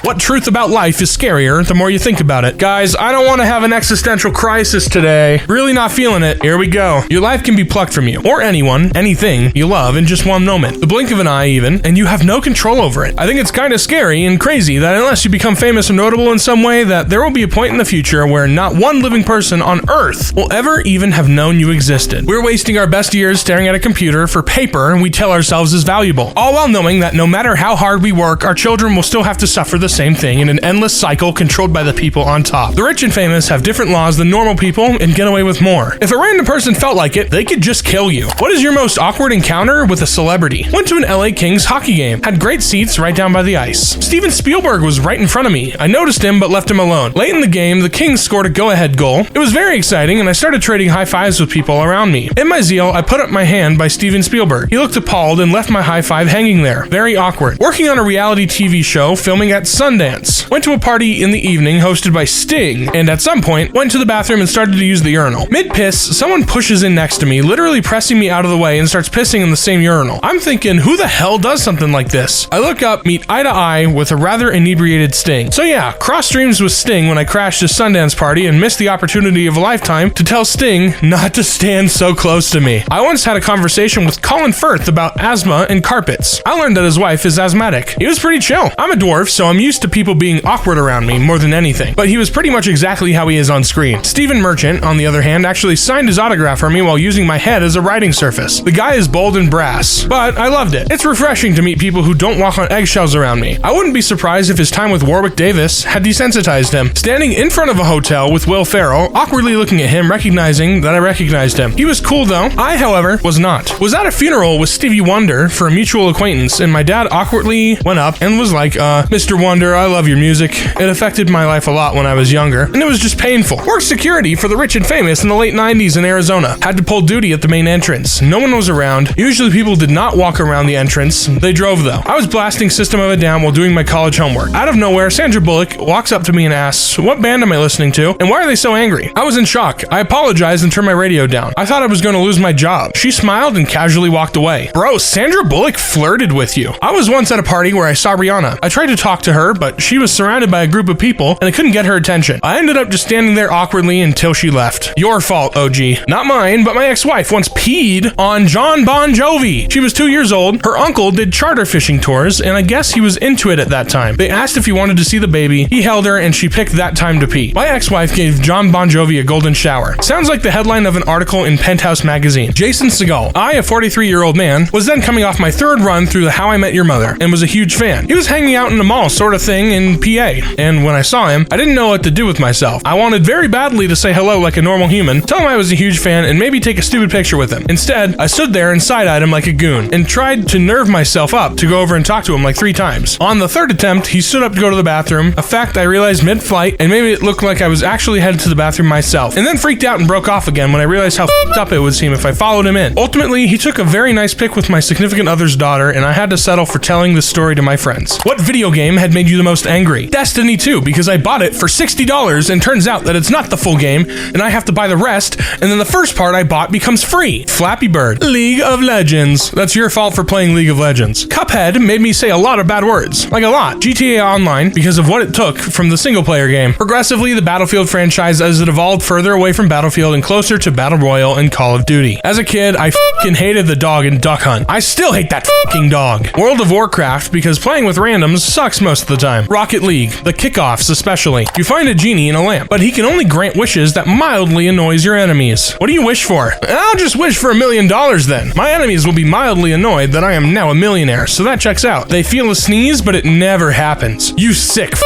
What truth about life is scarier the more you think about it? Guys, I don't want to have an existential crisis today. Really not feeling it. Here we go. Your life can be plucked from you, or anyone, anything you love in just one moment. The blink of an eye even, and you have no control over it. I think it's kind of scary and crazy that unless you become famous or notable in some way, that there will be a point in the future where not one living person on Earth will ever even have known you existed. We're wasting our best years staring at a computer for paper we tell ourselves is valuable, all while knowing that no matter how hard we work, our children will still have to suffer the same thing in an endless cycle controlled by the people on top. The rich and famous have different laws than normal people and get away with more. If a random person felt like it, they could just kill you. What is your most awkward encounter with a celebrity? Went to an LA Kings hockey game. Had great seats right down by the ice. Steven Spielberg was right in front of me. I noticed him but left him alone. Late in the game, the Kings scored a go-ahead goal. It was very exciting and I started trading high fives with people around me. In my zeal, I put up my hand by Steven Spielberg. He looked appalled and left my high five hanging there. Very awkward. Working on a reality TV show, filming at Sundance. Went to a party in the evening hosted by Sting, and at some point, went to the bathroom and started to use the urinal. Mid-piss, someone pushes in next to me, literally pressing me out of the way and starts pissing in the same urinal. I'm thinking, who the hell does something like this? I look up, meet eye to eye with a rather inebriated Sting. So yeah, cross streams with Sting when I crashed a Sundance party and missed the opportunity of a lifetime to tell Sting not to stand so close to me. I once had a conversation with Colin Firth about asthma and carpets. I learned that his wife is asthmatic. He was pretty chill. I'm a dwarf, so I'm used to people being awkward around me more than anything, but he was pretty much exactly how he is on screen. Stephen Merchant, on the other hand, actually signed his autograph for me while using my head as a writing surface. The guy is bold and brass, but I loved it. It's refreshing to meet people who don't walk on eggshells around me. I wouldn't be surprised if his time with Warwick Davis had desensitized him. Standing in front of a hotel with Will Ferrell, awkwardly looking at him, recognizing that I recognized him. He was cool though. I, however, was not. Was at a funeral with Stevie Wonder for a mutual acquaintance, and my dad awkwardly went up and was like, Mr. Wonder, I love your music. It affected my life a lot when I was younger, and it was just painful. Worked security for the rich and famous in the late 90s in Arizona. Had to pull duty at the main entrance. No one was around. Usually people did not walk around the entrance. They drove though. I was blasting System of a Down while doing my college homework. Out of nowhere, Sandra Bullock walks up to me and asks, what band am I listening to, and why are they so angry? I was in shock. I apologized and turned my radio down. I thought I was going to lose my job. She smiled and casually walked away. Bro, Sandra Bullock flirted with you. I was once at a party where I saw Rihanna. I tried to talk to her, but she was surrounded by a group of people and I couldn't get her attention. I ended up just standing there awkwardly until she left. Your fault, OG. Not mine, but my ex-wife once peed on John Bon Jovi. She was 2 years old. Her uncle did charter fishing tours, and I guess he was into it at that time. They asked if he wanted to see the baby. He held her, and she picked that time to pee. My ex-wife gave John Bon Jovi a golden shower. Sounds like the headline of an article in Penthouse magazine. Jason Segel. I, a 43-year-old man, was then coming off my third run through the How I Met Your Mother, and was a huge fan. He was hanging out in a mall sort of thing in PA, and when I saw him, I didn't know what to do with myself. I wanted very badly to say hello like a normal human, tell him I was a huge fan, and maybe take a stupid picture with him. Instead, I stood there and side-eyed him like a goon, and tried to nerve myself up to go over and talk to him like 3 times. On the third attempt, he stood up to go to the bathroom, a fact I realized mid-flight, and maybe it looked like I was actually headed to the bathroom myself, and then freaked out and broke off again when I realized how f***ed up it would seem if I followed him in. Ultimately, he took a very nice pic with my significant other's daughter, and I had to settle for telling this story to my friends. What video game had made you the most angry? Destiny 2, because I bought it for $60, and turns out that it's not the full game, and I have to buy the rest, and then the first part I bought becomes free. Flappy Bird. League of Legends. That's your fault for playing League of Legends. Cuphead made me say a lot of bad words. Like a lot. GTA Online, because of what it took from the single-player game. Progressively, the Battlefield franchise as it evolved further away from Battlefield and closer to Battle Royale and Call of Duty. As a kid, I f***ing hated the dog in Duck Hunt. I still hate that f***ing dog. World of Warcraft, because playing with randoms sucks most of the time. Rocket League. The kickoffs especially. You find a genie in a lamp, but he can only grant wishes that mildly annoys your enemies. What do you wish for? I'll just wish for $1 million then. My enemies will be mildly annoyed that I am now a millionaire, so that checks out. They feel a sneeze, but it never happens. You sick f***.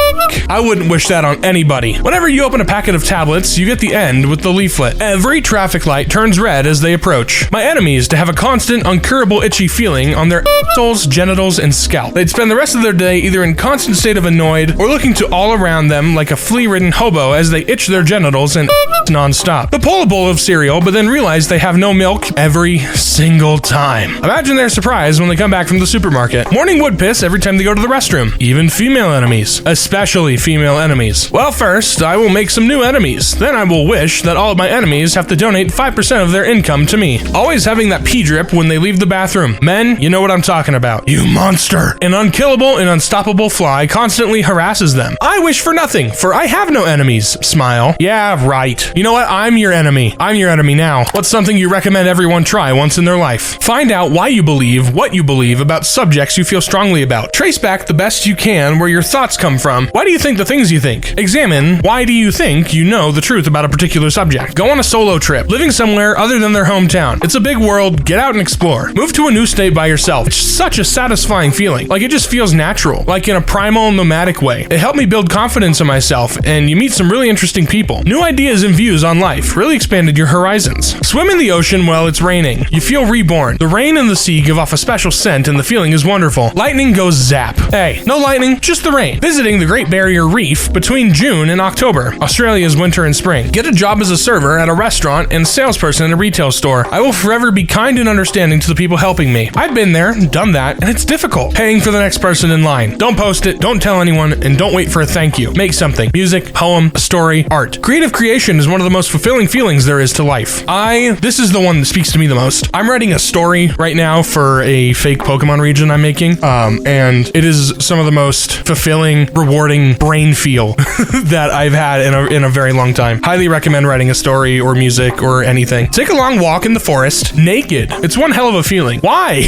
I wouldn't wish that on anybody. Whenever you open a packet of tablets, you get the end with the leaflet. Every traffic light turns red as they approach. My enemies to have a constant, uncurable itchy feeling on their assholes, genitals, and scalp. They'd spend the rest of their day either in constant state of annoyed or looking to all around them like a flea-ridden hobo as they itch their genitals and non-stop. They'll pull a bowl of cereal, but then realize they have no milk every single time. Imagine their surprise when they come back from the supermarket. Morning wood piss every time they go to the restroom. Even female enemies. Especially female enemies. Well, first, I will make some new enemies. Then I will wish that all of my enemies have to donate 5% of their income to me. Always having that pee drip when they leave the bathroom. Men, you know what I'm talking about. You monster! An unkillable and unstoppable fly constantly harasses them. I wish for nothing, for I have no enemies. Smile. Yeah, right. You know what? I'm your enemy. I'm your enemy now. What's something you recommend everyone try once in their life? Find out why you believe what you believe about subjects you feel strongly about. Trace back the best you can where your thoughts come from. Why do you think the things you think? Examine why do you think you know the truth about a particular subject. Go on a solo trip, living somewhere other than their hometown. It's a big world. Get out and explore. Move to a new state by yourself. It's such a satisfying feeling. Like it just feels natural, like in a primal, nomadic way. It helped me build confidence in myself, and you meet some really interesting people. New ideas and views on life really expanded your horizons. Swim in the ocean while it's raining. You feel reborn. The rain and the sea give off a special scent, and the feeling is wonderful. Lightning goes zap. Hey, no lightning, just the rain. Visiting the Great Barrier Reef between June and October. Australia's winter and spring. Get a job as a server at a restaurant and salesperson in a retail store. I will forever be kind and understanding to the people helping me. I've been there, done that, and it's difficult. Paying for the next person in line. Don't post it, don't tell anyone, and don't wait for a thank you. Make something. Music, poem, a story, art. Creative creation is one of the most fulfilling feelings there is to life. This is the one that speaks to me the most. I'm writing a story right now for a fake Pokemon region I'm making, and it is some of the most fulfilling, rewarding brain feel that I've had in a very long time. Highly recommend writing a story or music or anything. Take a long walk in the forest, naked. It's one hell of a feeling. Why?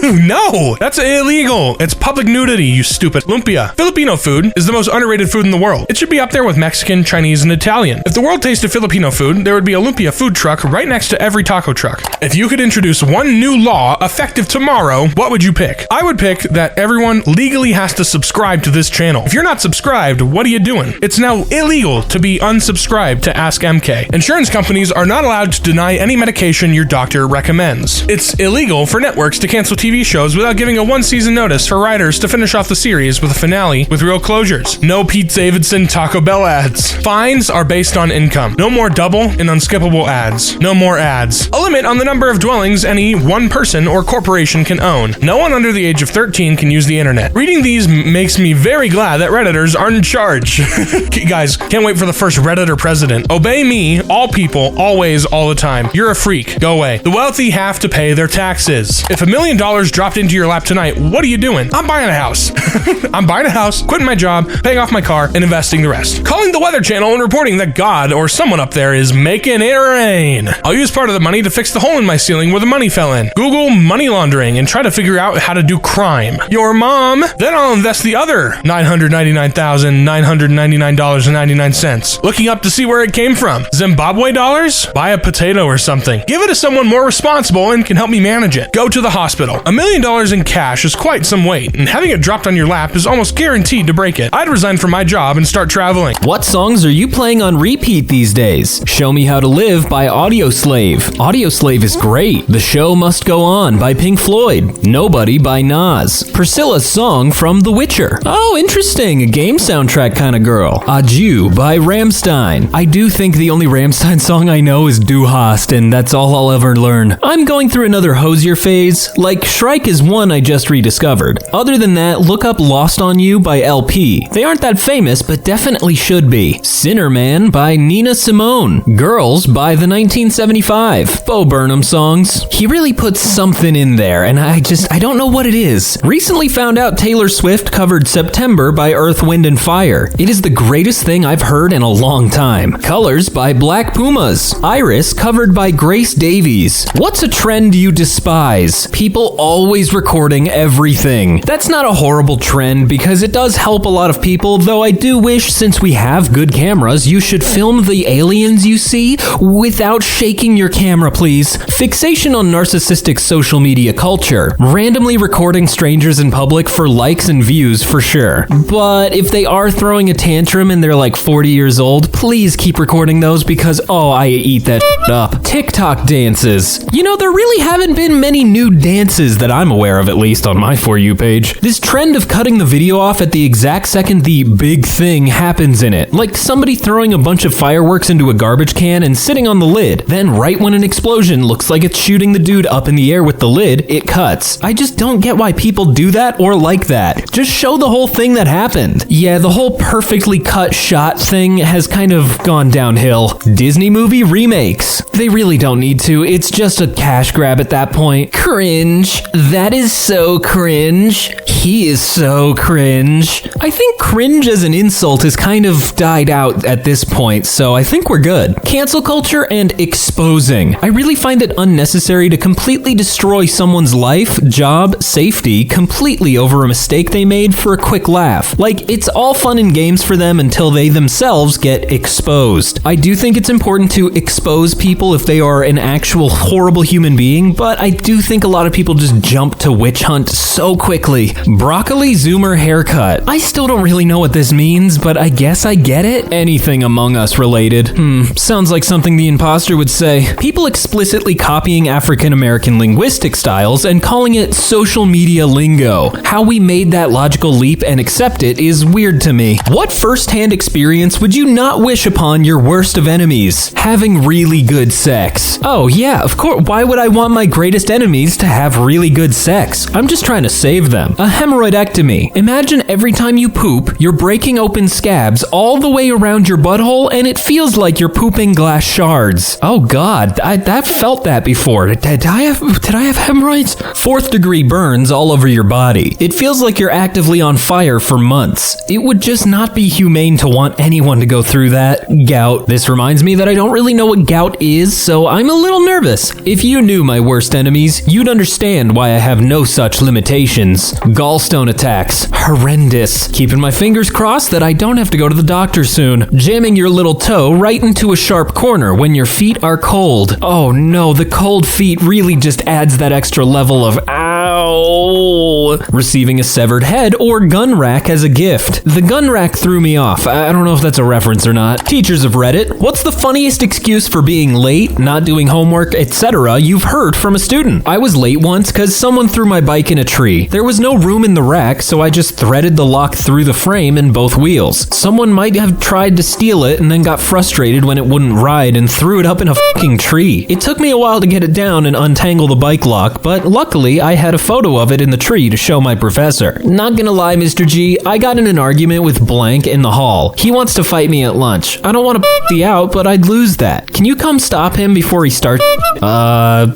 No, that's illegal. It's public nudity, you stupid. Lumpia. Filipino food is the most underrated food in the world. It should be up there with Mexican, Chinese, and Italian. If the world tasted Filipino food, there would be a lumpia food truck right next to every taco truck. If you could introduce one new law effective tomorrow, what would you pick? I would pick that everyone legally has to subscribe to this channel. If you're not subscribed, what are you doing? It's now illegal to be unsubscribed to AskReddit. Insurance companies are not allowed to deny any medication your doctor recommends. It's illegal for networks to cancel TV shows without giving a one-season notice for writers to finish off the series with a finale with real closures. No Pete Davidson Taco Bell ads. Fines are based on income. No more double and unskippable ads. No more ads. A limit on the number of dwellings any one person or corporation can own. No one under the age of 13 can use the internet. Reading these makes me very glad that Redditors aren't in charge. Guys, can't wait for the first Redditor president. Obey me, all people, always, all the time. You're a freak. Go away. The wealthy have to pay their taxes. If $1 million dropped into your lap tonight, what are you doing? I'm buying a house. I'm buying a house, quitting my job, paying off my car, and investing the rest. Calling the Weather Channel and reporting that God or someone up there is making it rain. I'll use part of the money to fix the hole in my ceiling where the money fell in. Google money laundering and try to figure out how to do crime. Your mom. Then I'll invest the other $999,999.99. Looking up to see where it came from. Zimbabwe dollars? Buy a potato or something. Give it to someone more responsible and can help me manage it. Go to the hospital. $1 million in cash is quite some weight, and having it dropped on your lap is almost guaranteed to break it. I'd resign from my job and start traveling. What songs are you playing on repeat these days? Show Me How to Live by Audioslave. Audioslave is great. The Show Must Go On by Pink Floyd. Nobody by Nas. Priscilla's song from The Witcher. Oh, interesting. A game soundtrack kind of girl. Adieu by Rammstein. I do think the only Rammstein song I know is Du Hast, and that's all I'll ever learn. I'm going through another Hosier phase. Like, Shrike is one I just rediscovered. Other than that, look up Lost on You by LP. They aren't that famous, but definitely should be. Sinner Man by Nina Simone. Girls by the 1975. Bo Burnham songs. He really puts something in there, and I don't know what it is. Recently found out Taylor Swift covered September by Earth, Wind & Fire. It is the greatest thing I've heard in a long time. Colors by Black Pumas. Iris covered by Grace Davies. What's a trend you despise? People always recording everything. That's not a horrible trend because it does help a lot of people, though I do wish, since we have good cameras, you should film the aliens you see without shaking your camera, please. Fixation on narcissistic social media culture. Randomly recording strangers in public for likes and views for sure. But if they are throwing a tantrum and they're like 40 years old, please keep recording those because, oh, I eat that up. TikTok dances. You know, there really haven't been many new dances that I'm aware of, at least on my For You page. This trend of cutting the video off at the exact second the big thing happens in it. Like somebody throwing a bunch of fireworks into a garbage can and sitting on the lid. Then right when an explosion looks like it's shooting the dude up in the air with the lid, it cuts. I just don't get why people do that or like that. Just show the whole thing that happened. Yeah, the whole perfectly cut shot thing has kind of gone downhill. Disney movie remakes. They really don't need to. It's just a cash grab at that point. Cringe. That is so cringe. He is so cringe. Cringe. I think cringe as an insult has kind of died out at this point, so I think we're good. Cancel culture and exposing. I really find it unnecessary to completely destroy someone's life, job, safety completely over a mistake they made for a quick laugh. Like, it's all fun and games for them until they themselves get exposed. I do think it's important to expose people if they are an actual horrible human being, but I do think a lot of people just jump to witch hunt so quickly. Broccoli Zoomer haircut. I still don't really know what this means, but I guess I get it. Anything Among Us related. Sounds like something the imposter would say. People explicitly copying African American linguistic styles and calling it social media lingo. How we made that logical leap and accept it is weird to me. What first-hand experience would you not wish upon your worst of enemies? Having really good sex. Oh yeah, of course. Why would I want my greatest enemies to have really good sex? I'm just trying to save them. A hemorrhoidectomy. Imagine every time you poop, you're breaking open scabs all the way around your butthole and it feels like you're pooping glass shards. Oh god, I've felt that before. Did I have hemorrhoids? 4th degree burns all over your body. It feels like you're actively on fire for months. It would just not be humane to want anyone to go through that. Gout. This reminds me that I don't really know what gout is, so I'm a little nervous. If you knew my worst enemies, you'd understand why I have no such limitations. Gallstone attacks. Horrendous. Keeping my fingers crossed that I don't have to go to the doctor soon. Jamming your little toe right into a sharp corner when your feet are cold. Oh no, the cold feet really just adds that extra level of ow. Receiving a severed head or gun rack as a gift. The gun rack threw me off. I don't know if that's a reference or not. Teachers of Reddit, what's the funniest excuse for being late, not doing homework, etc. you've heard from a student? I was late once because someone threw my bike in a tree. There was no room in the rack, so I just threaded the lock through the frame and both wheels. Someone might have tried to steal it and then got frustrated when it wouldn't ride and threw it up in a fucking tree. It took me a while to get it down and untangle the bike lock, but luckily I had a photo of it in the tree to show my professor. Not gonna lie, Mr. G, I got in an argument with blank in the hall. He wants to fight me at lunch. I don't want to you out, but I'd lose that. Can you come stop him before he starts?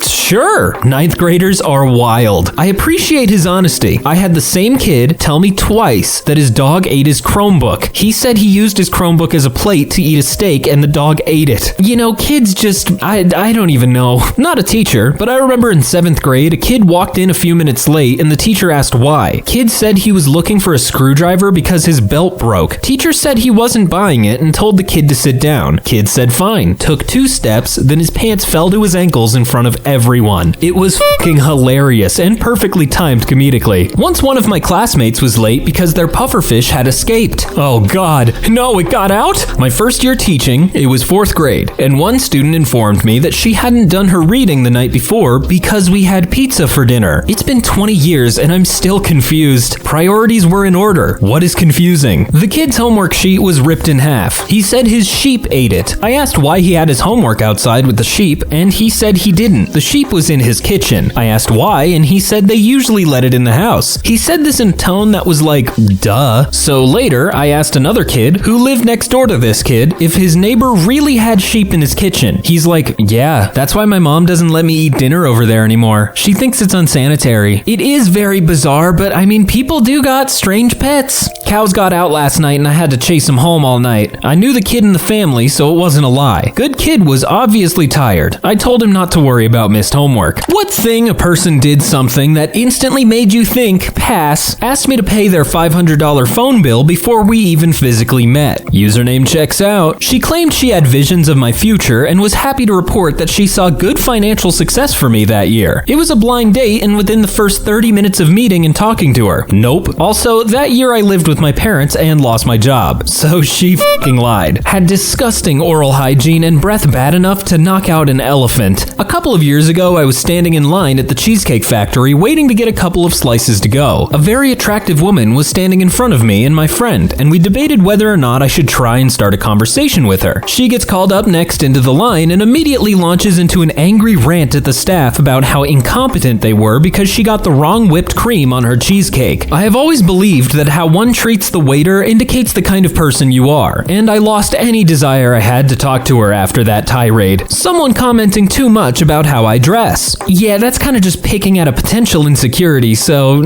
Sure. 9th graders are wild. I appreciate his honesty. I had the same kid tell me twice that his dog ate his Chromebook. He said he used his Chromebook as a plate to eat a steak and the dog ate it. You know, kids just, I don't even know. Not a teacher, but I remember in 7th grade, a kid walked in a few minutes late and the teacher asked why. Kid said he was looking for a screwdriver because his belt broke. Teacher said he wasn't buying it and told the kid to sit down. Kid said fine. Took 2 steps, then his pants fell to his ankles in front of everyone. It was fucking hilarious and perfectly timed comedically. Once one of my classmates was late because their pufferfish had escaped. Oh god, no, it got out? My first year teaching, it was 4th grade, and one student informed me that she hadn't done her reading the night before because we had pizza for dinner. It's been 20 years and I'm still confused. Priorities were in order. What is confusing? The kid's homework sheet was ripped in half. He said his sheep ate it. I asked why he had his homework outside with the sheep, and he said he didn't. The sheep was in his kitchen. I asked why, and he said they usually let it in the house. He said this in a tone that was like, duh. So later, I asked another kid, who lived next door to this kid, if his neighbor really had sheep in his kitchen. He's like, yeah, that's why my mom doesn't let me eat dinner over there anymore. She thinks it's unsanitary. It is very bizarre, but I mean, people do got strange pets. Cows got out last night and I had to chase them home all night. I knew the kid in the family, so it wasn't a lie. Good kid was obviously tired. I told him not to worry about missed homework. What thing a person did something that instantly made you think, pass, asked me to pay their $500 phone bill before we even physically met. Username checks out. She claimed she had visions of my future and was happy to report that she saw good financial success for me that year. It was a blind date and within the first 30 minutes of meeting and talking to her. Nope. Also, that year I lived with my parents and lost my job. So she fucking lied. Had disgusting oral hygiene and breath bad enough to knock out an elephant. A couple of years ago, I was standing in line at the Cheesecake Factory waiting to get a couple of slices to go. A very attractive woman was standing in front of me and my friend, and we debated whether or not I should try and start a conversation with her. She gets called up next into the line and immediately launches into an angry rant at the staff about how incompetent they were because she got the wrong whipped cream on her cheesecake. I have always believed that how one treats the waiter indicates the kind of person you are, and I lost any desire I had to talk to her after that tirade. Someone commenting too much about how I dress. Yeah, that's kind of just picking at a potential insecurity, so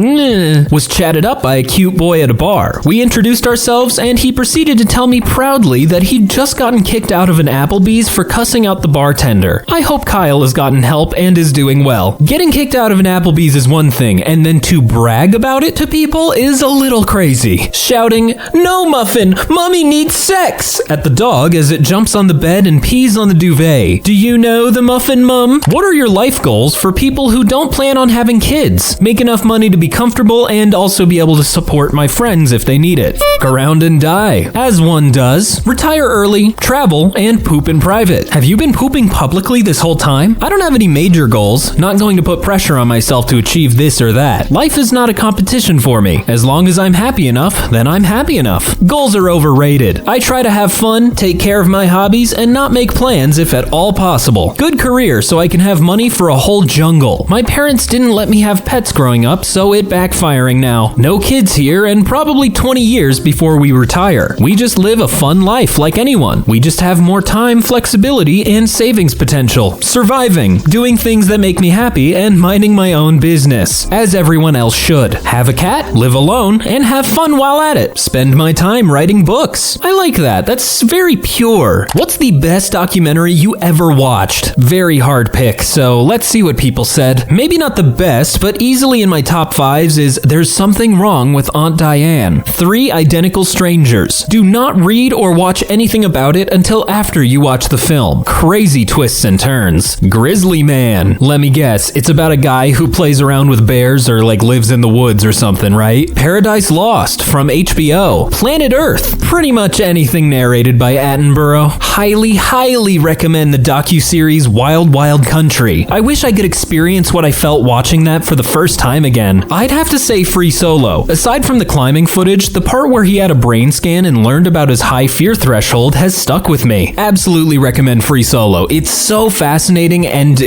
was chatted up by a cute boy at a bar. We introduced ourselves, and he proceeded to tell me proudly that he'd just gotten kicked out of an Applebee's for cussing out the bartender. I hope Kyle has gotten help and is doing well. Getting kicked out of an Applebee's is one thing, and then to brag about it to people is a little crazy. Shouting, "No, Muffin, Mommy needs sex!" at the dog as it jumps on the bed and pees on the duvet. Do you know the Muffin Mum? What are your life goals for people who don't plan on having kids? Make enough money to be comfortable and also be able to support my friends if they need it. Fuck around and die, as one does. Retire early, travel, and poop in private. Have you been pooping publicly this whole time? I don't have any major goals. Not going to put pressure on myself to achieve this or that. Life is not a competition for me. As long as I'm happy enough, then I'm happy enough. Goals are overrated. I try to have fun, take care of my hobbies, and not make plans if at all possible. Good career so I can have money for a whole jungle. My parents didn't let me have pets growing up, so it backfiring now. No kids here, and probably 20 years before we retire. We just live a fun life like anyone. We just have more time, flexibility, and savings potential. Surviving, doing things that make me happy, and minding my own business, as everyone else should. Have a cat, live alone, and have fun while at it. Spend my time writing books. I like that. That's very pure. What's the best documentary you ever watched? Very hard pick, so let's see what people said. Maybe not the best, but easily in my top 5s is There's Something Wrong with Aunt Diane. 3 Identical Strangers. Do not read or watch anything about it until after you watch the film. Crazy twists and turns. Grizzly Man. Let me guess, it's about a guy who plays around with bears or like lives in the woods or something, right? Paradise Lost from HBO. Planet Earth. Pretty much anything narrated by Attenborough. Highly recommend the docuseries Wild Wild Country. I wish I could experience what I felt watching that for the first time again. I'd have to say Free Solo. Aside from the climbing footage, the part where he had a brain scan and learned about his high fear threshold has stuck with me. Absolutely recommend Free Solo. It's so fascinating and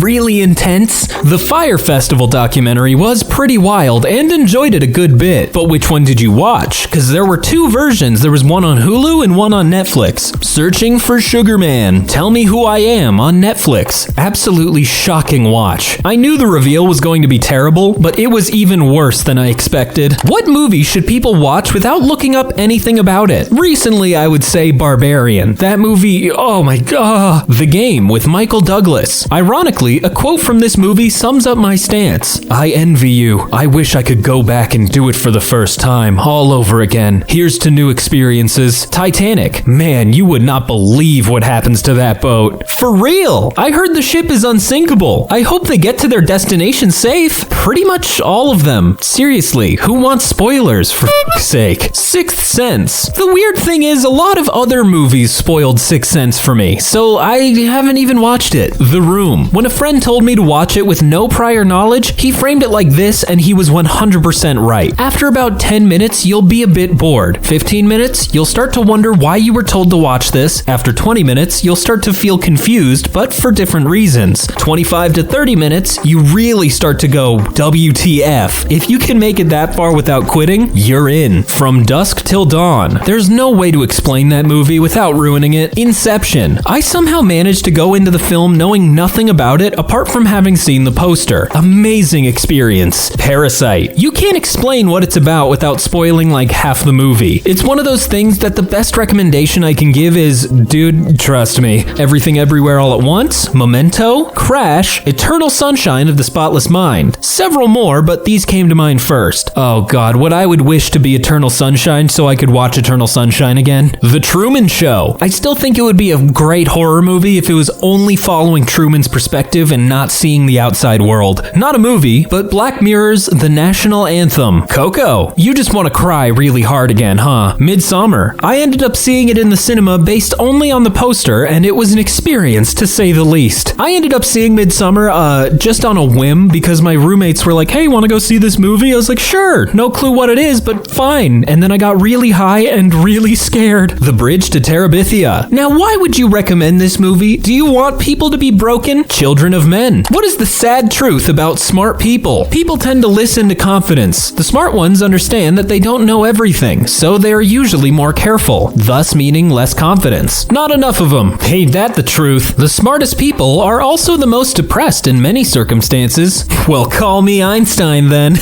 really intense. The Fire Festival documentary was pretty wild and enjoyed it a good bit. But which one did you watch? Because there were 2 versions. There was one on Hulu and one on Netflix. Searching for Sugar Man. Tell Me Who I Am on Netflix. Absolutely shocking watch. I knew the reveal was going to be terrible, but it was even worse than I expected. What movie should people watch without looking up anything about it? Recently, I would say Barbarian. That movie, oh my god. The Game with Michael Douglas. Ironically, a quote from this movie sums up my stance. I envy you. I wish I could go back and do it for the first time, all over again. Here's to new experiences. Titanic. Man, you would not believe what happens to that boat. For real. I heard the ship is unsinkable. I hope they get to their destination safe. Pretty much all of them. Seriously, who wants spoilers, for f***'s sake? Sixth Sense. The weird thing is, a lot of other movies spoiled Sixth Sense for me, so I haven't even watched it. The Room. When a friend told me to watch it with no prior knowledge, he framed it like this, and he was 100% right. After about 10 minutes, you'll be a bit bored. 15 minutes, you'll start to wonder why you were told to watch this. After 20 minutes, you'll start to feel confused, but for different reasons. 25 to 30 minutes, you really start to go, WTF. If you can make it that far without quitting, you're in. From dusk till dawn. There's no way to explain that movie without ruining it. Inception. I somehow managed to go into the film knowing nothing about it apart from having seen the poster. Amazing experience. Parasite. You can't explain what it's about without spoiling like half the movie. It's one of those things that the best recommendation I can give is, dude, trust me. Everything Everywhere All at Once, Memento, Crash, Eternal Sunshine of the Spotless Mind. Several more, but these came to mind first. Oh god, what I would wish to be Eternal Sunshine so I could watch Eternal Sunshine again. The Truman Show. I still think it would be a great horror movie if it was only following Truman's perspective and not seeing the outside world. Not a movie, but Black Mirror's The National Anthem. Coco. You just want to cry really hard again, huh? Midsummer. I ended up seeing it in the cinema based only on the poster, and it was an experience to say the least. I ended up seeing Midsummer just on a whim because my roommates were like, hey, want to go see this movie? I was like, sure. No clue what it is, but fine. And then I got really high and really scared. The Bridge to Terabithia. Now, why would you recommend this movie? Do you want people to be broken? Children of Men. What is the sad truth about small smart people. People tend to listen to confidence. The smart ones understand that they don't know everything, so they are usually more careful, thus meaning less confidence. Not enough of them. Ain't that the truth? The smartest people are also the most depressed in many circumstances. Well, call me Einstein then.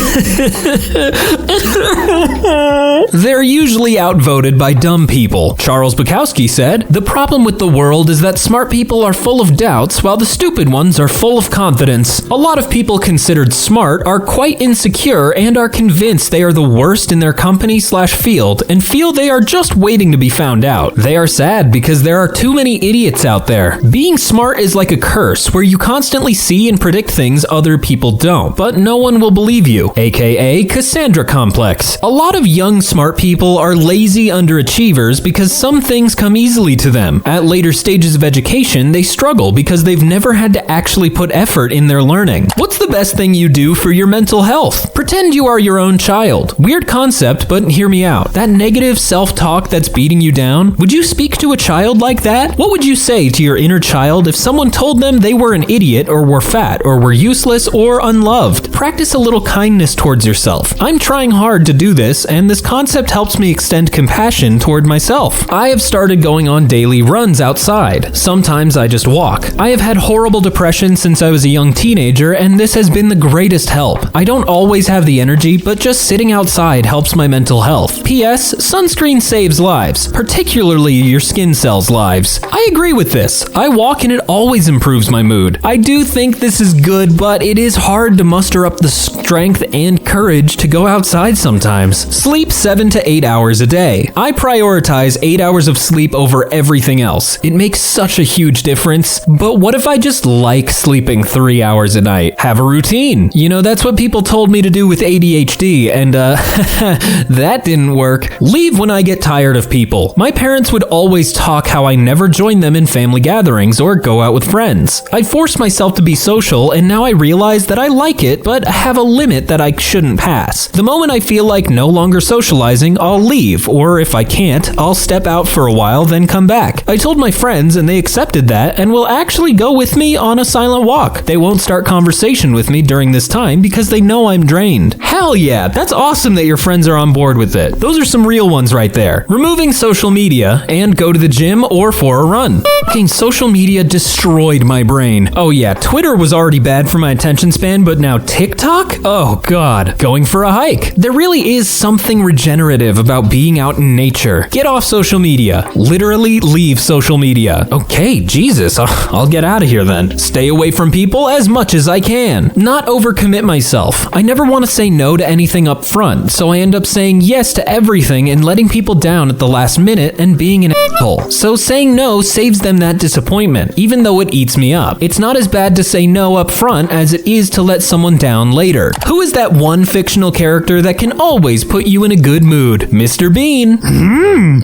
They're usually outvoted by dumb people. Charles Bukowski said, "The problem with the world is that smart people are full of doubts while the stupid ones are full of confidence. A lot of people considered smart are quite insecure and are convinced they are the worst in their company/field and feel they are just waiting to be found out. They are sad because there are too many idiots out there. Being smart is like a curse where you constantly see and predict things other people don't, but no one will believe you, aka Cassandra complex. A lot of young smart people are lazy underachievers because some things come easily to them. At later stages of education, they struggle because they've never had to actually put effort in their learning. What's the best thing you do for your mental health? Pretend you are your own child. Weird concept, but hear me out. That negative self-talk that's beating you down, would you speak to a child like that? What would you say to your inner child if someone told them they were an idiot or were fat or were useless or unloved? Practice a little kindness towards yourself. I'm trying hard to do this, and this concept helps me extend compassion toward myself. I have started going on daily runs outside. Sometimes I just walk. I have had horrible depression since I was a young teenager, and this has been the greatest help. I don't always have the energy, but just sitting outside helps my mental health. P.S. Sunscreen saves lives, particularly your skin cells' lives. I agree with this. I walk and it always improves my mood. I do think this is good, but it is hard to muster up the strength and courage to go outside sometimes. Sleep 7 to 8 hours a day. I prioritize 8 hours of sleep over everything else. It makes such a huge difference. But what if I just like sleeping 3 hours a night? Have a routine. You know, that's what people told me to do with ADHD, and that didn't work. Leave when I get tired of people. My parents would always talk how I never join them in family gatherings or go out with friends. I forced myself to be social, and now I realize that I like it, but have a limit that I shouldn't pass. The moment I feel like no longer socializing, I'll leave, or if I can't, I'll step out for a while, then come back. I told my friends, and they accepted that, and will actually go with me on a silent walk. They won't start conversation with me during this time because they know I'm drained. Hell yeah, that's awesome that your friends are on board with it. Those are some real ones right there. Removing social media, and go to the gym or for a run. Fucking social media destroyed my brain. Oh yeah, Twitter was already bad for my attention span, but now TikTok? Oh god. Going for a hike. There really is something regenerative about being out in nature. Get off social media. Literally leave social media. Okay, Jesus, I'll get out of here then. Stay away from people as much as I can. Not overcommit myself. I never want to say no to anything up front, so I end up saying yes to everything and letting people down at the last minute and being an asshole. So saying no saves them that disappointment, even though it eats me up. It's not as bad to say no up front as it is to let someone down later. Who is that one fictional character that can always put you in a good mood? Mr. Bean.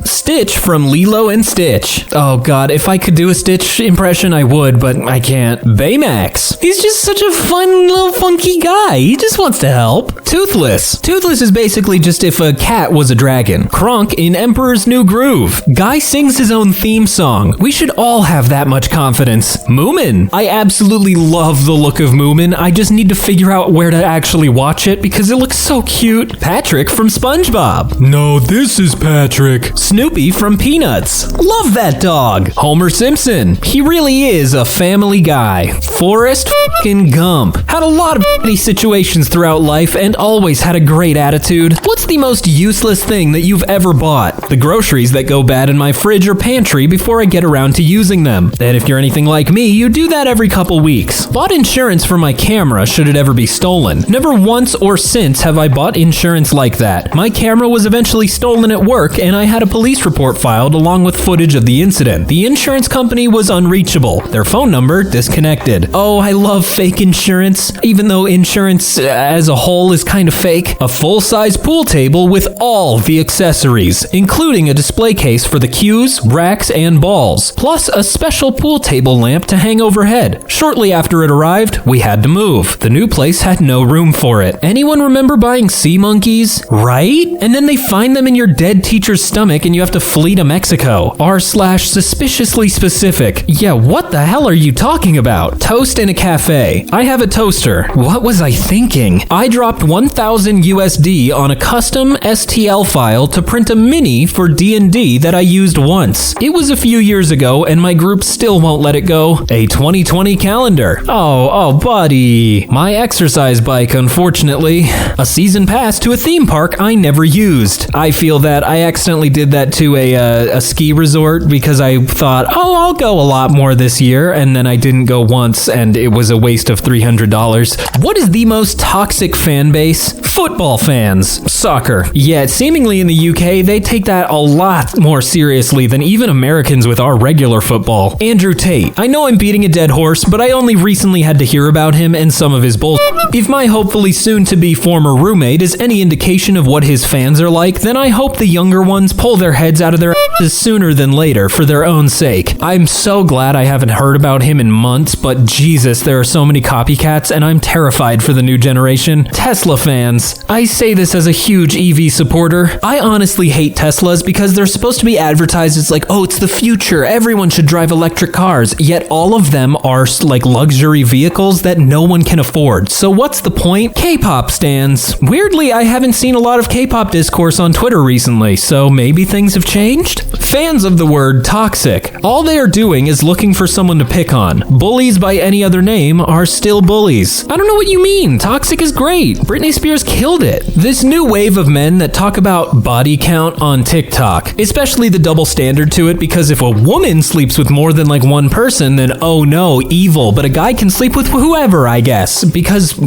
Stitch from Lilo and Stitch. Oh god, if I could do a Stitch impression, I would, but I can't. Baymax. He's just such a fun little funky guy. He just wants to help. Toothless. Toothless is basically just if a cat was a dragon. Kronk in Emperor's New Groove. Guy sings his own theme song. We should all have that much confidence. Moomin. I absolutely love the look of Moomin. I just need to figure out where to actually watch it because it looks so cute. Patrick from SpongeBob. No, this is Patrick. Snoopy from Peanuts. Love that dog. Homer Simpson. He really is a family guy. Forrest f***ing Gump. Had a lot of shitty situations throughout life and always had a great attitude. What's the most useless thing that you've ever bought? The groceries that go bad in my fridge or pantry before I get around to using them. And if you're anything like me, you do that every couple weeks. Bought insurance for my camera should it ever be stolen. Never once or since have I bought insurance like that. My camera was eventually stolen at work and I had a police report filed along with footage of the incident. The insurance company was unreachable. Their phone number disconnected. Oh, I love fake insurance. Even though insurance as a whole is kind of fake. A full-size pool table with all the accessories, including a display case for the cube shoes, racks, and balls, plus a special pool table lamp to hang overhead. Shortly after it arrived, we had to move. The new place had no room for it. Anyone remember buying sea monkeys? Right? And then they find them in your dead teacher's stomach and you have to flee to Mexico. r/suspiciously specific. Yeah, what the hell are you talking about? Toast in a cafe. I have a toaster. What was I thinking? I dropped 1,000 USD on a custom STL file to print a mini for D&D that I used once. It was a few years ago and my group still won't let it go. A 2020 calendar. Oh, buddy. My exercise bike, unfortunately. A season pass to a theme park I never used. I feel that I accidentally did that to a ski resort because I thought, I'll go a lot more this year, and then I didn't go once and it was a waste of $300. What is the most toxic fan base? Football fans. Soccer. Yeah, seemingly in the UK, they take that a lot more seriously than even Americans with our regular football. Andrew Tate. I know I'm beating a dead horse, but I only recently had to hear about him and some of his bullshit. If my hopefully soon-to-be former roommate is any indication of what his fans are like, then I hope the younger ones pull their heads out of their asses sooner than later for their own sake. I'm so glad I haven't heard about him in months, but Jesus, there are so many copycats and I'm terrified for the new generation. Tesla fans. I say this as a huge EV supporter. I honestly hate Teslas because they're supposed to be advertised as like, it's the future, everyone should drive electric cars, yet all of them are like luxury vehicles that no one can afford. So what's the point? K-pop stans. Weirdly, I haven't seen a lot of K-pop discourse on Twitter recently, so maybe things have changed? Fans of the word toxic. All they are doing is looking for someone to pick on. Bullies by any other name are still bullies. I don't know what you mean. Toxic is great. Britney Spears killed it. This new wave of men that talk about body count on TikTok, especially the double standard to it, because if a woman sleeps with more than like one person, then oh no, evil, but a guy can sleep with whoever, I guess, because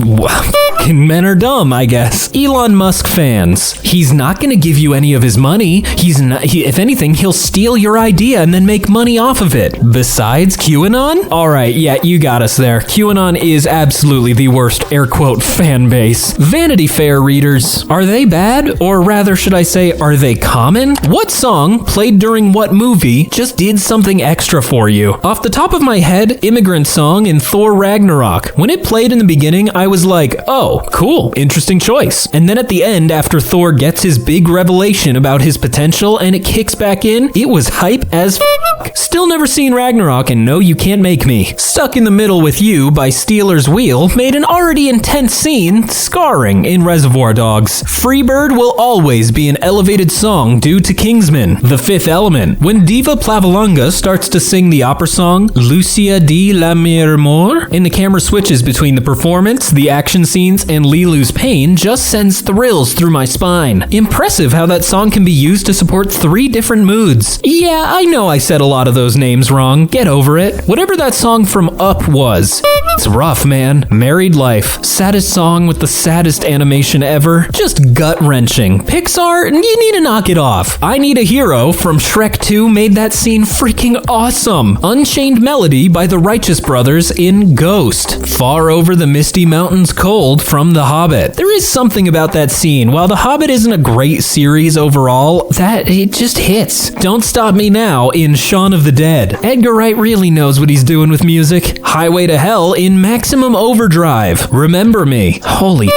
men are dumb, I guess. Elon Musk fans. He's not gonna give you any of his money. If anything, he'll steal your idea and then make money off of it. Besides QAnon? Alright, yeah, you got us there. QAnon is absolutely the worst air quote fan base. Vanity Fair readers. Are they bad? Or rather, should I say, are they common? What song, played during what movie, just did something extra for you? Off the top of my head, Immigrant Song in Thor Ragnarok. When it played in the beginning, I was like, oh, cool, interesting choice. And then at the end, after Thor gets his big revelation about his potential and it kicks back in, it was hype as f***. Still never seen Ragnarok, and no, you can't make me. Stuck in the Middle with You by Steeler's Wheel made an already intense scene scarring in Reservoir Dogs. Freebird will always be an elevated song due to Kingsman. The Fifth Element. When Diva Plavalunga starts to sing the opera song Lucia di la Mirmor, and the camera switches between the performance, the action scenes, and Lilu's pain, just sends thrills through my spine. Impressive how that song can be used to support 3 different moods. Yeah, I know I said a lot of those names wrong. Get over it. Whatever that song from Up was. It's rough, man. Married Life. Saddest song with the saddest animation ever. Just gut-wrenching. Pixar, you need to knock it off. I Need a Hero from Shrek 2 made that scene freaking awesome. Unchained Melody by the Righteous Brothers in Ghost. Far Over the Misty Mountains Cold from The Hobbit. There is something about that scene. While The Hobbit isn't a great series overall, that it just hits. Don't Stop Me Now in Shaun of the Dead. Edgar Wright really knows what he's doing with music. Highway to Hell in Maximum Overdrive. Remember Me. Holy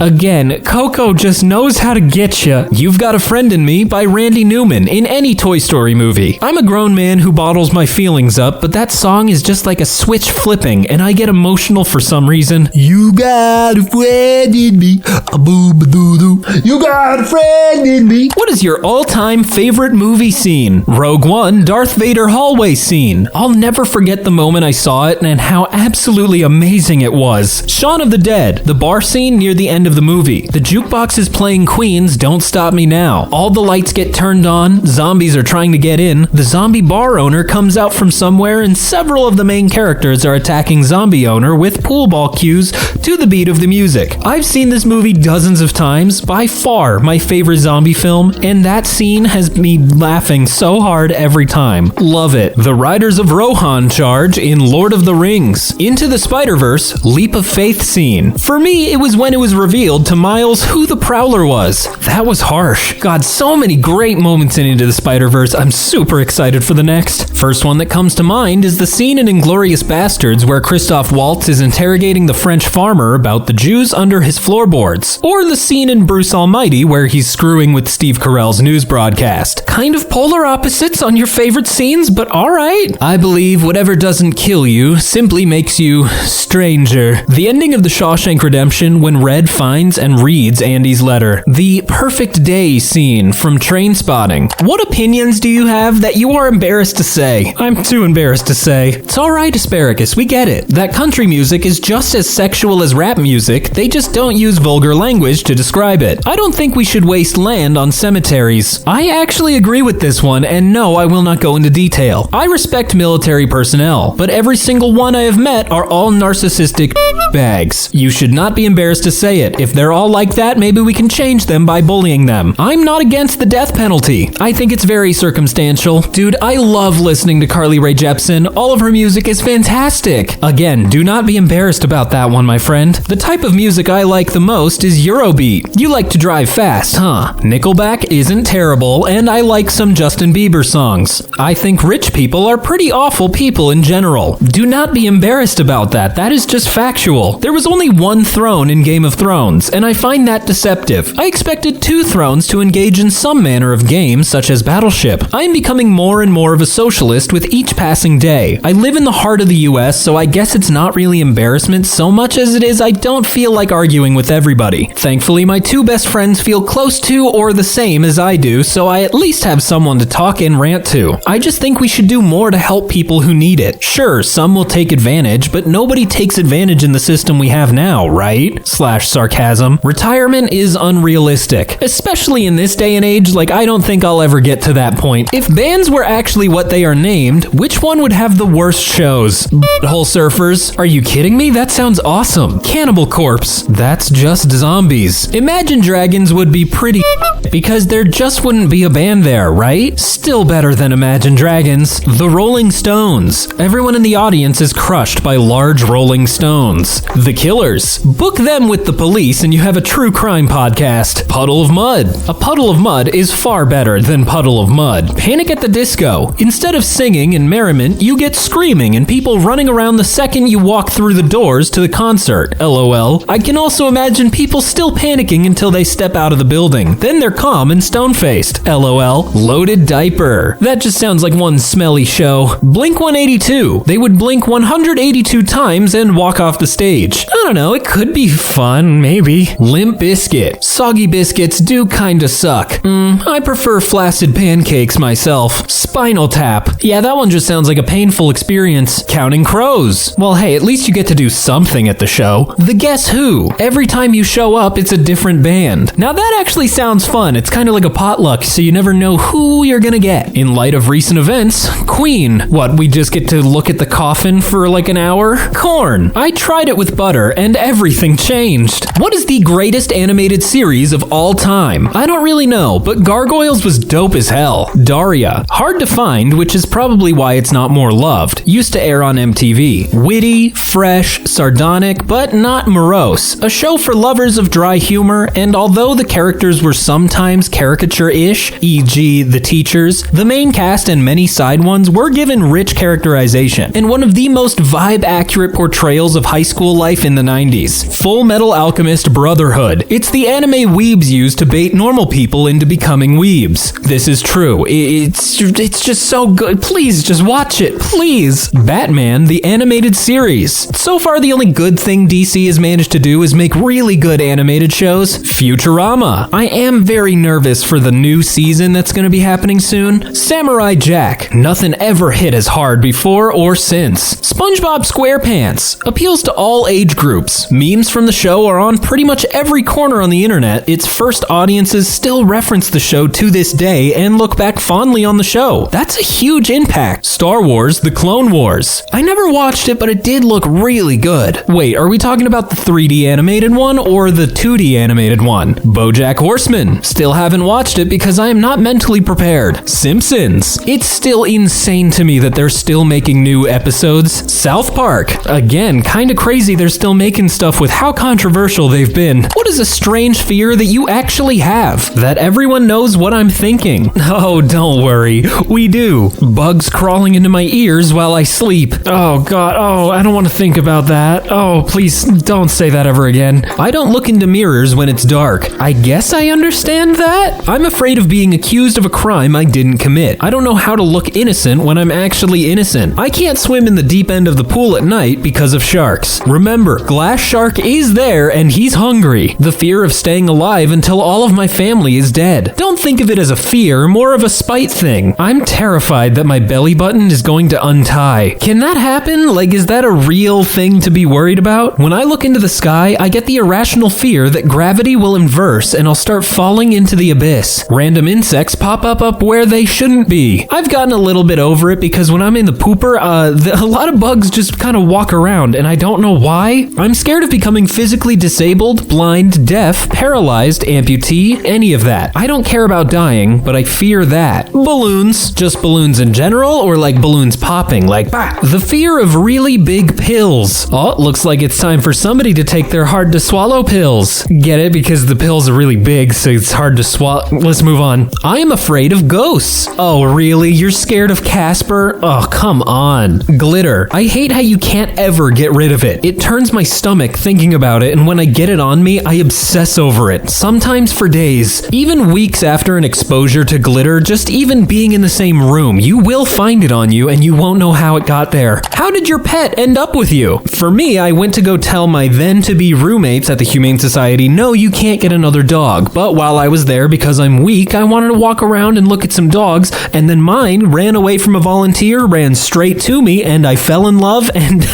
Again, Coco just knows how to get ya. You've Got a Friend in Me by Randy Newman in any Toy Story movie. I'm a grown man who bottles my feelings up, but that song is just like a switch flipping, and I get emotional for some reason. You got a friend in me, a boo-ba-doo-doo. You got a friend in me. What is your all-time favorite movie scene? Rogue One, Darth Vader hallway scene. I'll never forget the moment I saw it and how absolutely amazing it was. Shaun of the Dead, the bar scene near the end of the movie. The jukebox is playing Queen's Don't Stop Me Now. All the lights get turned on, zombies are trying to get in, the zombie bar owner comes out from somewhere, and several of the main characters are attacking zombie owner with pool ball cues to the beat of the music. I've seen this movie dozens of times, by far my favorite zombie film, and that scene has me laughing so hard every time. Love it. The Riders of Rohan charge in Lord of the Rings. Into the Spider-Verse, Leap of Faith scene. For me, it was when it was revealed revealed to Miles who the Prowler was. That was harsh. God, so many great moments in Into the Spider-Verse. I'm super excited for the next. First one that comes to mind is the scene in Inglourious Bastards where Christoph Waltz is interrogating the French farmer about the Jews under his floorboards. Or the scene in Bruce Almighty where he's screwing with Steve Carell's news broadcast. Kind of polar opposites on your favorite scenes, but alright. I believe whatever doesn't kill you simply makes you stranger. The ending of The Shawshank Redemption when Red finds and reads Andy's letter. The perfect day scene from Trainspotting. What opinions do you have that you are embarrassed to say? I'm too embarrassed to say. It's alright, Asparagus, we get it. That country music is just as sexual as rap music, they just don't use vulgar language to describe it. I don't think we should waste land on cemeteries. I actually agree with this one, and no, I will not go into detail. I respect military personnel, but every single one I have met are all narcissistic bags. You should not be embarrassed to say it. If they're all like that, maybe we can change them by bullying them. I'm not against the death penalty. I think it's very circumstantial. Dude, I love listening to Carly Rae Jepsen. All of her music is fantastic. Again, do not be embarrassed about that one, my friend. The type of music I like the most is Eurobeat. You like to drive fast, huh? Nickelback isn't terrible, and I like some Justin Bieber songs. I think rich people are pretty awful people in general. Do not be embarrassed about that. That is just factual. There was only one throne in Game of Thrones, and I find that deceptive. I expected 2 thrones to engage in some manner of game, such as Battleship. I am becoming more and more of a socialist with each passing day. I live in the heart of the US, so I guess it's not really embarrassment so much as it is I don't feel like arguing with everybody. Thankfully, my 2 best friends feel close to or the same as I do, so I at least have someone to talk and rant to. I just think we should do more to help people who need it. Sure, some will take advantage, but nobody takes advantage in the system we have now, right? /sarcasm. Retirement is unrealistic, especially in this day and age. Like, I don't think I'll ever get to that point. If bands were actually what they are named, which one would have the worst shows? Butthole Surfers? Are you kidding me? That sounds awesome. Cannibal Corpse? That's just zombies. Imagine Dragons would be pretty because there just wouldn't be a band there, right? Still better than Imagine Dragons. The Rolling Stones. Everyone in the audience is crushed by large rolling stones. The Killers. Book them with the police and you have a true crime podcast. Puddle of Mud. A puddle of mud is far better than Puddle of Mud. Panic at the Disco. Instead of singing and merriment, you get screaming and people running around the second you walk through the doors to the concert. LOL. I can also imagine people still panicking until they step out of the building. Then they're calm and stone-faced. LOL. Loaded Diaper. That just sounds like one smelly show. Blink 182. They would blink 182 times and walk off the stage. I don't know, it could be fun, maybe. Limp Bizkit. Soggy biscuits do kinda suck. I prefer flaccid pancakes myself. Spinal Tap. Yeah, that one just sounds like a painful experience. Counting Crows. Well, hey, at least you get to do something at the show. The Guess Who. Every time you show up, it's a different band. Now that actually sounds fun. It's kind of like a potluck, so you never know who you're gonna get. In light of recent events, Queen. What, we just get to look at the coffin for like an hour? Korn. I tried it with butter, and everything changed. What is the greatest animated series of all time? I don't really know, but Gargoyles was dope as hell. Daria. Hard to find, which is probably why it's not more loved. Used to air on MTV. Witty, fresh, sardonic, but not morose. A show for lovers of dry humor, and although the characters were sometimes caricature-ish, e.g. the teachers, the main cast and many side ones were given rich characterization, and one of the most vibe-accurate portrayals of high school life in the 90s. Full Metal Alchemist Brotherhood. It's the anime weebs use to bait normal people into becoming weebs. This is true. It's just so good. Please, just watch it. Please. Batman, the animated series. So far, the only good thing DC has managed to do is make really good animated shows. Futurama. I am very nervous for the new season that's going to be happening soon. Samurai Jack. Nothing ever hit as hard before or since. SpongeBob SquarePants. Appeals to all age groups. Memes from the show are on pretty much every corner on the internet. Its first audiences still reference the show to this day and look back fondly on the show. That's a huge impact. Star Wars: The Clone Wars. I never watched it, but it did look really good. Wait, are we talking about the 3D animated one or the 2D animated one? BoJack Horseman. still haven't watched it because I am not mentally prepared. Simpsons. It's still insane to me that they're still making new episodes. South Park. Again, kinda crazy they're still making stuff with how controversial they've been. What is a strange fear that you actually have? That everyone knows what I'm thinking. Oh, don't worry. We do. Bugs crawling into my ears while I sleep. Oh god, oh, I don't want to think about that. Oh, please don't say that ever again. I don't look into mirrors when it's dark. I guess I understand that? I'm afraid of being accused of a crime I didn't commit. I don't know how to look innocent when I'm actually innocent. I can't swim in the deep end of the pool at night because of sharks. Remember, Glass Shark is there and he's hungry. The fear of staying alive until all of my family is dead. Don't think of it as a fear, more of a spite thing. I'm terrified that my belly button is going to untie. Can that happen? Like, is that a real thing to be worried about? When I look into the sky, I get the irrational fear that gravity will inverse and I'll start falling into the abyss. Random insects pop up where they shouldn't be. I've gotten a little bit over it because when I'm in the pooper, a lot of bugs just kind of walk around and I don't know why. I'm scared of becoming physically disabled, blind, deaf, paralyzed, amputee, any of that. I don't care about dying, but I fear that. Balloons. Just balloons in general or like balloons popping, like bah. The fear of really big pills. Oh, it looks like it's time for somebody to take their hard to swallow pills. Get it? Because the pills are really big, so it's hard to swallow. Let's move on. I am afraid of ghosts. Oh, really? You're scared of Casper? Oh, come on. Glitter. I hate how you can't ever get rid of it. It turns my stomach thinking about it, and when I get it on me, I obsess over it. Sometimes for days. Even weeks after an exposure to glitter, just even being in the same room, you will find it on you and you won't know how it got there. How did your pet end up with you? For me, I went to go tell my then-to-be roommates at the Humane Society, no, you can't get another dog. But while I was there, because I'm weak, I wanted to walk around and look at some dogs, and then mine ran away from a volunteer, ran straight to me, and I fell in love, and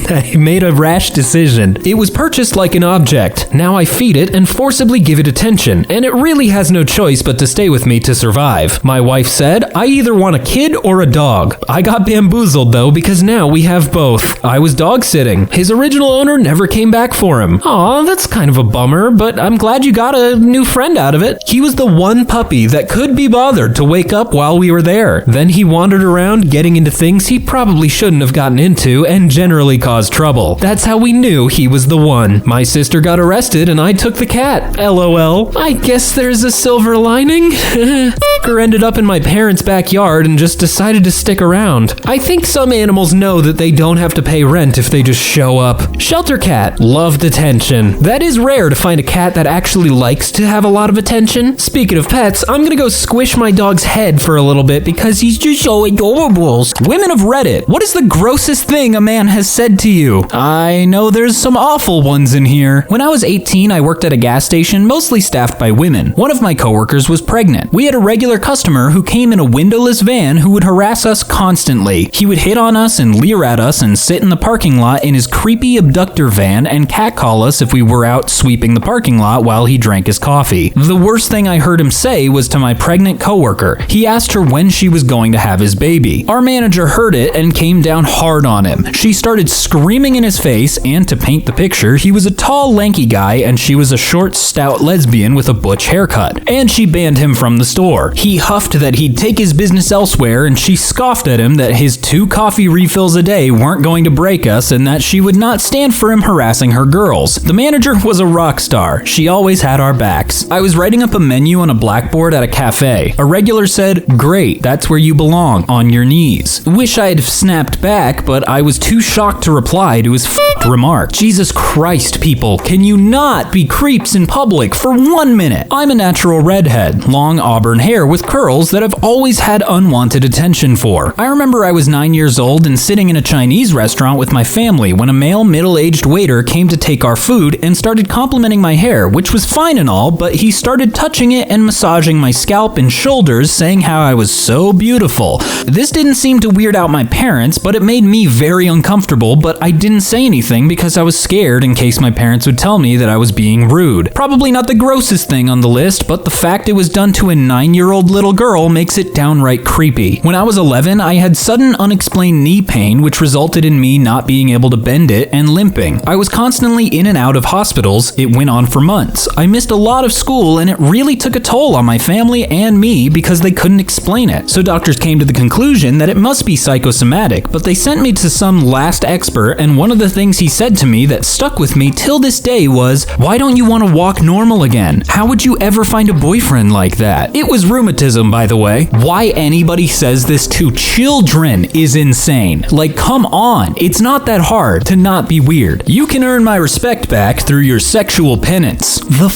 I made a rash decision. It was purchased like an object. Now I feed it and forcibly give it attention, and it really has no choice but to stay with me to survive. My wife said, I either want a kid or a dog. I got bamboozled though, because now we have both. I was dog sitting. His original owner never came back for him. Aw, that's kind of a bummer, but I'm glad you got a new friend out of it. He was the one puppy that could be bothered to wake up while we were there. Then he wandered around getting into things he probably shouldn't have gotten into and generally caused trouble. That's how we knew he was the one. My sister got arrested and I took the cat. LOL. I guess there's a silver lining. Ended up in my parents' backyard and just decided to stick around. I think some animals know that they don't have to pay rent if they just show up. Shelter cat. Loved attention. That is rare to find a cat that actually likes to have a lot of attention. Speaking of pets, I'm gonna go squish my dog's head for a little bit because he's just so adorable. Women of Reddit, what is the grossest thing a man has said to you? I know there's some awful ones in here. When I was 18, I worked at a gas station mostly staffed by women. One of my coworkers was pregnant. We had a regular customer who came in a windowless van who would harass us constantly. He would hit on us and leer at us and sit in the parking lot in his creepy abductor van and catcall us if we were out sweeping the parking lot while he drank his coffee. The worst thing I heard him say was to my pregnant coworker. He asked her when she was going to have his baby. Our manager heard it and came down hard on him. She started screaming in his face, and to paint the picture, he was a tall, lanky guy and she was a short, stout lesbian with a butch haircut. And she banned him from the store. He huffed that he'd take his business elsewhere, and she scoffed at him that his 2 coffee refills a day weren't going to break us and that she would not stand for him harassing her girls. The manager was a rock star. She always had our backs. I was writing up a menu on a blackboard at a cafe. A regular said, "Great, that's where you belong, on your knees." Wish I'd snapped back, but I was too shocked to reply to his remark. Jesus Christ, people, can you not be creeps in public for 1 minute? I'm a natural redhead, long auburn hair with curls that I've always had unwanted attention for. I remember I was 9 years old and sitting in a Chinese restaurant with my family when a male middle-aged waiter came to take our food and started complimenting my hair, which was fine and all, but he started touching it and massaging my scalp and shoulders, saying how I was so beautiful. This didn't seem to weird out my parents, but it made me very uncomfortable, but I didn't say anything because I was scared in case my parents would tell me that I was being rude. Probably not the grossest thing on the list, but the fact it was done to a 9-year-old little girl makes it downright creepy. When I was 11, I had sudden unexplained knee pain, which resulted in me not being able to bend it and limping. I was constantly in and out of hospitals. It went on for months. I missed a lot of school and it really took a toll on my family and me because they couldn't explain it. So doctors came to the conclusion that it must be psychosomatic, but they sent me to some last expert, and one of the things he said to me that stuck with me till this day was, "Why don't you want to walk normal again? How would you ever find a boyfriend like that?" It was rheumatism, by the way. Why anybody says this to children is insane. Like, come on. It's not that hard to not be weird. You can earn my respect back through your sexual penance. The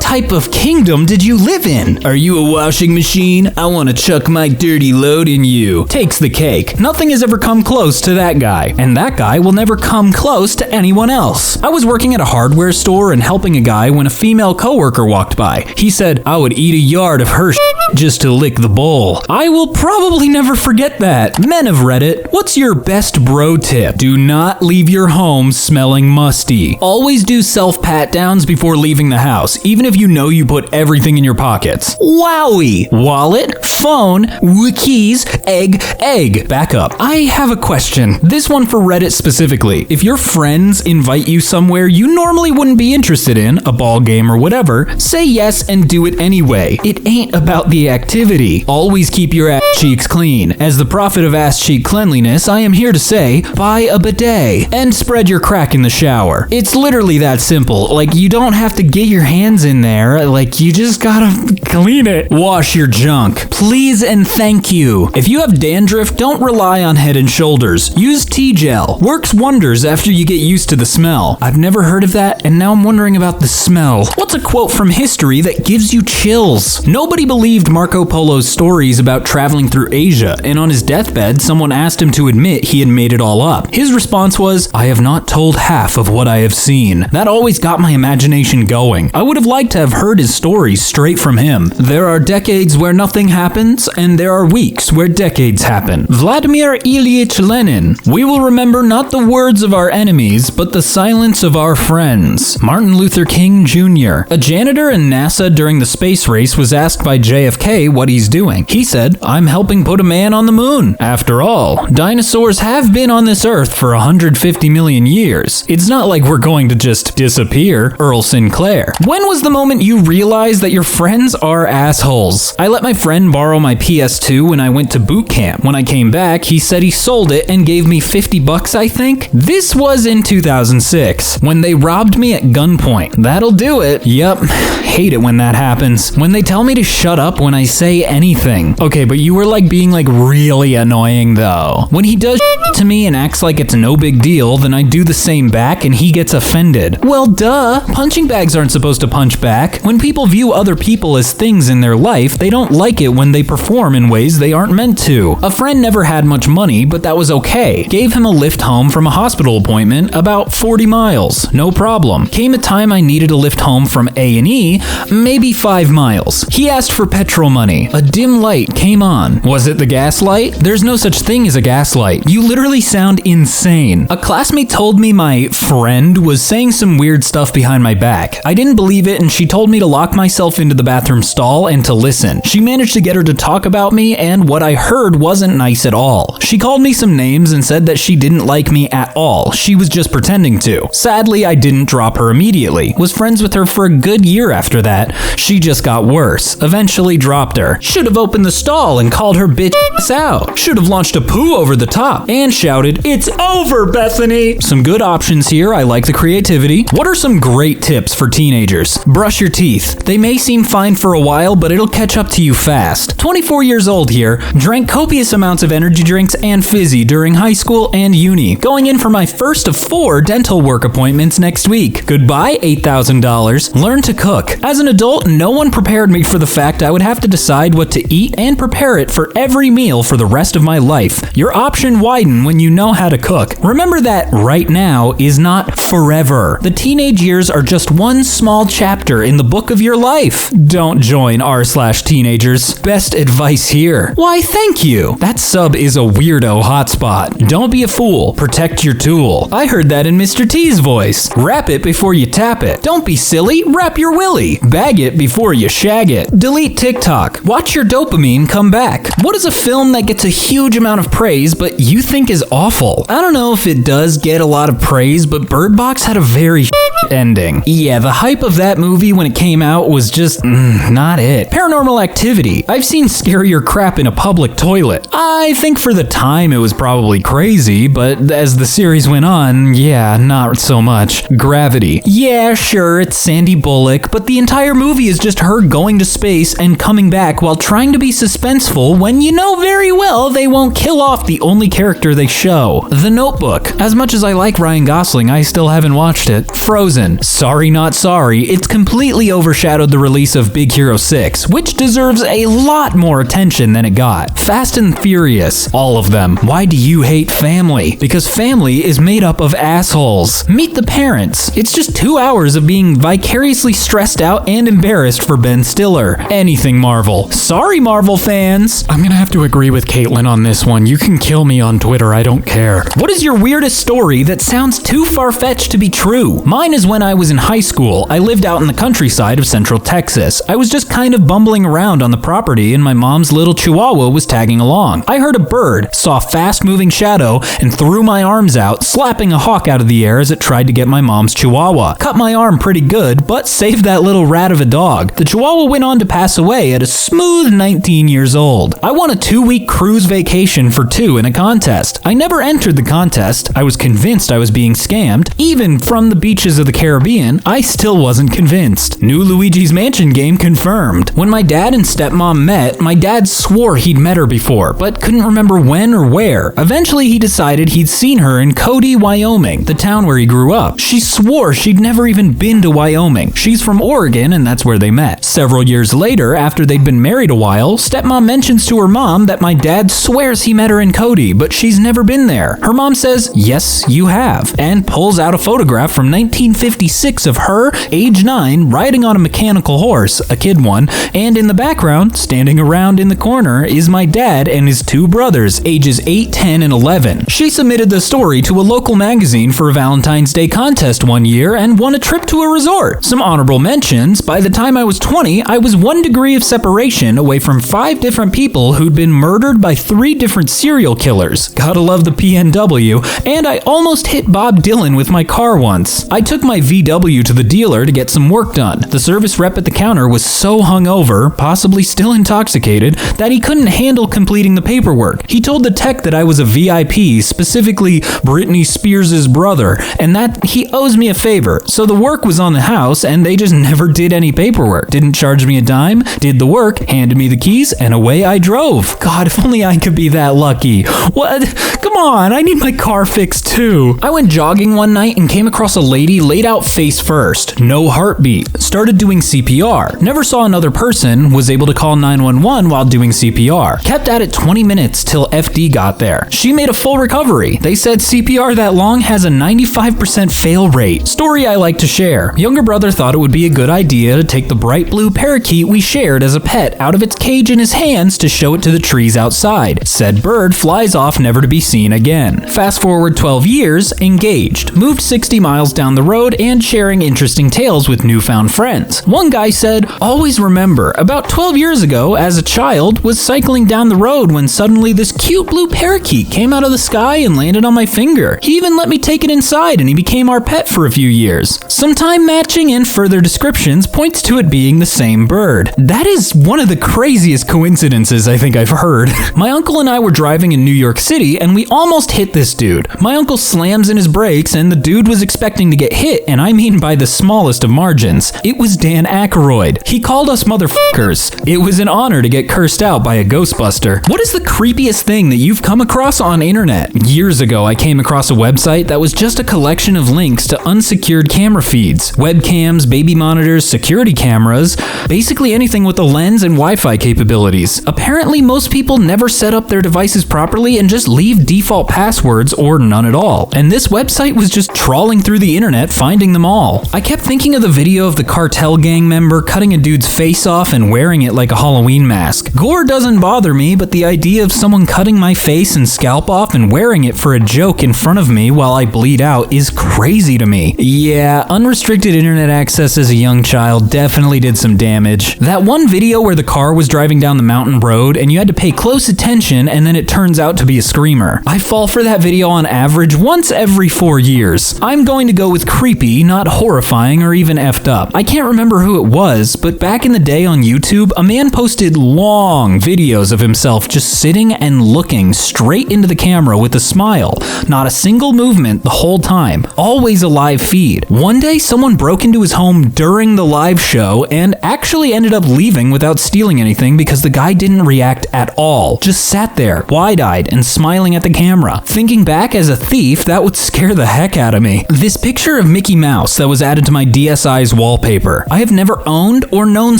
type of kingdom did you live in? Are you a washing machine? I want to chuck my dirty load in you. Takes the cake. Nothing has ever come close to that guy, and that guy will never come close to anyone else. I was working at a hardware store and helping a guy when a female coworker walked by. He said, "I would eat a yard of her just to lick the bowl." I will probably never forget that. Men of Reddit, what's your best bro tip? Do not leave your home smelling musty. Always do self-pat downs before leaving the house, even if you know you put everything in your pockets. Wowie! Wallet, phone, keys, egg. Back up. I have a question. This one for Reddit specifically. If your friends invite you somewhere you normally wouldn't be interested in, a ball game or whatever, say yes and do it anyway. It ain't about the activity. Always keep your ass cheeks clean. As the prophet of ass cheek cleanliness, I am here to say, buy a bidet and spread your crack in the shower. It's literally that simple. Like, you don't have to get your hands in there. Like, you just gotta clean it. Wash your junk. Please and thank you. If you have dandruff, don't rely on Head and Shoulders. Use tea gel. Works wonders after you get used to the smell. I've never heard of that, and now I'm wondering about the smell. What's a quote from history that gives you chills? Nobody believed Marco Polo's stories about traveling through Asia, and on his deathbed, someone asked him to admit he had made it all up. His response was, "I have not told half of what I have seen." That always got my imagination going. I would have liked to have heard his stories straight from him. There are decades where nothing happens, and there are weeks where decades happen. Vladimir Ilyich Lenin. We will remember not the words of our enemies, but the silence of our friends. Martin Luther King Jr. A janitor in NASA during the space race was asked by JFK what he's doing. He said, "I'm helping put a man on the moon." After all, dinosaurs have been on this earth for 150 million years. It's not like we're going to just disappear. Earl Sinclair. When was the moment you realized that your friends are assholes? I let my friend borrow my PS2 when I went to boot camp. When I came back, he said he sold it and gave me $50, I think. This was in 2006, when they robbed me at gunpoint. That'll do it. Yep. Hate it when that happens. When they tell me to shut up when I say anything. Okay, but you were like being like really annoying though. When he does to me and acts like it's no big deal, then I do the same back and he gets offended. Well, duh. Punching bags aren't supposed to punch back. When people view other people as things in their life, they don't like it when they perform in ways they aren't meant to. A friend never had much money, but that was okay. Gave him a lift home from a hospital appointment, about 40 miles. No problem. Came a time I needed a lift home from A&E, maybe 5 miles. He asked for petrol money. A dim light came on. Was it the gas light? There's no such thing as a gas light. You literally sound insane. A classmate told me my friend was saying some weird stuff behind my back. I didn't believe it, and she told me to lock myself into the bathroom stall and to listen. She managed to get her to talk about me, and what I heard wasn't nice at all. She called me some names and said that she didn't like me at all. She was just pretending to. Sadly, I didn't drop her immediately. Was friends with her for a good year after that. She just got worse. Eventually dropped her. Should have opened the stall and called her bitch out. Should have launched a poo over the top and shouted, "It's over, Bethany!" Some good options here. I like the creativity. What are some great tips for teenagers? Brush your teeth. They may seem fine for a while, but it'll catch up to you fast. 24 years old here. Drank copious amounts of energy drinks and fizzy during high school and uni. Going in for my first of 4 dental work appointments next week. Goodbye, $8,000. Learn to cook. As an adult, no one prepared me for the fact I would have to decide what to eat and prepare it for every meal for the rest of my life. Your option widen when you know how to cook. Remember that right now is not forever. The teenage years are just one small chapter in the book of your life. Don't join r/teenagers. Best advice here. Why, thank you. That sub is a weirdo hotspot. Don't be a fool. Protect your tool. I heard that in Mr. T's voice. Wrap it before you tap it. Don't be silly. Wrap your willy. Bag it before you shag it. Delete TikTok. Watch your dopamine come back. What is a film that gets a huge amount of praise but you think is awful? I don't know if it does get a lot of praise, but Bird Box had a very ending. Yeah, the hype of that movie when it came out was just not it. Paranormal Activity. I've seen scarier crap in a public toilet. I think for the time it was probably crazy, but as the series went on, yeah, not so much. Gravity. Yeah, sure, it's Sandy Bullock, but the entire movie is just her going to space and coming back while trying to be suspenseful when you know very well they won't kill off the only character they show. The Notebook. As much as I like Ryan Gosling, I still haven't watched it. Frozen. Sorry Not Sorry. It's completely overshadowed the release of Big Hero 6, which deserves a lot more attention than it got. Fast and Furious. All of them. Why do you hate family? Because family is made up of assholes. Meet the Parents. It's just 2 hours of being vicariously stressed out and embarrassed for Ben Stiller. Anything Marvel. Sorry, Marvel fans. I'm gonna have to agree with Caitlin on this one. You can kill me on Twitter, I don't care. What is your weirdest story that sounds too far-fetched to be true? Mine is when I was in high school. I lived out in the countryside of Central Texas. I was just kind of bumbling around on the property and my mom's little chihuahua was tagging along. I heard a bird, saw a fast-moving shadow, and threw my arms out, slapping a hawk out of the air as it tried to get my mom's chihuahua. Cut my arm pretty good, but saved that little rat of a dog. The chihuahua went on to pass away at a smooth 19 years old. I won a 2-week cruise vacation for 2 in a contest. I never entered the contest. I was convinced I was being scammed. Even from the beaches of the Caribbean, I still wasn't convinced. New Luigi's Mansion game confirmed. When my dad and stepmom met, my dad swore he'd met her before, but couldn't remember when or where. Eventually, he decided he'd seen her in Cody, Wyoming, the town where he grew up. She swore she'd never even been to Wyoming. She's from Oregon, and that's where they met. Several years later, after they'd been married a while, stepmom mentions to her mom that my dad swears he met her in Cody, but she's never been there. Her mom says, "Yes, you have," and pulls out a photograph from 1956 of her, age 9, riding on a mechanical horse, a kid one, and in the background, standing around in the corner, is my dad and his 2 brothers, ages 8, 10, and 11. She submitted the story to a local magazine for a Valentine's Day contest one year and won a trip to a resort. Some honorable mentions: by the time I was 20, I was 1 degree of separation away from 5 different people who'd been murdered by 3 different serial killers. Gotta love the PNW. And I almost hit Bob Dylan with my car once. I took my VW to the dealer to get some work done. The service rep at the counter was so hungover, possibly still intoxicated, that he couldn't handle completing the paperwork. He told the tech that I was a VIP, specifically Britney Spears' brother, and that he owes me a favor. So the work was on the house, and they just never did any paperwork. Didn't charge me a dime, did the work, handed me the keys, and away I drove. God, if only I could be that lucky. What? Come on, I need my car fixed too. I went jogging one night and came across a lady laid out face first, no heartbeat. Started doing CPR. Never saw another person, was able to call 911 while doing CPR. Kept at it 20 minutes till FD got there. She made a full recovery. They said CPR that long has a 95% fail rate. Story I like to share. Younger brother thought it would be a good idea to take the bright blue parakeet we shared as a pet out of its cage in his hands to show it to the trees outside. Said bird flies off never to be seen again. Fast forward 12 years, engaged. Moved 60 miles down the road and sharing interesting tales with newfound friends. One guy said, "Always remember, about 12 years ago, as a child, was cycling down the road when suddenly this cute blue parakeet came out of the sky and landed on my finger. He even let me take it inside and he became our pet for a few years." Some time matching and further descriptions points to it being the same bird. That is one of the craziest coincidences I think I've heard. My uncle and I were driving in New York City and we almost hit this dude. My uncle slams in his brakes and the dude was expecting to get hit, and I mean by the smallest of margins. It was Dan Aykroyd. He called us motherfuckers. It was an honor to get cursed out by a Ghostbuster. What is the creepiest thing that you've come across on internet? Years ago, I came across a website that was just a collection of links to unsecured camera feeds, webcams, baby monitors, security cameras, basically anything with a lens and Wi-Fi capabilities. Apparently, most people never set up their devices properly and just leave default passwords or none at all. And this website was just trawling through the internet, finding them all. I kept thinking of the video of the cartel gang member cutting a dude's face off and wearing it like a Halloween mask. Gore doesn't bother me, but the idea of someone cutting my face and scalp off and wearing it for a joke in front of me while I bleed out is crazy to me. Yeah, unrestricted internet access as a young child definitely did some damage. That one video where the car was driving down the mountain road and you had to pay close attention and then it turns out to be a screamer. I fall for that video on average once every 4 years. I'm going to go with creepy, not horrifying or even effed up. I can't remember remember who it was, but back in the day on YouTube, a man posted long videos of himself just sitting and looking straight into the camera with a smile. Not a single movement the whole time. Always a live feed. One day, someone broke into his home during the live show and actually ended up leaving without stealing anything because the guy didn't react at all. Just sat there, wide-eyed and smiling at the camera. Thinking back as a thief, that would scare the heck out of me. This picture of Mickey Mouse that was added to my DSi's wallpaper. I have never owned or known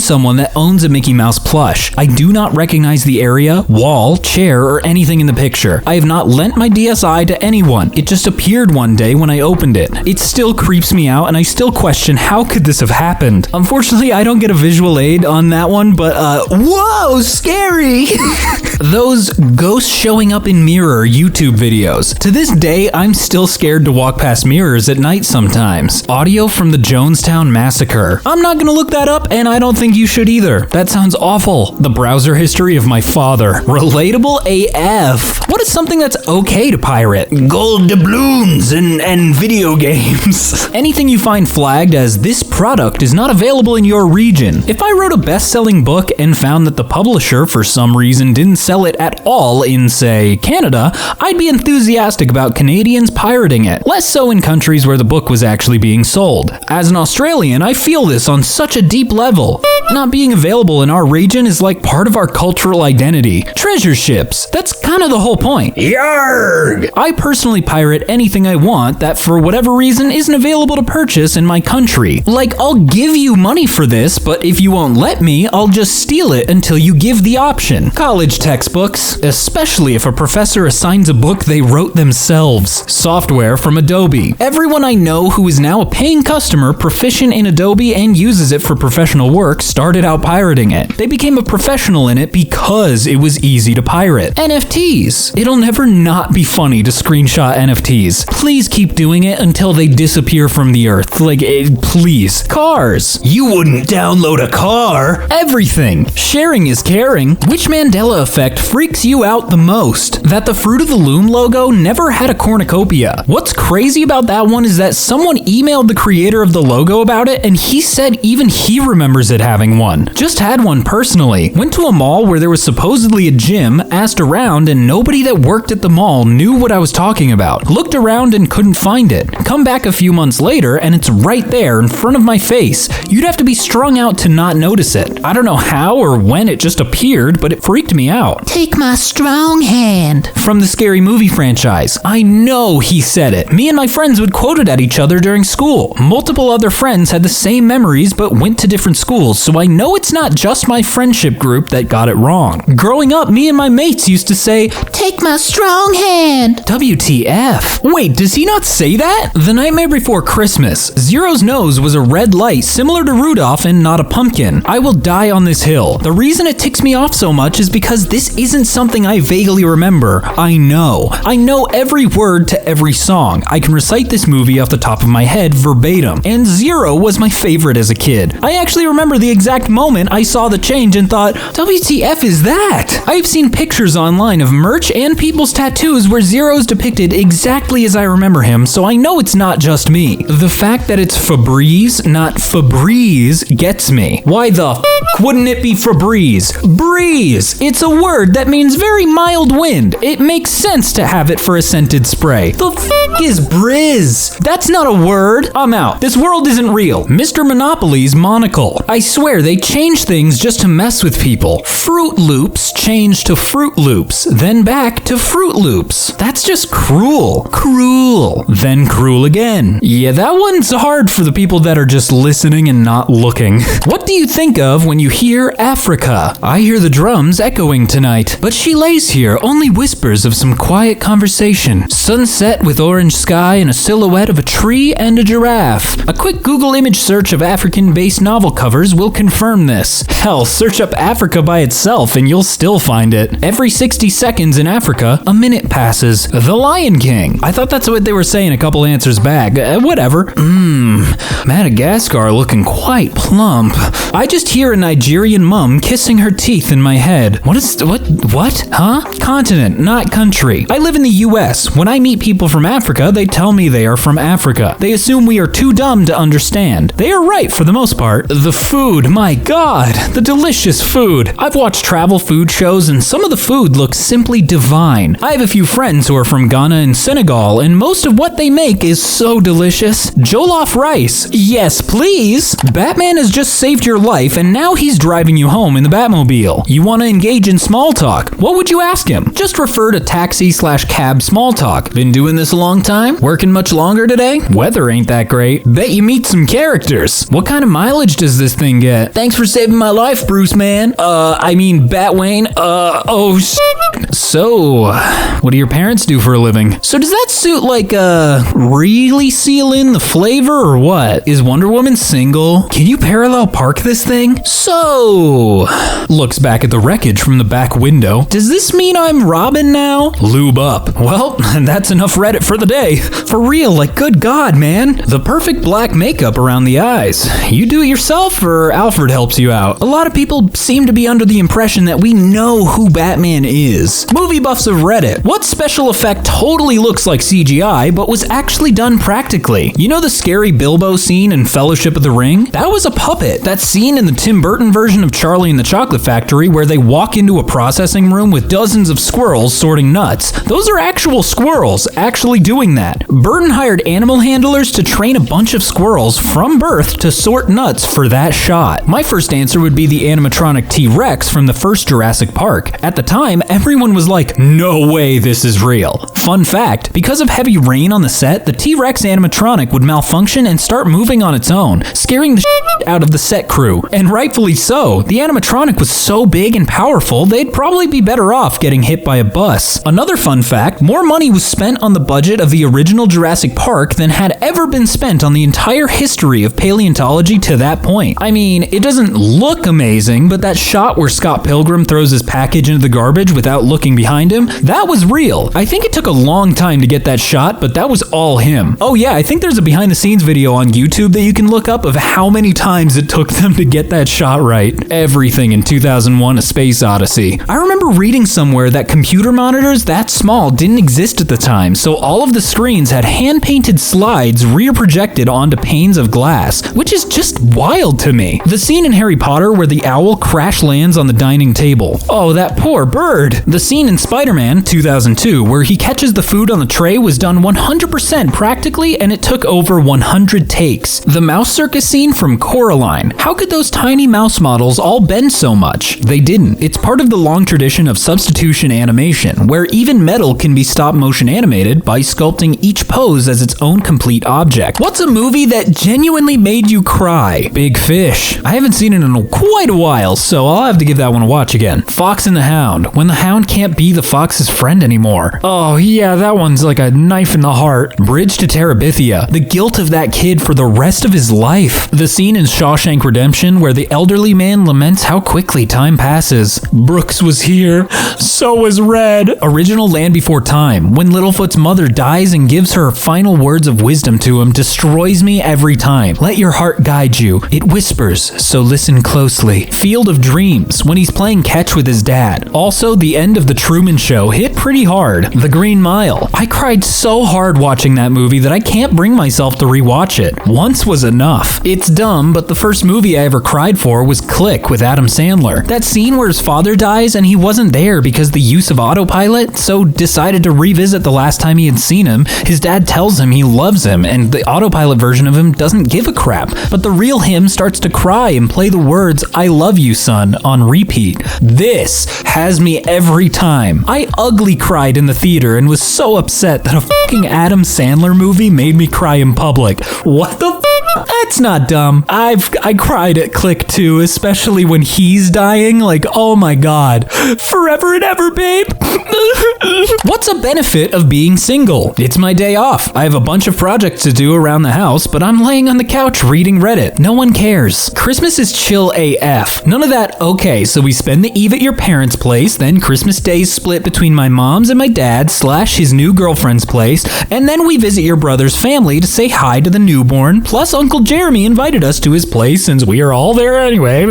someone that owns a Mickey Mouse plush. I do not recognize the area, wall, chair, or anything in the picture. I have not lent my DSi to anyone. It just appeared one day when I opened it. It still creeps me out and I still question how could this have happened. Unfortunately, I don't get a visual aid on that one, but whoa, scary! Those ghosts showing up in mirror YouTube videos. To this day, I'm still scared to walk past mirrors at night sometimes. Audio from the Jonestown Massacre. I'm not gonna look that up, and I don't think you should either. That sounds awful. The browser history of my father. Relatable AF. What is something that's okay to pirate? Gold doubloons and video games. Anything you find flagged as this product is not available in your region. If I wrote a best-selling book and found that the publisher for some reason didn't sell it at all in, say, Canada, I'd be enthusiastic about Canadians pirating it. Less so in countries where the book was actually being sold. As an Australian, I feel this on such a deep level. Not being available in our region is like part of our cultural identity. Treasure ships. That's kind of the whole point. Yarg! I personally pirate anything I want that for whatever reason isn't available to purchase in my country. Like, I'll give you money for this, but if you won't let me, I'll just steal it until you give the option. College textbooks, especially if a professor assigns a book they wrote themselves. Software from Adobe. Everyone I know who is now a paying customer, proficient in Adobe and uses it for professional work, started out pirating it. They became a professional in it because it was easy to pirate. NFTs. It'll never not be funny to screenshot NFTs. Please keep doing it until they disappear from the earth. Please. Cars. You wouldn't download a car. Everything. Sharing is caring. Which Mandela effect freaks you out the most? That the Fruit of the Loom logo never had a cornucopia. What's crazy about that one is that someone emailed the creator of the logo about it and he said even he remembers it having one. Just had one personally. Went to a mall where there was supposedly a gym, asked around, and nobody that worked at the mall knew what I was talking about. Looked around and couldn't find it. Come back a few months later and it's right there in front of my face. You'd have to be strung out to not notice it. I don't know how or when it just appeared, but it freaked me out. Take my strong hand. From the Scary Movie franchise. I know he said it. Me and my friends would quote it at each other during school. Multiple other friends had the same memories but went to different schools, so I know it's not just my friendship group that got it wrong. Growing up, me and my mates used to say, "Take my strong hand." WTF. Wait, does he not say that? The Nightmare Before Christmas. Zero's nose was a red light similar to Rudolph and not a pumpkin. I will die on this hill. The reason it ticks me off so much is because this isn't something I vaguely remember. I know every word to every song. I can recite this movie off the top of my head verbatim. And Zero was my favorite as a kid. I actually remember the exact moment I saw the change and thought, WTF is that? I've seen pictures online of merch and people's tattoos where Zero's depicted exactly as I remember him, so I know it's not just me. The fact that it's Febreze, not Febreze, gets me. Why the f wouldn't it be Febreze? Breeze! It's a word that means very mild wind. It makes sense to have it for a scented spray. The f is Briz? That's not a word. I'm out. This world isn't real. Mr. Monopoly's monocle. I swear they change things just to mess with people. Fruit Loops changed to Fruit Loops, then back to Fruit Loops. That's just cruel. Cruel. Then cruel again. Yeah, that one's hard for the people that are just listening and not looking. What do you think of when you hear Africa? I hear the drums echoing tonight, but she lays here, only whispers of some quiet conversation. Sunset with orange sky and a silhouette of a tree and a giraffe. A quick Google image search of African-based novel covers will confirm this. Hell, search up Africa by itself and you'll still find it. Every 60 seconds in Africa, a minute passes. The Lion King. I thought that's what they were saying a couple answers back. Whatever. Madagascar looking quite plump. I just hear and I Nigerian mum kissing her teeth in my head. What? Huh? Continent, not country. I live in the US. When I meet people from Africa, they tell me they are from Africa. They assume we are too dumb to understand. They are right for the most part. The food, my God, the delicious food. I've watched travel food shows and some of the food looks simply divine. I have a few friends who are from Ghana and Senegal, and most of what they make is so delicious. Jollof rice. Yes, please. Batman has just saved your life and now he's driving you home in the Batmobile. You want to engage in small talk. What would you ask him? Just refer to taxi/cab small talk. Been doing this a long time? Working much longer today? Weather ain't that great. Bet you meet some characters. What kind of mileage does this thing get? Thanks for saving my life, Bruce, man. Batwayne. Oh, shit. So, what do your parents do for a living? So does that suit really seal in the flavor or what? Is Wonder Woman single? Can you parallel park this thing? So, looks back at the wreckage from the back window. Does this mean I'm Robin now? Lube up. Well, that's enough Reddit for the day. For real, good God, man. The perfect black makeup around the eyes. You do it yourself or Alfred helps you out? A lot of people seem to be under the impression that we know who Batman is. Movie buffs of Reddit. What special effect totally looks like CGI but was actually done practically? You know the scary Bilbo scene in Fellowship of the Ring? That was a puppet. That scene in the Tim Burton version of Charlie and the Chocolate Factory where they walk into a processing room with dozens of squirrels sorting nuts. Those are actual squirrels actually doing that. Burton hired animal handlers to train a bunch of squirrels from birth to sort nuts for that shot. My first answer would be the animatronic T-Rex from the first Jurassic Park. At the time, everyone was like, no way this is real. Fun fact, because of heavy rain on the set, the T-Rex animatronic would malfunction and start moving on its own, scaring the shit out of the set crew. And rightfully so. The animatronic was so big and powerful, they'd probably be better off getting hit by a bus. Another fun fact, more money was spent on the budget of the original Jurassic Park than had ever been spent on the entire history of paleontology to that point. I mean, it doesn't look amazing, but that shot where Scott Pilgrim throws his package into the garbage without looking behind him, that was real. I think it took a long time to get that shot, but that was all him. Oh yeah, I think there's a behind the scenes video on YouTube that you can look up of how many times it took them to get that shot right. Everything in 2001: A Space Odyssey. I remember reading somewhere that computer monitors that small didn't exist at the time, so all of the screens had hand-painted slides rear projected onto panes of glass, which is just wild to me. The scene in Harry Potter where the owl crash lands on the dining table. Oh, that poor bird. The scene in Spider-Man 2002 where he catches the food on the tray was done 100% practically and it took over 100 takes. The mouse circus scene from Coraline. How could those tiny mouse models all bend so much? They didn't. It's part of the long tradition of substitution animation, where even metal can be stop motion animated by sculpting each pose as its own complete object. What's a movie that genuinely made you cry? Big Fish. I haven't seen it in quite a while, so I'll have to give that one a watch again. Fox and the Hound. When the hound can't be the fox's friend anymore. Oh yeah, that one's like a knife in the heart. Bridge to Terabithia. The guilt of that kid for the rest of his life. The scene in Shawshank Redemption where the elderly man laments how quickly time passes. Brooks was here. So was Red. Original Land Before Time. When Littlefoot's mother dies and gives her final words of wisdom to him destroys me every time. Let your heart guide you. It whispers, so listen closely. Field of Dreams. When he's playing catch with his dad. Also, the end of The Truman Show hit pretty hard. The Green Mile. I cried so hard watching that movie that I can't bring myself to rewatch it. Once was enough. It's dumb, but the first movie I ever cried for was Click with Adam Sandler. That scene where his father dies and he wasn't there because the use of autopilot, so decided to revisit the last time he had seen him. His dad tells him he loves him and the autopilot version of him doesn't give a crap. But the real him starts to cry and play the words, "I love you, son," on repeat. This has me every time. I ugly cried in the theater and was so upset that a fucking Adam Sandler movie made me cry in public. What the f***? That's not dumb. I cried at Click too, especially when he's dying. Like, oh my god. Forever and ever, babe. What's a benefit of being single? It's my day off. I have a bunch of projects to do around the house, but I'm laying on the couch reading Reddit. No one cares. Christmas is chill AF. None of that, okay, so we spend the eve at your parents' place, then Christmas Day is split between my mom's and my dad's / his new girlfriend's place, and then we visit your brother's family to say hi to the newborn, plus Uncle Jerry Jeremy invited us to his place since we are all there anyway.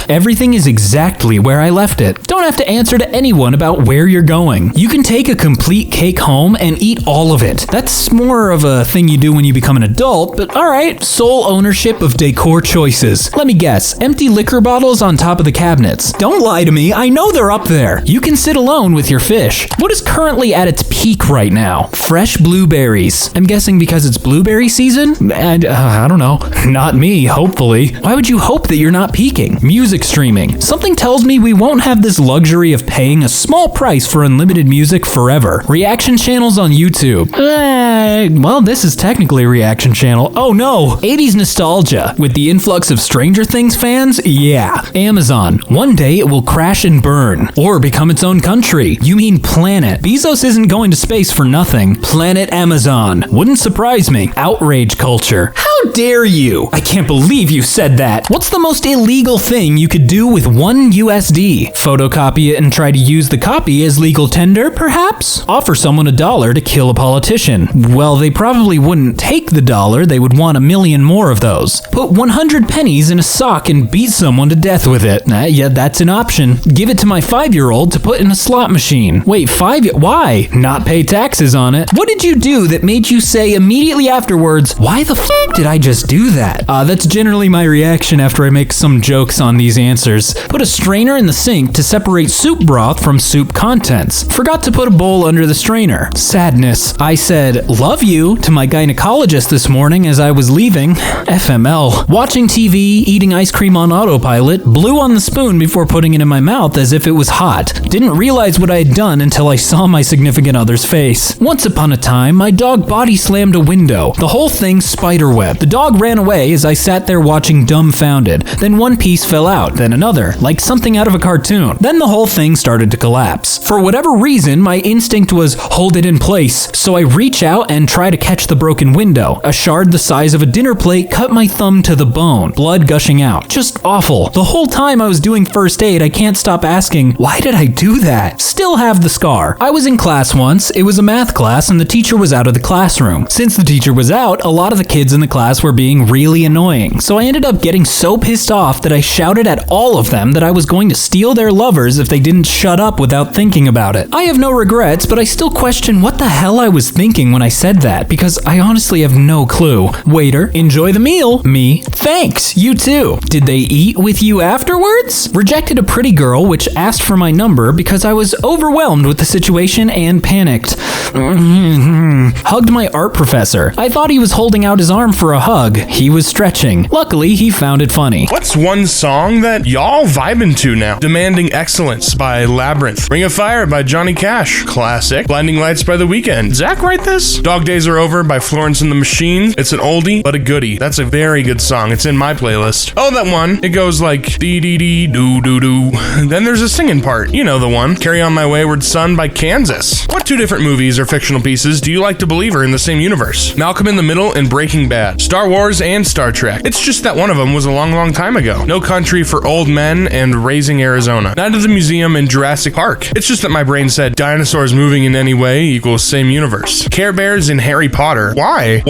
Everything is exactly where I left it. Don't have to answer to anyone about where you're going. You can take a complete cake home and eat all of it. That's more of a thing you do when you become an adult, but alright. Sole ownership of decor choices. Let me guess, empty liquor bottles on top of the cabinets. Don't lie to me, I know they're up there. You can sit alone with your fish. What is currently at its peak right now? Fresh blueberries. I'm guessing because it's blueberry season? I don't know. Not me, hopefully. Why would you hope that you're not peaking? Music streaming. Something tells me we won't have this luxury of paying a small price for unlimited music forever. Reaction channels on YouTube. Well, this is technically a reaction channel. Oh no! 80s nostalgia. With the influx of Stranger Things fans? Yeah. Amazon. One day it will crash and burn. Or become its own country. You mean planet. Bezos isn't going to space for nothing. Planet Amazon. Wouldn't surprise me. Outrage culture. How dare you? I can't believe you said that. What's the most illegal thing you could do with $1 USD? Photocopy it and try to use the copy as legal tender, perhaps? Offer someone $1 to kill a politician. Well, they probably wouldn't take the $1, they would want 1 million more of those. Put 100 pennies in a sock and beat someone to death with it. Yeah, that's an option. Give it to my 5-year-old to put in a slot machine. Wait, why? Not pay taxes on it. What did you do that made you say immediately afterwards, why the f*** did I just do that? That's generally my reaction after I make some jokes on these answers. Put a strainer in the sink to separate soup broth from soup contents. Forgot to put a bowl under the strainer. Sadness. I said, love you, to my gynecologist this morning as I was leaving. FML. Watching TV, eating ice cream on autopilot, blew on the spoon before putting it in my mouth as if it was hot. Didn't realize what I had done until I saw my significant other's face. Once upon a time, my dog body slammed a window. The whole thing spiderweb. The dog ran away as I sat there watching dumbfounded. Then one piece fell out, then another, like something out of a cartoon. Then the whole thing started to collapse. For whatever reason, my instinct was hold it in place. So I reach out and try to catch the broken window. A shard the size of a dinner plate cut my thumb to the bone, blood gushing out. Just awful. The whole time I was doing first aid, I can't stop asking, why did I do that? Still have the scar. I was in class once. It was a math class and the teacher was out of the classroom. Since the teacher was out, a lot of the kids in the class were being really annoying. So I ended up getting so pissed off that I shouted at all of them that I was going to steal their lovers if they didn't shut up without thinking about it. I have no regrets, but I still question what the hell I was thinking when I said that, because I honestly have no clue. Waiter, enjoy the meal. Me, thanks, you too. Did they eat with you afterwards? Rejected a pretty girl which asked for my number because I was overwhelmed with the situation and panicked. Hugged my art professor. I thought he was holding out his arm for a hug. He was stretching. Luckily, he found it funny. What's one song that y'all vibing to now? Demanding Excellence by Labyrinth. Ring of Fire by Johnny Cash. Classic. Blinding Lights by The Weeknd. Zach write this? Dog Days Are Over by Florence and the Machine. It's an oldie, but a goodie. That's a very good song. It's in my playlist. Oh, that one. It goes like dee dee dee doo doo doo. Then there's a singing part. You know the one. Carry On My Wayward Son by Kansas. What two different movies or fictional pieces do you like to believe are in the same universe? Malcolm in the Middle and Breaking Bad. Star Wars and Star Trek. It's just that one of them was a long time ago. No Country for Old Men and Raising Arizona. Night at the Museum and Jurassic Park. It's just that my brain said dinosaurs moving in any way equals same universe. Care Bears and Harry Potter. Why?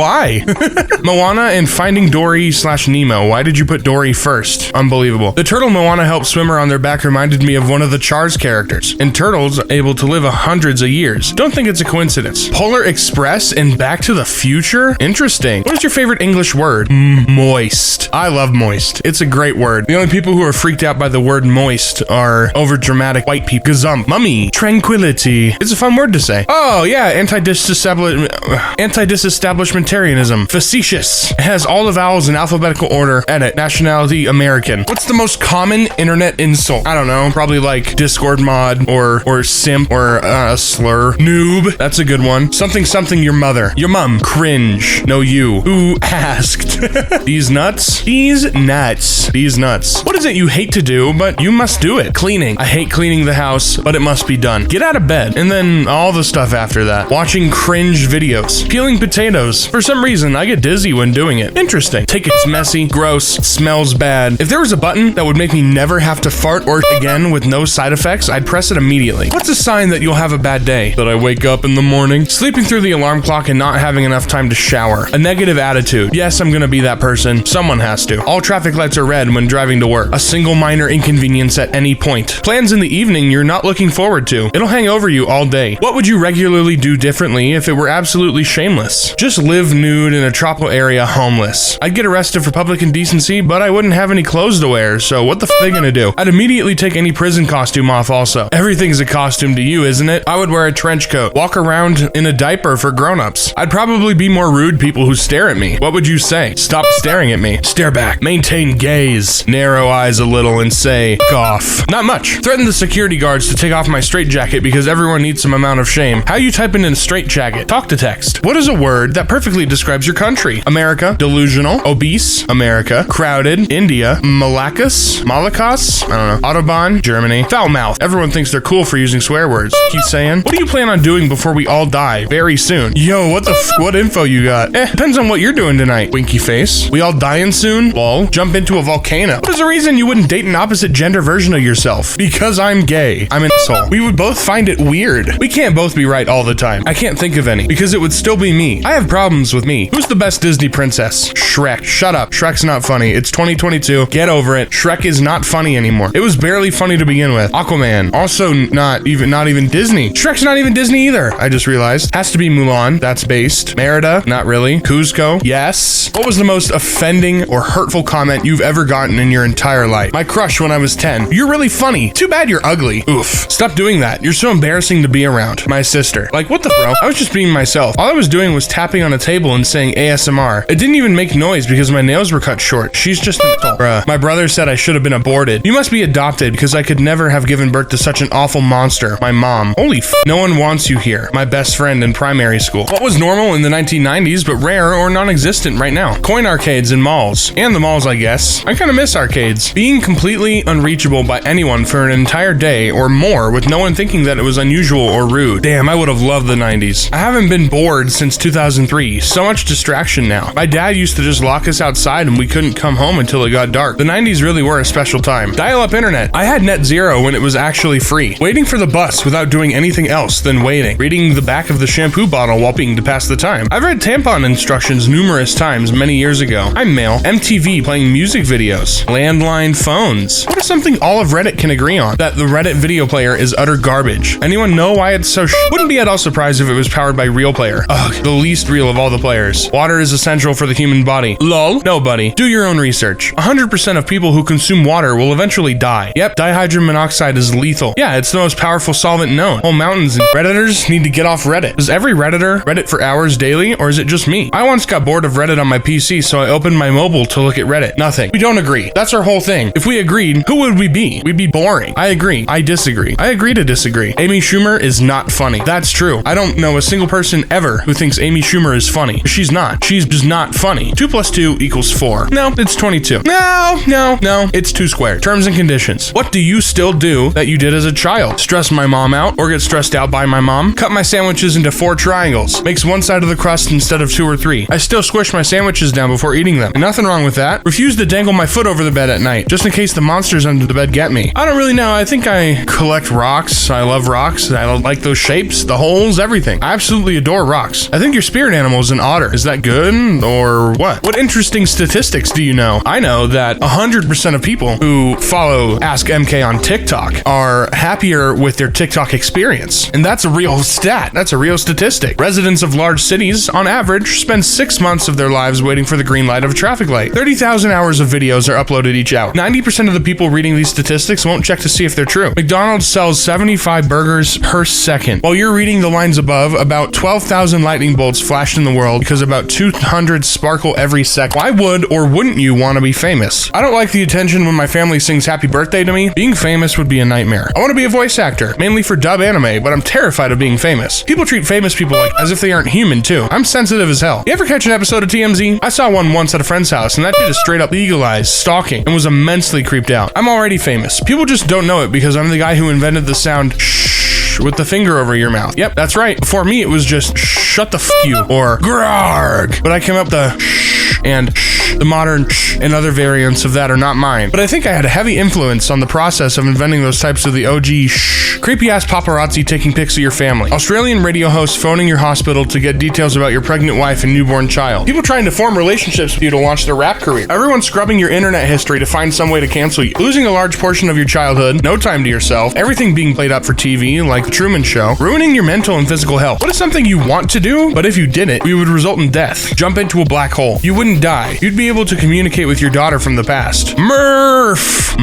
Moana and Finding Dory/Nemo. Why did you put Dory first? Unbelievable. The turtle Moana helped swimmer on their back reminded me of one of the Char's characters. And turtles able to live hundreds of years. Don't think it's a coincidence. Polar Express and Back to the Future? Interesting. What is your favorite English word? Moist. I love moist. It's a great word. The only people who are freaked out by the word moist are overdramatic white people. Gazump. Mummy. Tranquility. It's a fun word to say. Oh yeah, anti-disestablishmentarianism. Facetious. It has all the vowels in alphabetical order. Edit. Nationality American. What's the most common internet insult? I don't know. Probably like Discord mod or simp or a slur. Noob. That's a good one. Something your mother. Your mom. Cringe. No you. Who asked? These nuts? These nuts. These nuts. What is it you hate to do, but you must do it? Cleaning. I hate cleaning the house, but it must be done. Get out of bed. And then all the stuff after that. Watching cringe videos. Peeling potatoes. For some reason, I get dizzy when doing it. Interesting. Take it's messy, gross, smells bad. If there was a button that would make me never have to fart or again with no side effects, I'd press it immediately. What's a sign that you'll have a bad day? That I wake up in the morning, sleeping through the alarm clock and not having enough time to shower. A negative attitude. rude. Yes, I'm gonna be that person. Someone has to. All traffic lights are red when driving to work. A single minor inconvenience at any point. Plans in the evening you're not looking forward to. It'll hang over you all day. What would you regularly do differently if it were absolutely shameless? Just live nude in a tropical area homeless. I'd get arrested for public indecency, but I wouldn't have any clothes to wear, so what the f are they gonna do? I'd immediately take any prison costume off also. Everything's a costume to you, isn't it? I would wear a trench coat, walk around in a diaper for grown-ups. I'd probably be more rude people who stare at me. What would you say? Stop staring at me. Stare back. Maintain gaze. Narrow eyes a little and say, "F off." Not much. Threaten the security guards to take off my straitjacket because everyone needs some amount of shame. How you type in a straitjacket? Talk to text. What is a word that perfectly describes your country? America, delusional, obese, America, crowded, India, Malakas, I don't know, Autobahn, Germany, foul mouth. Everyone thinks they're cool for using swear words. Keep saying, what do you plan on doing before we all die? Very soon. Yo, what info you got? Depends on what you're doing tonight. Winky face. We all dying soon? Lol. Jump into a volcano. What is the reason you wouldn't date an opposite gender version of yourself? Because I'm gay. I'm an asshole. We would both find it weird. We can't both be right all the time. I can't think of any, because it would still be me. I have problems with me. Who's the best Disney princess? Shrek. Shut up. Shrek's not funny. It's 2022. Get over it. Shrek is not funny anymore. It was barely funny to begin with. Aquaman. Also not even Disney. Shrek's not even Disney either. I just realized. Has to be Mulan. That's based. Merida. Not really. Cuzco. Yes. What was the most offending or hurtful comment you've ever gotten in your entire life? My crush when I was 10. You're really funny. Too bad you're ugly. Oof. Stop doing that. You're so embarrassing to be around. My sister. Like, what the bro? I was just being myself. All I was doing was tapping on a table and saying ASMR. It didn't even make noise because my nails were cut short. She's just an asshole. Bruh. My brother said I should have been aborted. You must be adopted because I could never have given birth to such an awful monster. My mom. Holy f. No one wants you here. My best friend in primary school. What was normal in the 1990s but rare or non-existent right now? Coin arcades in malls. And the malls, I guess. I kind of miss arcades. Being completely unreachable by anyone for an entire day or more with no one thinking that it was unusual or rude. Damn, I would have loved the 90s. I haven't been bored since 2003. So much distraction now. My dad used to just lock us outside and we couldn't come home until it got dark. The 90s really were a special time. Dial-up internet. I had net zero when it was actually free. Waiting for the bus without doing anything else than waiting. Reading the back of the shampoo bottle while being to pass the time. I've read tampon instructions numerous times many years ago. I'm male. MTV playing music videos. Landline phones. What is something all of Reddit can agree on? That the Reddit video player is utter garbage. Anyone know why it's so Wouldn't be at all surprised if it was powered by Real Player. Ugh, the least real of all the players. Water is essential for the human body. Lol. Nobody. Do your own research. 100% of people who consume water will eventually die. Yep, dihydrogen monoxide is lethal. Yeah, it's the most powerful solvent known. Whole mountains and Redditors need to get off Reddit. Does every Redditor Reddit for hours daily, or is it just me? I once got bored of Reddit on my PC, so I opened my mobile to look at Reddit. Nothing. We don't agree. That's our whole thing. If we agreed, who would we be? We'd be boring. I agree. I disagree. I agree to disagree. Amy Schumer is not funny. That's true. I don't know a single person ever who thinks Amy Schumer is funny. She's not. She's just not funny. 2 + 2 = 4. No, it's 22. No. It's 2 squared. Terms and conditions. What do you still do that you did as a child? Stress my mom out or get stressed out by my mom? Cut my sandwiches into 4 triangles. Makes one side of the crust instead of 2 or 3. I still squish my sandwiches down before eating them. And nothing wrong with that. Refuse to dangle my foot over the bed at night, just in case the monsters under the bed get me. I don't really know. I think I collect rocks. I love rocks. I like those shapes, the holes, everything. I absolutely adore rocks. I think your spirit animal is an otter. Is that good or what? What interesting statistics do you know? I know that 100% of people who follow Ask EmKay on TikTok are happier with their TikTok experience. And that's a real stat. That's a real statistic. Residents of large cities, on average, spend 6 months of their lives waiting for the green light of a traffic light. 30,000 hours of videos are uploaded each hour. 90% of the people reading these statistics won't check to see if they're true. McDonald's sells 75 burgers per second. While you're reading the lines above, about 12,000 lightning bolts flashed in the world because about 200 sparkle every second. Why would or wouldn't you want to be famous? I don't like the attention when my family sings happy birthday to me. Being famous would be a nightmare. I want to be a voice actor, mainly for dub anime, but I'm terrified of being famous. People treat famous people like as if they aren't human too. I'm sensitive as hell. You ever catch an episode of TMZ? I saw one once at a friend's house, and that dude is straight up legalized stalking and was immensely creeped out. I'm already famous. People just don't know it because I'm the guy who invented the sound shh with the finger over your mouth. Yep, that's right. Before me, it was just shut the f you or grarg. But I came up the shh and shh, the modern shh, and other variants of that are not mine. But I think I had a heavy influence on the process of inventing those types of the OG shh. Creepy ass paparazzi taking pics of your family. Australian radio hosts phoning your hospital to get details about your pregnant wife and newborn child. People trying to form relationships with you to launch their rap career. Everyone scrubbing your internet history to find some way to cancel you. Losing a large portion of your childhood, no time to yourself, everything being played up for TV like The Truman Show, ruining your mental and physical health. What is something you want to do, but if you didn't, it would result in death? Jump into a black hole. You wouldn't die. You'd be able to communicate with your daughter from the past. Murph!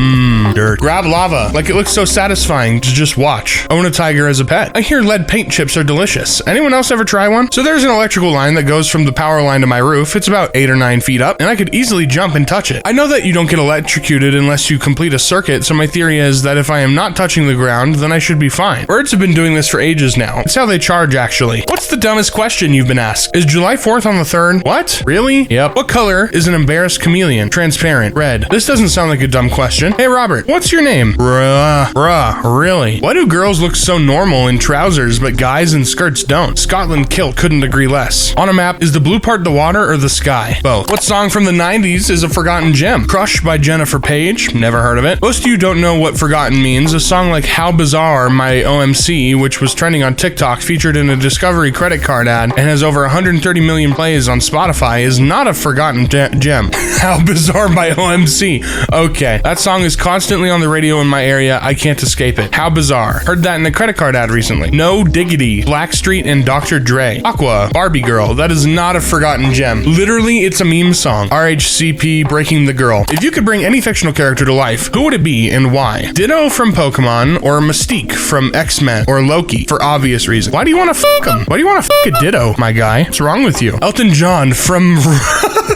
Dirt. Grab lava. Like it looks so satisfying to just watch. Own a tiger as a pet. I hear lead paint chips are delicious. Anyone else ever try one? So there's an electrical line that goes from the power line to my roof. It's about 8 or 9 feet up, and I could easily jump and touch it. I know that you don't get electrocuted unless you complete a circuit, so my theory is that if I am not touching the ground, then I should be fine. Birds have been doing this for ages now. It's how they charge, actually. What's the dumbest question you've been asked? Is July 4th on the 3rd? What? Really? Yep. What color is an embarrassed chameleon? Transparent. Red. This doesn't sound like a dumb question. Hey, Robert, what's your name? Bruh, really? Why do girls look so normal in trousers, but guys in skirts don't? Scotland Kilt couldn't agree less. On a map, is the blue part the water or the sky? Both. What song from the 90s is a forgotten gem? Crush by Jennifer Page. Never heard of it. Most of you don't know what forgotten means. A song like How Bizarre, My OMC, which was trending on TikTok, featured in a Discovery credit card ad, and has over 130 million plays on Spotify, is not a forgotten gem. How Bizarre by OMC. Okay. That song is constantly on the radio in my area. I can't escape it. How bizarre. Heard that in a credit card ad recently. No Diggity, Blackstreet and Dr. Dre. Aqua, Barbie Girl. That is not a forgotten gem. Literally, it's a meme song. RHCP, Breaking the Girl. If you could bring any fictional character to life, who would it be and why? Ditto from Pokemon, or Mystique from X-Men, or Loki, for obvious reasons. Why do you want to fuck him? Why do you want to fuck a Ditto, my guy? What's wrong with you? Elton John from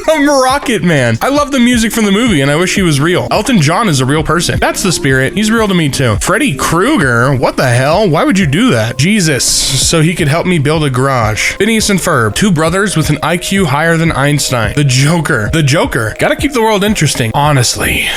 Rocket Man. I love the music from the movie and I wish he was real. Elton John is a real person. That's the spirit. He's real to me too. Freddy Krueger? What the hell? Why would you do that? Jesus, so he could help me build a garage. Phineas and Ferb. Two brothers with an IQ higher than Einstein. The Joker. The Joker. Gotta keep the world interesting. Honestly.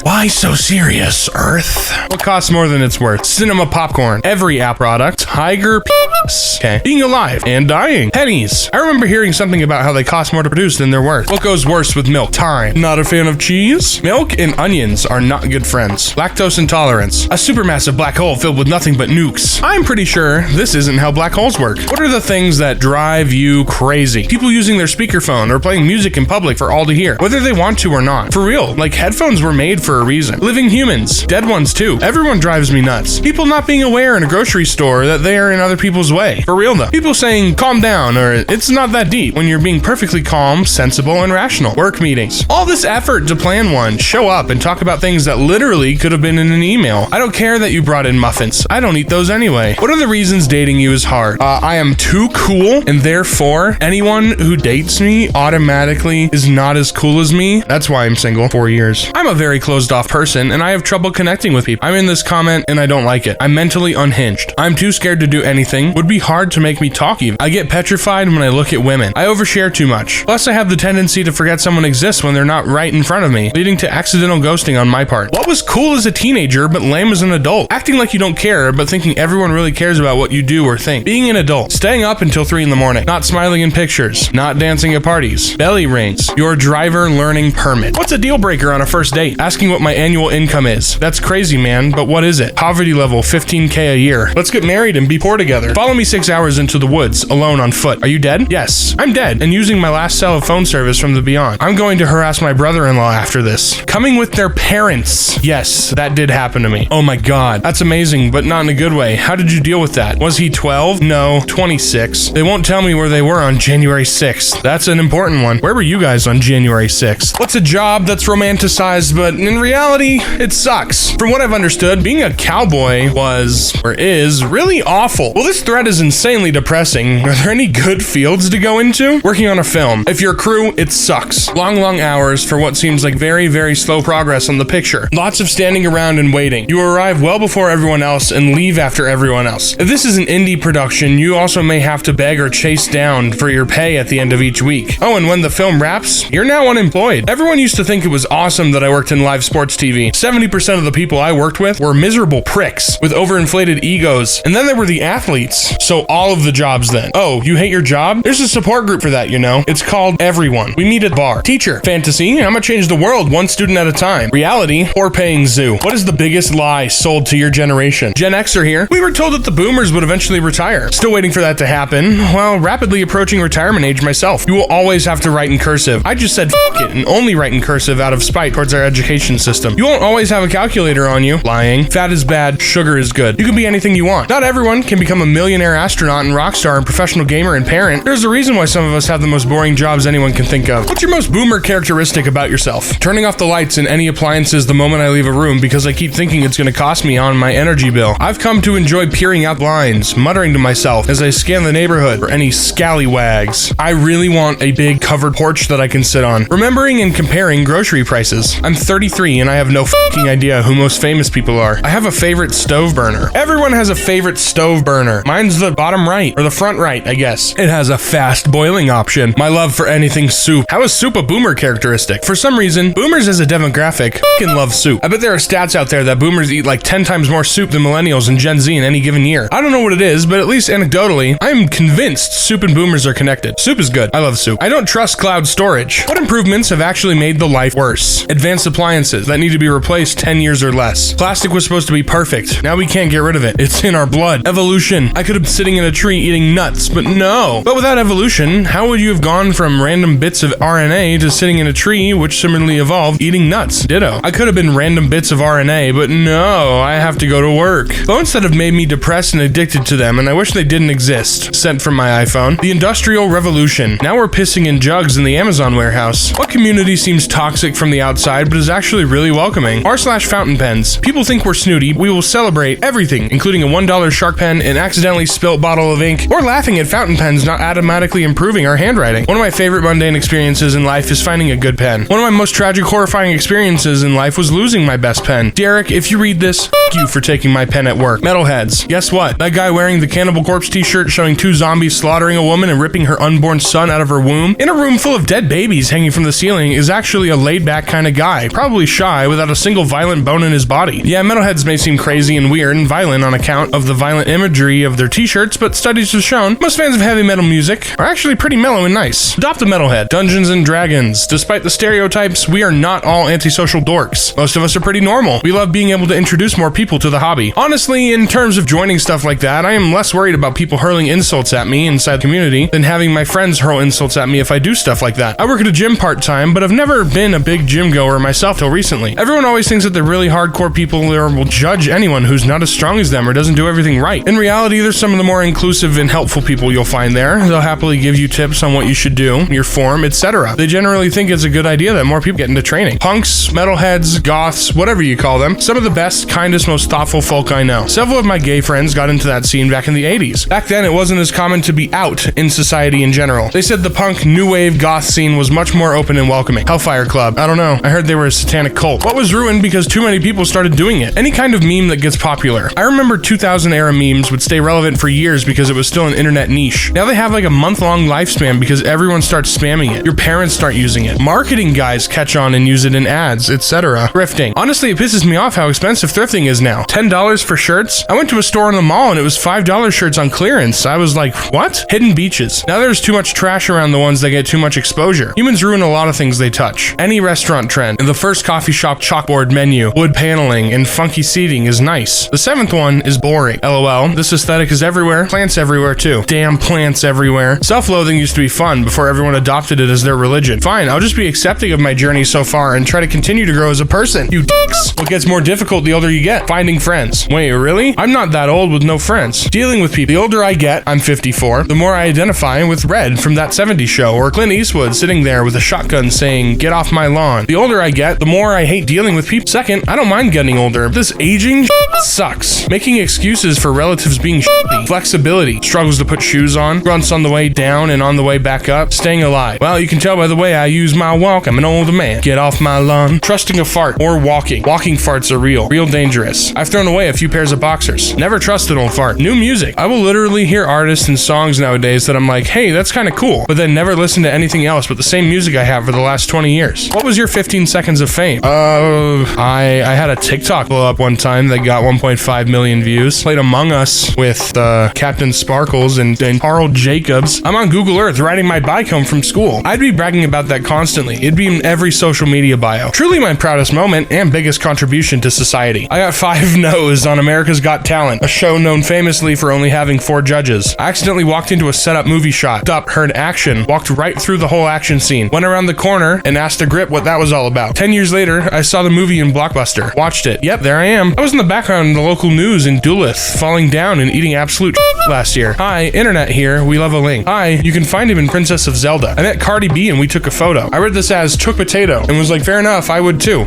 Why so serious, Earth? What costs more than it's worth? Cinema popcorn. Every app product. Tiger peeps. Okay. Being alive and dying. Pennies. I remember hearing something about how they cost more to produce than they're worth. What goes worse with milk? Time. Not a fan of cheese? Milk and onions are not good friends. Lactose intolerance. A supermassive black hole filled with nothing but nukes. I'm pretty sure this isn't how black holes work. What are the things that drive you crazy? People using their speakerphone or playing music in public for all to hear, whether they want to or not. For real, like headphones were made for a reason. Living humans. Dead ones too. Everyone drives me nuts. People not being aware in a grocery store that they are in other people's way. For real though. People saying calm down or it's not that deep when you're being perfectly calm, sensible, and rational. Work meetings. All this effort to plan one, show up, and talk about things that literally could have been in an email. I don't care that you brought in muffins. I don't eat those anyway. What are the reasons dating you is hard? I am too cool, and therefore, anyone who dates me automatically is not as cool as me. That's why I'm single. 4 years. I'm a very closed off person, and I have trouble connecting with people. I'm in this comment, and I don't like it. I'm mentally unhinged. I'm too scared to do anything. Would be hard to make me talk even. I get petrified when I look at women. I overshare too much. Plus, I have the tendency to forget someone exists when they're not right in front of me, leading to accidental ghosting on my part. What was cool as a teenager, but lame as an adult? Acting like you don't care, but thinking everyone really cares about what you do or think. Being an adult. Staying up until 3 in the morning. Not smiling in pictures. Not dancing at parties. Belly rings. Your driver learning permit. What's a deal breaker on a first date? Asking what my annual income is. That's crazy, man, but what is it? Poverty level, 15K a year. Let's get married and be poor together. Follow me 6 hours into the woods, alone on foot. Are you dead? Yes, I'm dead, and using my last cell of phone service from the beyond. I'm going to harass my brother-in-law after this. Coming with their parents. Yes, that did happen to me. Oh my god, that's amazing, but not in a good way. How did you deal with that? Was he 12? No, 26. They won't tell me where they were on January 6th. That's an important one. Where were you guys on January 6th? What's a job that's romanticized, but in reality, it sucks? From what I've understood, being a cowboy was, or is, really awful. Well, this thread is insanely depressing. Are there any good fields to go into? Working on a film. If you're a crew, it sucks. Long hours for what seems like very, very slow progress on the picture. Lots of standing around and waiting. You arrive well before everyone else and leave after everyone else. If this is an indie production, you also may have to beg or chase down for your pay at the end of each week. Oh, and when the film wraps, you're now unemployed. Everyone used to think it was awesome that I worked in live sports TV. 70% of the people I worked with were miserable pricks with overinflated egos. And then there were the athletes. So all of the jobs then. Oh, you hate your job? There's a support group for that, you know. It's called Everyone. one. We meet at the bar. Teacher, fantasy, I'm gonna change the world one student at a time. Reality, poor paying zoo. What is the biggest lie sold to your generation? Gen Xer here. We were told that the boomers would eventually retire. Still waiting for that to happen. Well, rapidly approaching retirement age myself. You will always have to write in cursive. I just said f it and only write in cursive out of spite towards our education system. You won't always have a calculator on you. Lying. Fat is bad, sugar is good. You can be anything you want. Not everyone can become a millionaire astronaut and rock star and professional gamer and parent. There's a reason why some of us have the most boring jobs anyone can think of. What's your most boomer characteristic about yourself? Turning off the lights and any appliances the moment I leave a room because I keep thinking it's going to cost me on my energy bill. I've come to enjoy peering out blinds, muttering to myself as I scan the neighborhood for any scallywags. I really want a big covered porch that I can sit on. Remembering and comparing grocery prices. I'm 33 and I have no fucking idea who most famous people are. I have a favorite stove burner. Everyone has a favorite stove burner. Mine's the bottom right, or the front right, I guess. It has a fast boiling option. My love for anything soup. How is soup a boomer characteristic? For some reason, boomers as a demographic fucking love soup. I bet there are stats out there that boomers eat like 10 times more soup than millennials and Gen Z in any given year. I don't know what it is, but at least anecdotally, I'm convinced soup and boomers are connected. Soup is good. I love soup. I don't trust cloud storage. What improvements have actually made the life worse? Advanced appliances that need to be replaced 10 years or less. Plastic was supposed to be perfect. Now we can't get rid of it. It's in our blood. Evolution. I could have been sitting in a tree eating nuts, but no. But without evolution, how would you have gone from random bits of RNA to sitting in a tree, which similarly evolved, eating nuts? Ditto. I could have been random bits of RNA, but no, I have to go to work. Phones that have made me depressed and addicted to them, and I wish they didn't exist. Sent from my iPhone. The Industrial Revolution. Now we're pissing in jugs in the Amazon warehouse. What community seems toxic from the outside, but is actually really welcoming? r/fountain pens. People think we're snooty. We will celebrate everything, including a $1 shark pen, an accidentally spilt bottle of ink, or laughing at fountain pens not automatically improving our handwriting. One of my favorite mundane experiences in life is finding a good pen. One of my most tragic, horrifying experiences in life was losing my best pen. Derek, if you read this, f*** you for taking my pen at work. Metalheads. Guess what? That guy wearing the Cannibal Corpse t-shirt showing two zombies slaughtering a woman and ripping her unborn son out of her womb in a room full of dead babies hanging from the ceiling is actually a laid-back kind of guy, probably shy, without a single violent bone in his body. Yeah, metalheads may seem crazy and weird and violent on account of the violent imagery of their t-shirts, but studies have shown most fans of heavy metal music are actually pretty mellow and nice. Adopt a metalhead. Dungeons and Dragons. Despite the stereotypes, we are not all antisocial dorks. Most of us are pretty normal. We love being able to introduce more people to the hobby. Honestly, in terms of joining stuff like that, I am less worried about people hurling insults at me inside the community than having my friends hurl insults at me if I do stuff like that. I work at a gym part-time, but I've never been a big gym goer myself till recently. Everyone always thinks that they're really hardcore people or will judge anyone who's not as strong as them or doesn't do everything right. In reality, there's some of the more inclusive and helpful people you'll find there. They'll happily give you tips on what you should do, your form, etc. They generally think it's a good idea that more people get into training. Punks, metalheads, goths, whatever you call them, some of the best, kindest, most thoughtful folk I know. Several of my gay friends got into that scene back in the 80s. Back then, it wasn't as common to be out in society in general. They said the punk, new wave, goth scene was much more open and welcoming. Hellfire Club. I don't know. I heard they were a satanic cult. What was ruined because too many people started doing it? Any kind of meme that gets popular. I remember 2000 era memes would stay relevant for years because it was still an internet niche. Now they have like a month-long lifespan because everyone starts spamming it. Your parents start using it. Marketing guys catch on and use it in ads, etc. Thrifting. Honestly, it pisses me off how expensive thrifting is now. $10 for shirts? I went to a store in the mall and it was $5 shirts on clearance. I was like, what? Hidden beaches. Now there's too much trash around the ones that get too much exposure. Humans ruin a lot of things they touch. Any restaurant trend. The first coffee shop chalkboard menu, wood paneling, and funky seating is nice. The seventh one is boring. LOL. This aesthetic is everywhere. Plants everywhere too. Damn plants everywhere. Self-loathing used to be fun before everyone adopted it as their religion. Fine, I'll just be accepting of my journey so far and try to continue to grow as a person. You dicks. What gets more difficult the older you get? Finding friends. Wait, really? I'm not that old with no friends. Dealing with people. The older I get, I'm 54, the more I identify with Red from That 70s Show, or Clint Eastwood sitting there with a shotgun saying, "Get off my lawn." The older I get, the more I hate dealing with people. Second, I don't mind getting older. This aging sucks. Making excuses for relatives being shitty. Flexibility. Struggles to put shoes on. Grunts on the way down and on the way back up. Staying alive. Well, you can tell by the way I use my walk, I'm an older man. Get off my lawn. Trusting a fart or walking. Walking farts are real dangerous. I've thrown away a few pairs of boxers. Never trust an old fart. New music. I will literally hear artists and songs nowadays that I'm like, hey, that's kind of cool, but then never listen to anything else but the same music I have for the last 20 years. What was your 15 seconds of fame? I had a TikTok blow up one time that got 1.5 million views. Played Among Us with Captain Sparkles and Carl Jacobs. I'm on Google Earth riding my bike home from school cool. I'd be bragging about that constantly. It'd be in every social media bio. Truly my proudest moment and biggest contribution to society. I got 5 no's on America's Got Talent, a show known famously for only having 4 judges. I accidentally walked into a setup movie shot, up, heard action, walked right through the whole action scene, went around the corner, and asked a grip what that was all about. 10 years later, I saw the movie in Blockbuster. Watched it. Yep, there I am. I was in the background in the local news in Duluth, falling down and eating absolute last year. Hi, internet here, we love a link. Hi, you can find him in Princess of Zelda. I met Cardi B and we took a photo. I read this as took potato and was like, fair enough, I would too.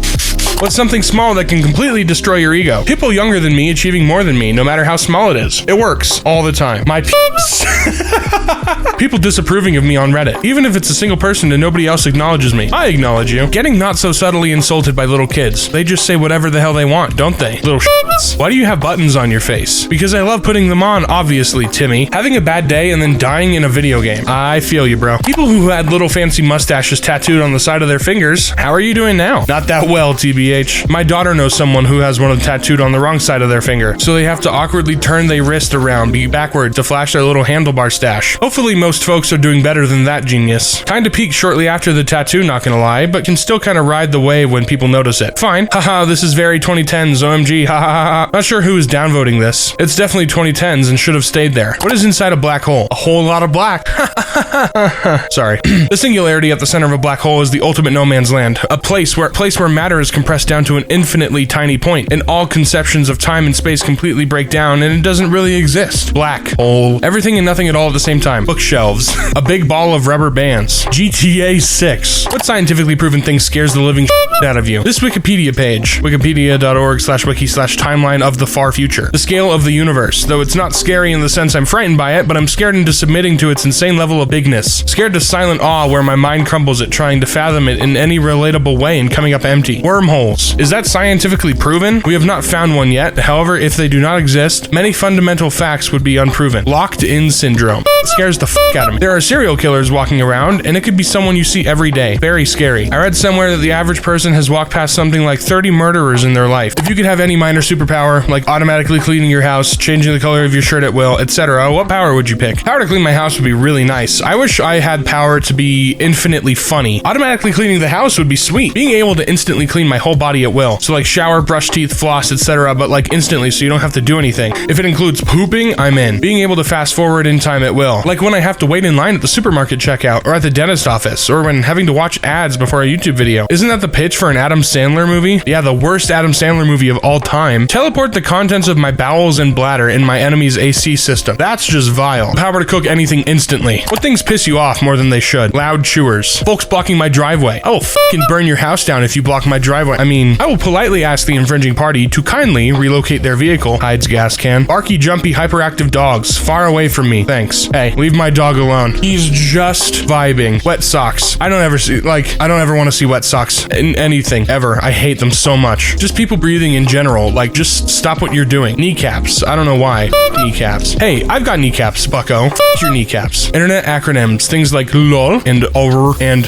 What's something small that can completely destroy your ego? People younger than me achieving more than me, no matter how small it is. It works all the time. My peeps. People disapproving of me on Reddit. Even if it's a single person and nobody else acknowledges me. I acknowledge you. Getting not so subtly insulted by little kids. They just say whatever the hell they want, don't they? Little shits. Why do you have buttons on your face? Because I love putting them on, obviously, Timmy. Having a bad day and then dying in a video game. I feel you, bro. People who had little fancy mustaches tattooed on the side of their fingers. How are you doing now? Not that well, TBH. My daughter knows someone who has one tattooed on the wrong side of their finger, so they have to awkwardly turn their wrist around, be backward to flash their little handlebar stash. Hopefully most folks are doing better than that, genius. Kinda peaked shortly after the tattoo, not gonna lie, but can still kinda ride the wave when people notice it. Fine. Haha, this is very 2010s, OMG, ha ha ha ha. Not sure who is downvoting this. It's definitely 2010s and should have stayed there. What is inside a black hole? A whole lot of black. Sorry. The singularity at the center of a black hole is the ultimate no man's land. A place where matter is compressed down to an infinitely tiny point, and all conceptions of time and space completely break down, and it doesn't really exist. Black hole. Everything and nothing at all at the same time. Bookshelves. A big ball of rubber bands. GTA 6. What scientifically proven thing scares the living out of you? This Wikipedia page. Wikipedia.org/wiki/timeline of the far future. The scale of the universe. Though it's not scary in the sense I'm frightened by it, but I'm scared into submitting to its insane level of bigness. Scared to silent awe where my mind crumbles at trying to fathom it in any relatable way and coming up empty. Wormholes. Is that scientifically proven? We have not found one yet. However, if they do not exist, many fundamental facts would be unproven. Locked-in syndrome. It scares the out of me. There are serial killers walking around, and it could be someone you see every day. Very scary. I read somewhere that the average person has walked past something like 30 murderers in their life. If you could have any minor superpower, like automatically cleaning your house, changing the color of your shirt at will, etc., what power would you pick? Power to clean my house would be really nice. I wish I had power to be infinitely funny. Automatically cleaning the house would be sweet. Being able to instantly clean my whole body at will. So like shower, brush teeth, floss, etc., but like instantly so you don't have to do anything. If it includes pooping, I'm in. Being able to fast forward in time at will. Like when I have to wait in line at the supermarket checkout, or at the dentist office, or when having to watch ads before a YouTube video. Isn't that the pitch for an Adam Sandler movie? Yeah, the worst Adam Sandler movie of all time. Teleport the contents of my bowels and bladder in my enemy's AC system. That's just vile. Power to cook anything instantly. What things piss you off more than they should? Loud chewers. Folks blocking my driveway. I will fucking burn your house down if you block my driveway. I mean, I will politely ask the infringing party to kindly relocate their vehicle. Hides gas can. Barky, jumpy, hyperactive dogs. Far away from me. Thanks. Hey, leave my dog alone. He's just vibing. Wet socks. I don't ever want to see wet socks in anything, ever. I hate them so much. Just people breathing in general. Like, just stop what you're doing. Kneecaps. I don't know why. Kneecaps. Hey, I've got kneecaps, bucko. Your kneecaps. Internet acronyms. Things like lol and over and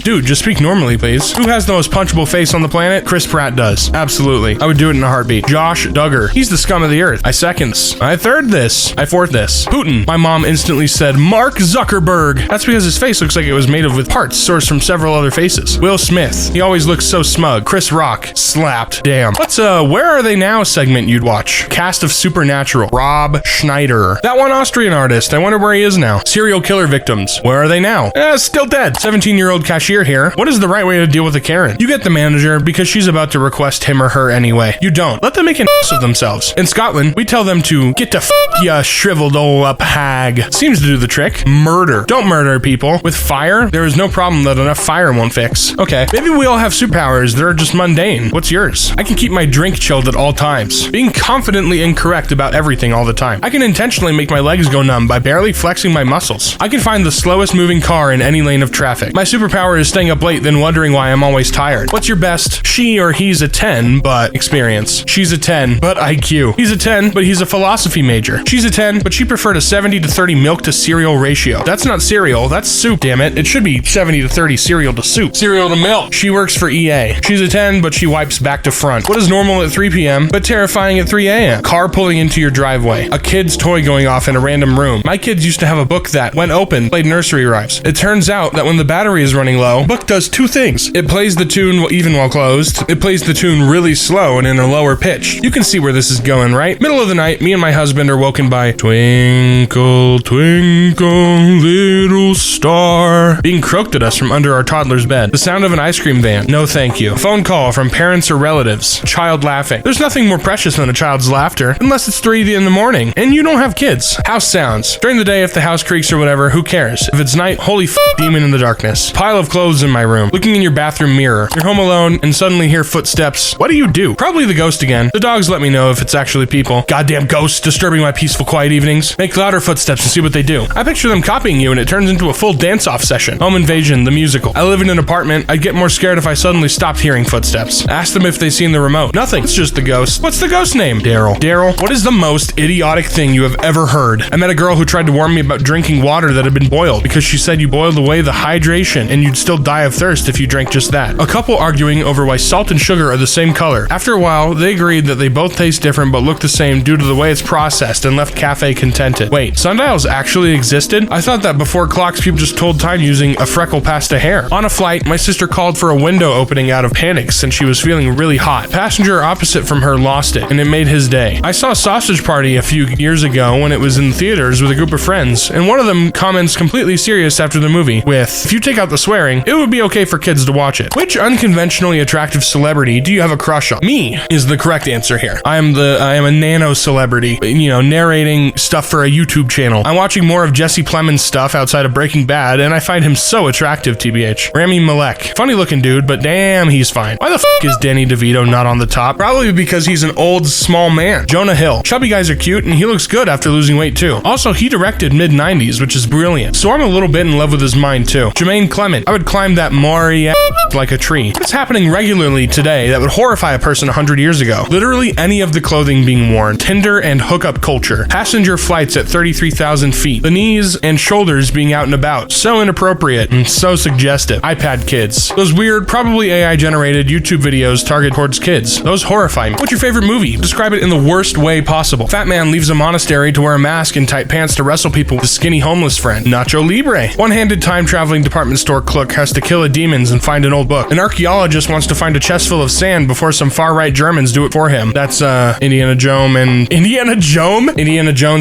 Dude, just speak normally, please. Who has the most punchable face on the planet? Chris Pratt does. Absolutely. I would do it in a heartbeat. Josh Duggar. He's the scum of the earth. I second this. I third this. I fourth this. Putin. My mom instantly said Mark Zuckerberg. That's because his face looks like it was made with parts sourced from several other faces. Will Smith. He always looks so smug. Chris Rock. Slapped. Damn. What's Where Are They Now segment you'd watch? Cast of Supernatural. Rob Schneider. That one Austrian artist. I wonder where he is now. Serial killer victims. Where are they now? Still dead. 17-year-old cashier here. What is the right way to deal with a Karen? You get the manager because she's about to request him or her anyway. You don't. Let them make an ass of themselves. In Scotland, we tell them to get to ya shriveled ol' up hag. Seems to do the trick. Murder. Don't murder people. With fire, there is no problem that enough fire won't fix. Okay, maybe we all have superpowers that are just mundane. What's yours? I can keep my drink chilled at all times. Being confidently incorrect about everything all the time. I can intentionally make my legs go numb by barely flexing my muscles. I can find the slowest moving car in any lane of traffic. My superpower is staying up late then wondering why I'm always tired. What's your best she or he's a 10, but experience. She's a 10, but IQ. He's a 10, but he's a philosophy major. She's a 10, but she preferred a 70 to 30 milk to cereal ratio. That's not cereal, that's soup, damn it. It should be 70 to 30 cereal to soup. Cereal to milk. She works for EA. She's a 10, but she wipes back to front. What is normal at 3 p.m., but terrifying at 3 a.m.? Car pulling into your driveway. A kid's toy going off in a random room. My kids used to have a book that, when open, played nursery rhymes. It turns out that when the battery is running low, the book does two things. It plays the tune even while closed. It plays the tune really slow and in a lower pitch. You can see where this is going, right? Middle of the night, me and my husband are woken by Twinkle, twinkle, little star being croaked at us from under our toddler's bed. The sound of an ice cream van. No thank you. Phone call from parents or relatives. Child laughing. There's nothing more precious than a child's laughter, unless it's 3 in the morning and you don't have kids. House sounds. During the day, if the house creaks or whatever, who cares? If it's night, holy demon in the darkness. Pile of clothes in my room. Looking in your bathroom mirror. You're home alone and suddenly hear footsteps. What do? Probably the ghost again. The dogs let me know if it's actually people. Goddamn ghosts disturbing my peaceful, quiet evenings. Make louder footsteps and see what they do. I picture them copying you and it turns into a full dance-off session. Home Invasion, the musical. I live in an apartment. I'd get more scared if I suddenly stopped hearing footsteps. Ask them if they've seen the remote. Nothing. It's just the ghost. What's the ghost name? Daryl. Daryl, what is the most idiotic thing you have ever heard? I met a girl who tried to warn me about drinking water that had been boiled because she said you boiled away the hydration and you'd still die of thirst if you drank just that. A couple arguing over why salt and sugar are the same color. After a while, they agreed that they both taste different but look the same due to the way it's processed and left cafe contented. Wait, sundials actually existed? I thought that before clocks people just told time using a freckle past a hair. On a flight, my sister called for a window opening out of panic since she was feeling really hot. Passenger opposite from her lost it and it made his day. I saw Sausage Party a few years ago when it was in theaters with a group of friends, and one of them comments completely serious after the movie with, if you take out the swearing, it would be okay for kids to watch it. Which unconventionally attractive celebrity do you have a crush on? Me is the correct answer here. I am a nano celebrity, narrating stuff for a YouTube channel. I'm watching more of Jesse Plemons stuff outside of Breaking Bad, and I find him so attractive, TBH. Rami Malek. Funny looking dude, but damn, he's fine. Why the f*** is Danny DeVito not on the top? Probably because he's an old, small man. Jonah Hill. Chubby guys are cute, and he looks good after losing weight too. Also, he directed mid-90s, which is brilliant. So I'm a little bit in love with his mind too. Jermaine Clement. I would climb that Maury like a tree. What's happening regularly today that would horrify a person 100 years ago? Literally any of the clothing being worn. Tinder and hookup culture. Passenger flights at 33,000 feet. The knees and shoulders being out and about. So inappropriate and so suggestive. iPad kids. Those weird, probably AI-generated YouTube videos targeted towards kids. Those horrify me. What's your favorite movie? Describe it in the worst way possible. Fat man leaves a monastery to wear a mask and tight pants to wrestle people with a skinny homeless friend. Nacho Libre. One-handed time-traveling department store clerk has to kill a demons and find an old book. An archaeologist wants to find a chest full of sand before some far-right Germans do it for him. That's Indiana Jones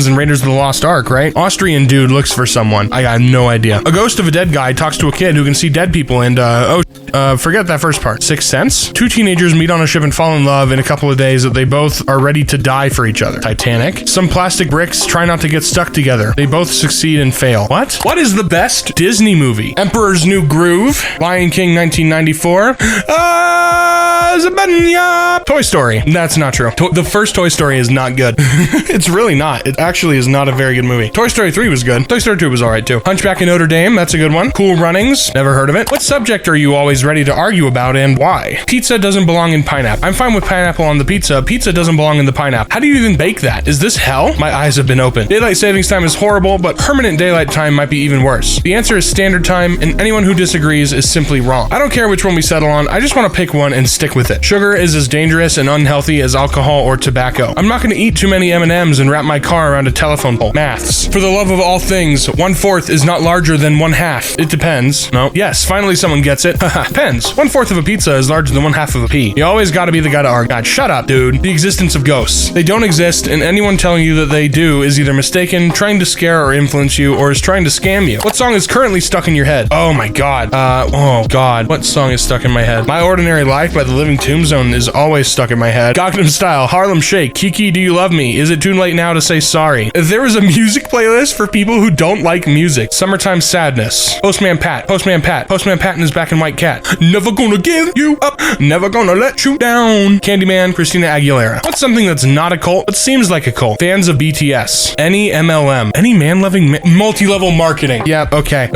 and Raiders of the Lost Ark, right? Austrian dude looks for someone. I got no idea. A ghost of a dead guy talks to a kid who can see dead people and forget that first part. Sixth Sense? Two teenagers meet on a ship and fall in love in a couple of days that they both are ready to die for each other. Titanic? Some plastic bricks try not to get stuck together. They both succeed and fail. What? What is the best Disney movie? Emperor's New Groove? Lion King 1994? Toy Story. That's not true. The first Toy Story is not good. It's really not. It actually is not a very good movie. Toy Story 3 was good. Toy Story 2 was alright too. Hunchback of Notre Dame, that's a good one. Cool Runnings, never heard of it. What subject are you always ready to argue about and why? Pizza doesn't belong in pineapple. I'm fine with pineapple on the pizza. Pizza doesn't belong in the pineapple. How do you even bake that? Is this hell? My eyes have been opened. Daylight savings time is horrible, but permanent daylight time might be even worse. The answer is standard time, and anyone who disagrees is simply wrong. I don't care which one we settle on. I just want to pick one and stick with it. Sugar is as dangerous and unhealthy as alcohol or tobacco. I'm not going to eat too many M&Ms and wrap my car around a telephone pole. Maths. For the love of all things, 1/4 is not larger than 1/2. It depends. No. Yes, finally someone gets it. Depends. 1/4 of a pizza is larger than 1/2 of a pea. You always gotta be the guy to argue. God, shut up, dude. The existence of ghosts. They don't exist, and anyone telling you that they do is either mistaken, trying to scare or influence you, or is trying to scam you. What song is currently stuck in your head? Oh my god. Oh god. What song is stuck in my head? My Ordinary Life by the Living Tombstone is always stuck in my head. Gangnam Style, Harlem Shake, Kiki, Do You Love Me? Is it too late now to say sorry? If there was a music playlist for people who don't like music, Summertime Sadness, Postman Pat, Postman Pat, Postman Pat and his black and white cat, Never Gonna Give You Up, Never Gonna Let You Down, Candyman, Christina Aguilera. What's something that's not a cult but seems like a cult? Fans of BTS. Any MLM. Any man-loving multi-level marketing. Yep, okay.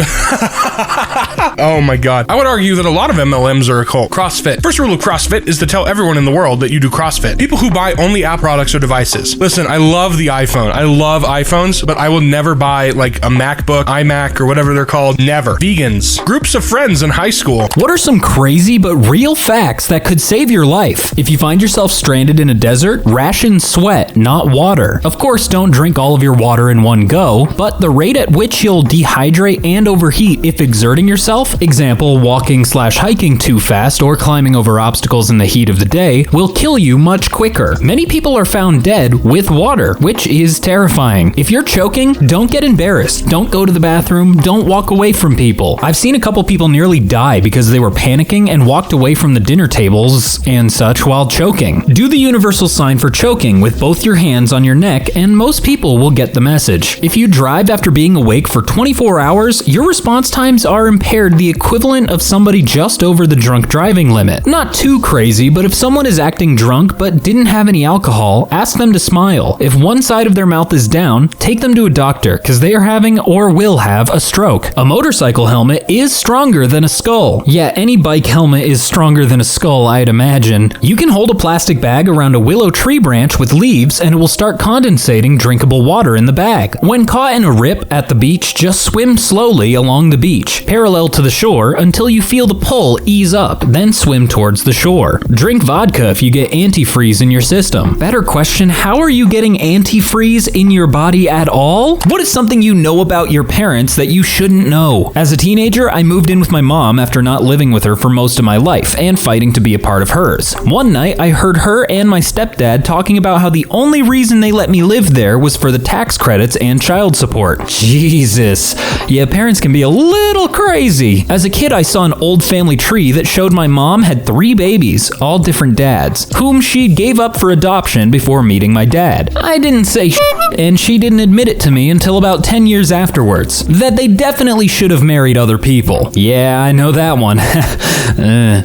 Oh my god. I would argue that a lot of MLMs are a cult. CrossFit. First rule of CrossFit CrossFit is to tell everyone in the world that you do CrossFit. People who buy only Apple products or devices. Listen, I love the iPhone. I love iPhones, but I will never buy like a MacBook, iMac, or whatever they're called. Never. Vegans. Groups of friends in high school. What are some crazy but real facts that could save your life? If you find yourself stranded in a desert, ration sweat, not water. Of course, don't drink all of your water in one go, but the rate at which you'll dehydrate and overheat if exerting yourself, example, walking/hiking too fast or climbing over obstacles in the heat of the day, will kill you much quicker. Many people are found dead with water, which is terrifying. If you're choking, don't get embarrassed. Don't go to the bathroom. Don't walk away from people. I've seen a couple people nearly die because they were panicking and walked away from the dinner tables and such while choking. Do the universal sign for choking with both your hands on your neck and most people will get the message. If you drive after being awake for 24 hours, your response times are impaired, the equivalent of somebody just over the drunk driving limit. Not too crazy, but if someone is acting drunk but didn't have any alcohol, ask them to smile. If one side of their mouth is down, take them to a doctor because they are having or will have a stroke. A motorcycle helmet is stronger than a skull. Yeah, any bike helmet is stronger than a skull, I'd imagine. You can hold a plastic bag around a willow tree branch with leaves and it will start condensating drinkable water in the bag. When caught in a rip at the beach, just swim slowly along the beach, parallel to the shore until you feel the pull ease up, then swim towards the shore. Drink vodka if you get antifreeze in your system. Better question, how are you getting antifreeze in your body at all? What is something you know about your parents that you shouldn't know? As a teenager, I moved in with my mom after not living with her for most of my life and fighting to be a part of hers. One night, I heard her and my stepdad talking about how the only reason they let me live there was for the tax credits and child support. Jesus. Yeah, parents can be a little crazy. As a kid, I saw an old family tree that showed my mom had 3 babies, all different dads, whom she gave up for adoption before meeting my dad. I didn't say shit, and she didn't admit it to me until about 10 years afterwards, that they definitely should have married other people. Yeah, I know that one.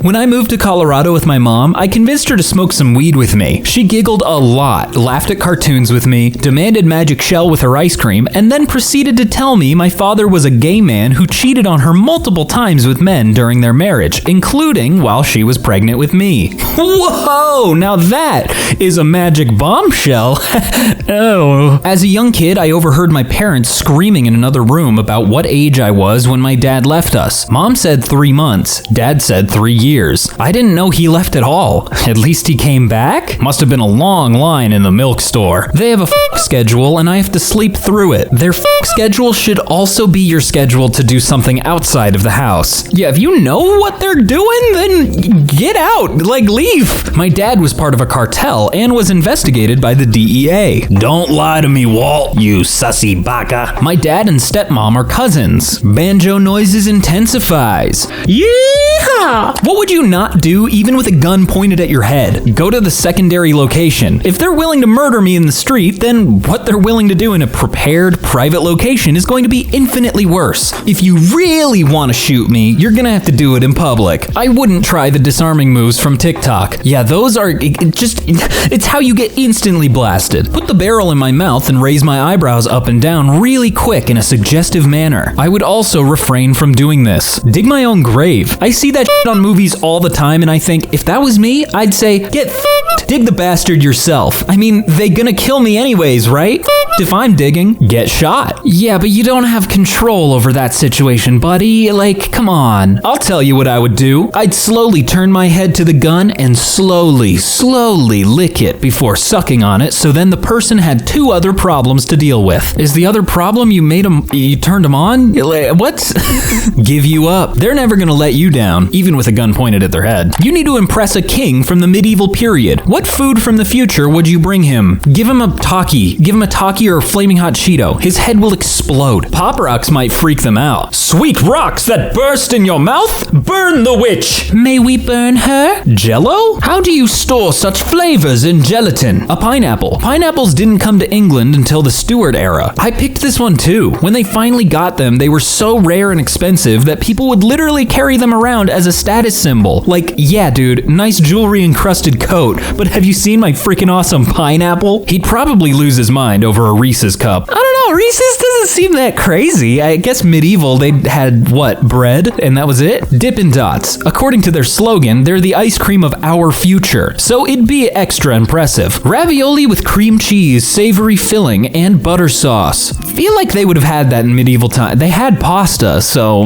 When I moved to Colorado with my mom, I convinced her to smoke some weed with me. She giggled a lot, laughed at cartoons with me, demanded Magic Shell with her ice cream, and then proceeded to tell me my father was a gay man who cheated on her multiple times with men during their marriage, including while she was pregnant with me. Whoa, now that is a magic bombshell. Oh. As a young kid, I overheard my parents screaming in another room about what age I was when my dad left us. Mom said 3 months. Dad said 3 years. I didn't know he left at all. At least he came back? Must have been a long line in the milk store. They have a schedule and I have to sleep through it. Their schedule should also be your schedule to do something outside of the house. Yeah, if you know what they're doing, then get out. Like, leave. My dad was part of a cartel and was investigated by the DEA. Don't lie to me, Walt, you sussy baka. My dad and stepmom are cousins. Banjo noises intensifies. Yeah! What would you not do even with a gun pointed at your head? Go to the secondary location. If they're willing to murder me in the street, then what they're willing to do in a prepared, private location is going to be infinitely worse. If you really want to shoot me, you're gonna have to do it in public. I wouldn't try the disarming moves from TikTok. Yeah, those are it's how you get instantly blasted. Put the barrel in my mouth and raise my eyebrows up and down really quick in a suggestive manner. I would also refrain from doing this. Dig my own grave. I see that shit on movies all the time and I think, if that was me, I'd say, get f***ed. Dig the bastard yourself. I mean, they gonna kill me anyways, right? If I'm digging, get shot. Yeah, but you don't have control over that situation, buddy. Like, come on. I'll tell you what I would do. I'd slowly turn my head to the gun and slowly lick it before sucking on it, so then the person had 2 other problems to deal with. Is the other problem you turned them on? What? Give you up. They're never gonna let you down, even with a gun pointed at their head. You need to impress a king from the medieval period. What food from the future would you bring him? Give him a Taki. Give him a Taki or a flaming hot Cheeto. His head will explode. Pop rocks might freak them out. Sweet rocks that burst in your mouth? Burn the witch. May we burn her? Jello? How do you store such flavors in gelatin? A pineapple. Pineapples didn't come to England until the Stuart era. I picked this one too. When they finally got them, they were so rare and expensive that people would literally carry them around as a status symbol. Like, yeah, dude, nice jewelry encrusted coat, but have you seen my freaking awesome pineapple? He'd probably lose his mind over a Reese's cup. I don't know, Reese's? doesn't seem that crazy. I guess medieval, they had, what, bread? And that was it? Dippin' Dots. According to their slogan, they're the ice cream of our future. So it'd be extra impressive. Ravioli with cream cheese, savory filling, and butter sauce. Feel like they would have had that in medieval time. They had pasta, so,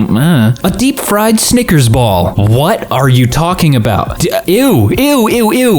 A deep fried Snickers ball. What are you talking about? Ew.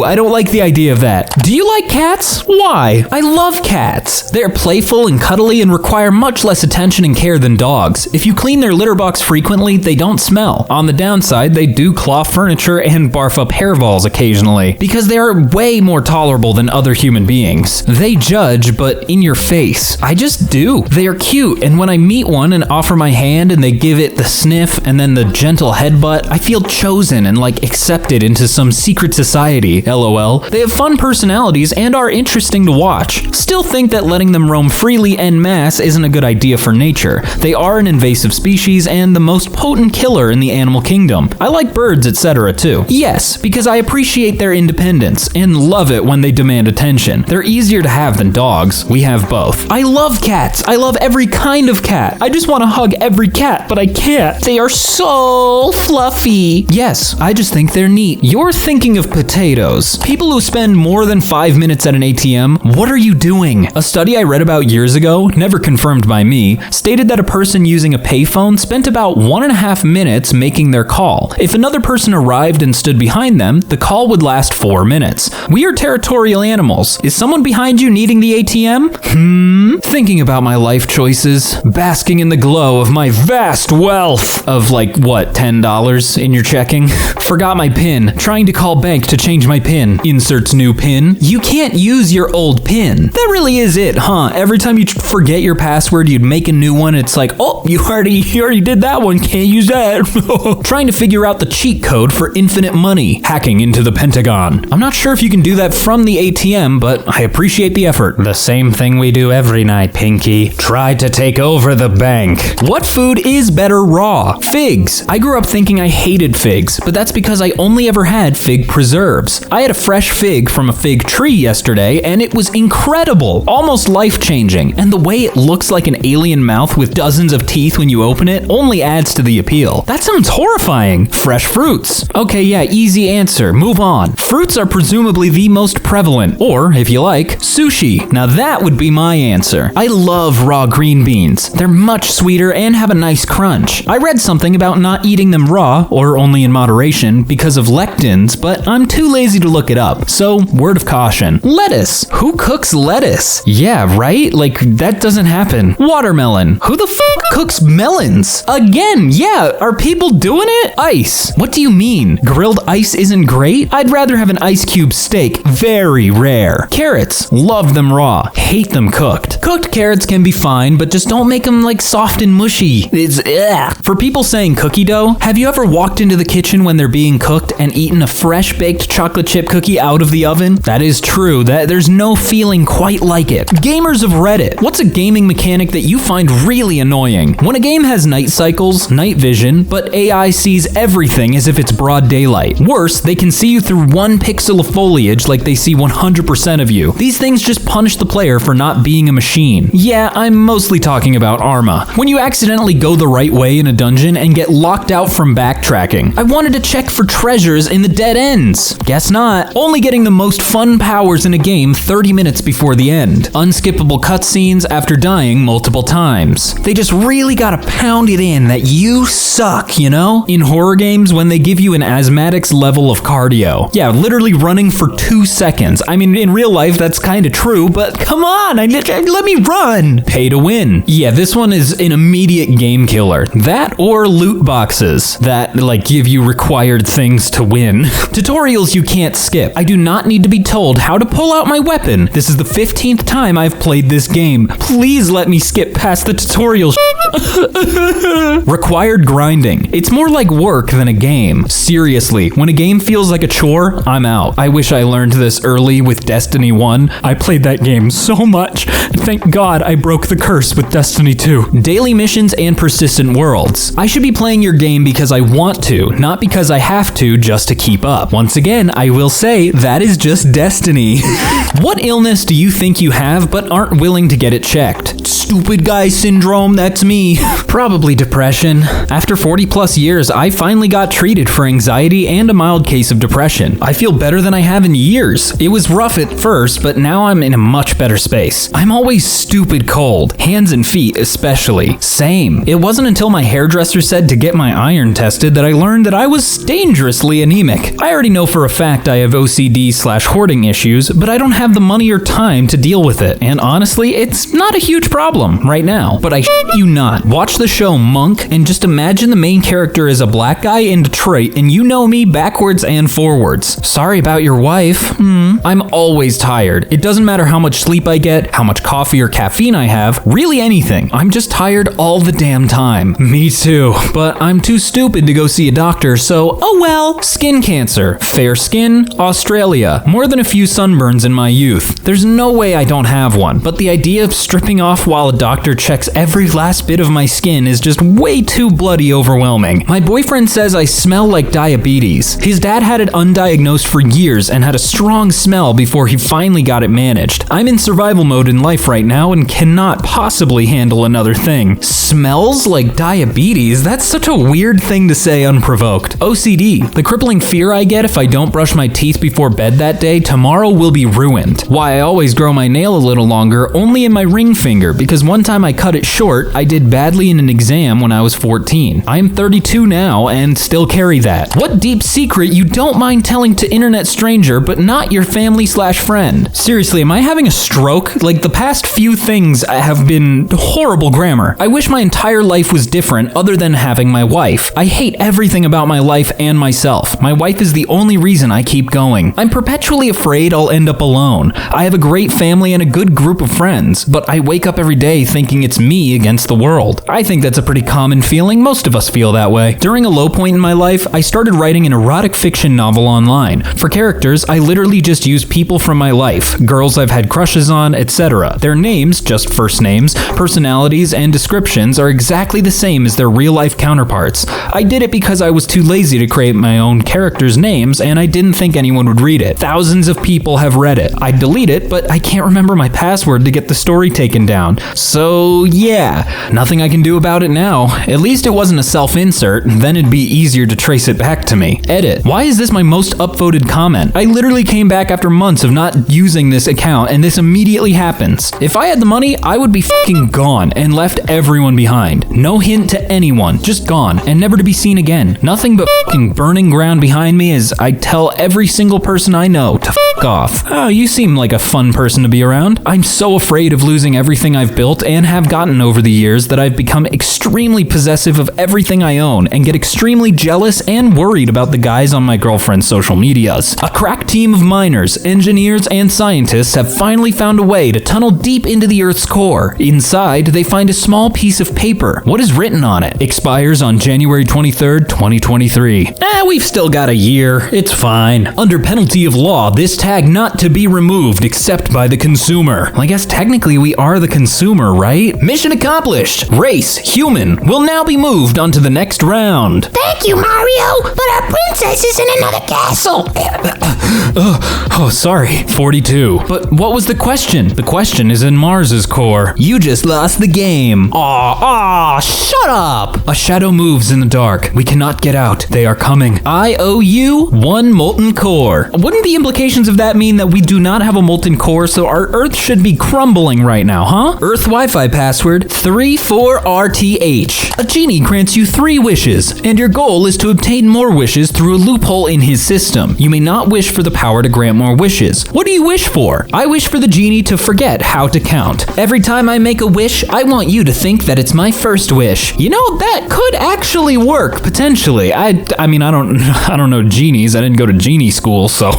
I don't like the idea of that. Do you like cats? Why? I love cats. They're playful and cuddly and require much less attention and care than dogs. If you clean their litter box frequently, they don't smell. On the downside, they do claw furniture and barf up hairballs occasionally, because they are way more tolerable than other human beings. They judge, but in your face. I just do. They are cute, and when I meet one and offer my hand and they give it the sniff and then the gentle headbutt, I feel chosen and like accepted into some secret society, lol. They have fun personalities and are interesting to watch. Still think that letting them roam freely en masse isn't a good idea for nature. They are an invasive species and the most potent killer in the animal kingdom. I like birds, etc. too. Yes, because I appreciate their independence and love it when they demand attention. They're easier to have than dogs. We have both. I love cats. I love every kind of cat. I just want to hug every cat, but I can't. They are so fluffy. Yes, I just think they're neat. You're thinking of potatoes. People who spend more than 5 minutes at an ATM, what are you doing? A study I read about years ago, never confirmed by me, stated that a person using a payphone spent about 1.5 minutes making their call. If another person arrived and stood behind them, the call would last 4 minutes. We are territorial animals. Is someone behind you needing the ATM? Thinking about my life choices, basking in the glow of my vast wealth of like, what, $10 in your checking? Forgot my PIN. Trying to call bank to change my PIN. Inserts new PIN. You can't use your old PIN. That really is it, huh? Every time you forget your password, you'd make a new one. It's like, oh, you already did that one. Can't use that. Trying to figure out the cheat code for infinite money. Hacking into the Pentagon. I'm not sure if you can do that from the ATM, but I appreciate the effort. The same thing we do every night, Pinky. Try to take over the bank. What food is better raw? Figs. I grew up thinking I hated figs, but that's because I only ever had fig preserves. I had a fresh fig from a fig tree yesterday, and it was incredible. Almost life-changing. And the way it looks like an alien mouth with dozens of teeth when you open it only adds to the appeal. That sounds horrifying. Fresh fruits. Okay, yeah, easy answer. Move on. Fruits are presumably the most prevalent, or, if you like, sushi. Now that would be my answer. I love raw green beans. They're much sweeter and have a nice crunch. I read something about not eating them raw, or only in moderation, because of lectins, but I'm too lazy to look it up. So, word of caution. Lettuce. Who cooks lettuce? Yeah, right? Like, that doesn't happen. Watermelon. Who the fuck cooks melons? Again, yeah, are people doing it? Ice. What do you mean? Grilled ice isn't great? I'd rather have an ice cube steak. Very rare. Carrots. Love them raw. Hate them cooked. Cooked carrots can be fine, but just don't make them like soft and mushy. It's ugh. For people saying cookie dough, have you ever walked into the kitchen when they're being cooked and eaten a fresh baked chocolate chip cookie out of the oven? That is true. There's no feeling quite like it. Gamers of Reddit. What's a gaming mechanic that you find really annoying? When a game has night cycles, night vision, but AI sees everything as if it's broad daylight. Worse, they can see you through 1 pixel of foliage like they see 100% of you. These things just punish the player for not being a machine. Yeah, I'm mostly talking about Arma. When you accidentally go the right way in a dungeon and get locked out from backtracking. I wanted to check for treasures in the dead ends. Guess not. Only getting the most fun powers in a game 30 minutes before the end. Unskippable cutscenes after dying multiple times. They just really gotta pound it in that you suck, you know? In horror games, when they give you an asthmatic's level of cardio. Yeah, literally running for 2 seconds. I mean, in real life, that's kinda true, but come on, let me run. Pay to win. Yeah, this one is an immediate game killer. That or loot boxes that, like, give you required things to win. Tutorials you can't skip. I do not need to be told how to pull out my weapon. This is the 15th time I've played this game. Please let me skip past the tutorial. Required grinding. It's more like work than a game. Seriously, when a game feels like a chore, I'm out. I wish I learned this early with Destiny 1. I played that game so much. Thank God I broke the curse with Destiny 2. Daily missions and persistent worlds. I should be playing your game because I want to, not because I have to just to keep up. Once again, I will say that is just Destiny. What illness do you think you have but aren't willing to get it checked? stupid guy syndrome, that's me. Probably depression. After 40 plus years, I finally got treated for anxiety and a mild case of depression. I feel better than I have in years. It was rough at first, but now I'm in a much better space. I'm always stupid cold, hands and feet especially. Same. It wasn't until my hairdresser said to get my iron tested that I learned that I was dangerously anemic. I already know for a fact I have OCD/hoarding issues, but I don't have the money or time to deal with it. And honestly, it's not a huge problem right now. But I shit you not. Watch the show Monk and just imagine the main character is a black guy in Detroit and you know me backwards and forwards. Sorry about your wife. I'm always tired. It doesn't matter how much sleep I get, how much coffee or caffeine I have, really anything. I'm just tired all the damn time. Me too. But I'm too stupid to go see a doctor, so oh well. Skin cancer. Fair skin. Australia. More than a few sunburns in my youth. There's no way I don't have one, but the idea of stripping off while a doctor checks every last bit of my skin is just way too bloody overwhelming. My boyfriend says I smell like diabetes. His dad had it undiagnosed for years and had a strong smell before he finally got it managed. I'm in survival mode in life right now and cannot possibly handle another thing. Smells like diabetes? That's such a weird thing to say unprovoked. OCD. The crippling fear I get if I don't brush my teeth before bed that day, tomorrow will be ruined. Why I always grow my nail a little longer, only in my ring finger, because one time I cut it short, I did badly in an exam when I was 14. I am 32 now and still carry that. What deep secret you don't mind telling to internet stranger, but not your family/friend? Seriously, am I having a stroke? Like, the past few things have been horrible grammar. I wish my entire life was different other than having my wife. I hate everything about my life and myself. My wife is the only reason I keep going. I'm perpetually afraid I'll end up alone. I have a great family and a good group of friends, but I wake up every day thinking it's me against the world. I think that's a pretty common feeling. Most of us feel that way. During a low point in my life, I started writing an erotic fiction novel online. For characters, I literally just use people from my life, girls I've had crushes on, etc. Their names, just first names, personalities, and descriptions are exactly the same as their real-life counterparts. I did it because I was too lazy to create my own characters' names, and I didn't think anyone would read it. Thousands of people have read it. I'd delete it, but I can't remember my password to get the story taken down. So yeah, nothing I can do about it now. At least it wasn't a self-insert, then it'd be easier to trace it back to me. Edit. Why is this my most upvoted comment? I literally came back after months of not using this account, and this immediately happens. If I had the money, I would be fucking gone and left everyone behind. No hint to anyone, just gone, and never to be seen again. Nothing but fucking burning ground behind me as I tell every single person I know to fuck off. Oh, you seem like a fun person to be around. I'm so afraid of losing everything I've built and have gotten over the years that I've become extremely possessive of everything I own and get extremely jealous and worried about the guys on my girlfriend's social medias. A crack team of miners, engineers, and scientists have finally found a way to tunnel deep into the Earth's core. Inside, they find a small piece of paper. What is written on it? Expires on January 23rd, 2023. We've still got a year. It's fine. Under penalty of law, this tag not to be removed except by the consumer. Well, I guess technically we are the consumer, right? Mission accomplished. Race, human, will now be moved onto the next round. Thank you, Mario, but our princess is in another castle. Oh, sorry. 42. But what was the question? The question is in Mars's core. You just lost the game. Aw, shut up. A shadow moves in the dark. We cannot get out. They are coming. I owe you one molten core. Wouldn't the implications of that mean that we do not have a molten core, so our Earth should be crumbling right now, huh? Earth Wi-Fi password 34RTH. A genie grants you 3 wishes, and your goal is to obtain more wishes through a loophole in his system. You may not wish for the power to grant more wishes. What do you wish for? I wish for the genie to forget how to count. Every time I make a wish, I want you to think that it's my first wish. You know, that could actually work, potentially. I mean, I don't know genies. I didn't go to genie school, so.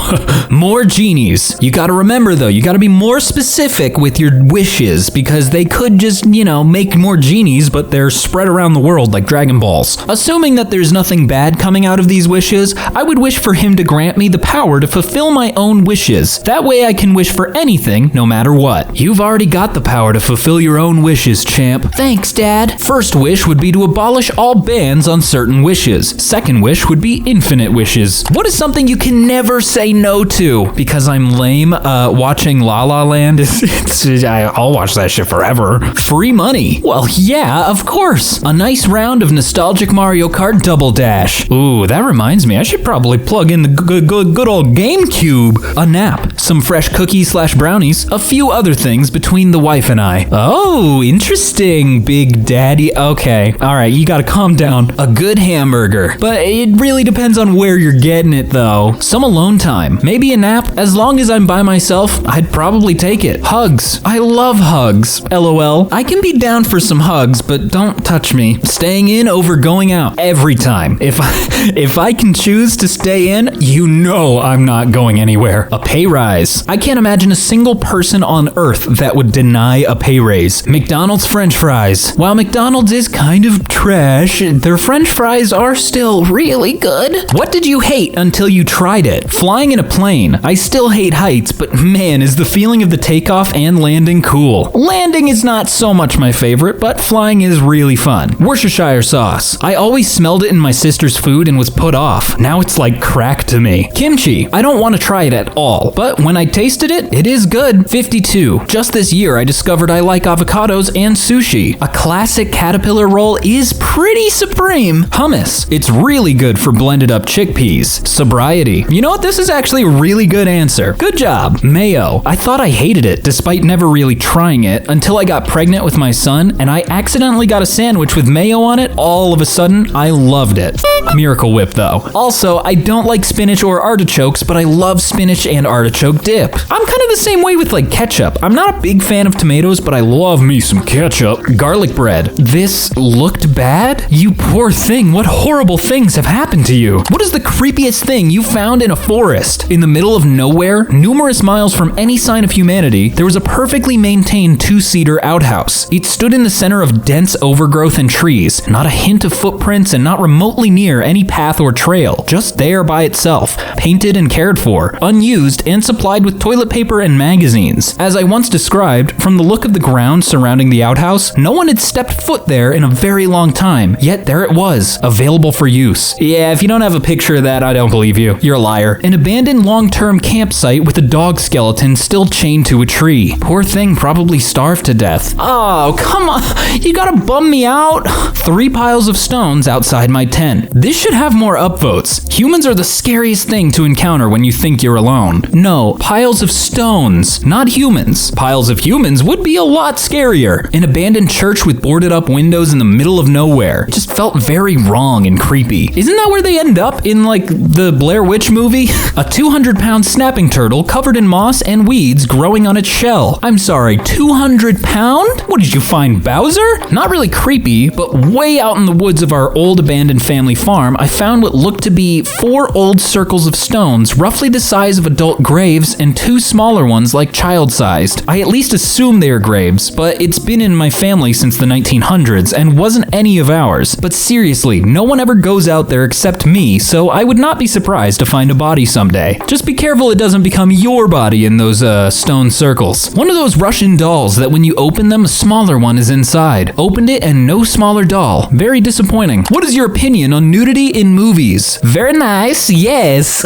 More genies. You gotta remember, though, you gotta be more specific with your wishes, because they could just, make more genies, but they're spread around the world like Dragon Balls. Assuming that there's nothing bad coming out of these wishes, I would wish for him to grant me the power to fulfill my own wishes. That way I can wish for anything, no matter what. You've already got the power to fulfill your own wishes, champ. Thanks, Dad. First wish would be to abolish all bans on certain wishes. Second wish would be infinite wishes. What is something you can never say no to? because I'm lame. Watching La La Land I'll watch that shit forever. Free money. Well, yeah, of course. A nice round of nostalgic Mario Kart Double Dash. Ooh, that reminds me, I should probably plug in the good old GameCube. A nap, some fresh cookies/brownies, a few other things between the wife and I. Oh, interesting, Big Daddy. Okay, all right, you gotta calm down. A good hamburger, but it really depends on where you're getting it though. Some alone time, maybe a nap. As long as I'm by myself, I'd probably take it. Hugs. I love hugs. LOL. I can be down for some hugs, but don't touch me. Staying in over going out every time. If I can choose to stay in, you know I'm not going anywhere. A pay rise. I can't imagine a single person on earth that would deny a pay raise. McDonald's French fries. While McDonald's is kind of trash, their French fries are still really good. What did you hate until you tried it? Flying in a plane. I still hate heights, but man, is the feeling of the takeoff and landing cool. Landing is not so much my favorite, but flying is really fun. Worcestershire sauce. I always smelled it in my sister's food and was put off. Now it's like crack to me. Kimchi. I don't want to try it at all, but when I tasted it, it is good. 52. Just this year, I discovered I like avocados and sushi. A classic caterpillar roll is pretty supreme. Hummus. It's really good for blended up chickpeas. Sobriety. You know what? This is actually a really good answer. Good job. Mayo. I thought I hated it, despite never really trying it, until I got pregnant with my son, and I accidentally got a sandwich with mayo on it. All of a sudden, I loved it. Miracle Whip, though. Also, I don't like spinach or artichokes, but I love spinach and artichoke dip. I'm kind of the same way with like ketchup. I'm not a big fan of tomatoes, but I love me some ketchup. Garlic bread. This looked bad? You poor thing, what horrible things have happened to you? What is the creepiest thing you found in a forest? In the middle of nowhere, numerous miles from any sign of humanity, there was a perfectly maintained two-seater outhouse. It stood in the center of dense overgrowth and trees, not a hint of footprints and not remotely near any path or trail, just there by itself, painted and cared for, unused and supplied with toilet paper and magazines. As I once described, from the look of the ground surrounding the outhouse, no one had stepped foot there in a very long time, yet there it was, available for use. Yeah, if you don't have a picture of that, I don't believe you. You're a liar. An abandoned long-term campsite with a dog skeleton still chained to a tree. Poor thing probably starved to death. Oh, come on. You gotta bum me out. 3 piles of stones outside my tent. This should have more upvotes. Humans are the scariest thing to encounter when you think you're alone. No, piles of stones, not humans. Piles of humans would be a lot scarier. An abandoned church with boarded up windows in the middle of nowhere. It just felt very wrong and creepy. Isn't that where they end up in like the Blair Witch movie? A 200-pound snapping turtle covered in moss and weeds growing on its shell. I'm sorry, 200 pound? What did you find, Bowser? Not really creepy, but way out in the woods of our old abandoned family farm, I found what looked to be 4 old circles of stones, roughly the size of adult graves, and 2 smaller ones like child-sized. I at least assume they are graves, but it's been in my family since the 1900s and wasn't any of ours. But seriously, no one ever goes out there except me, so I would not be surprised to find a body someday. Just be careful it doesn't become your body in those stone circles. One of those Russian dolls that when you open them, a smaller one is inside. Opened it and no smaller doll. Very disappointing. What is your opinion on nudity in movies? Very nice, yes.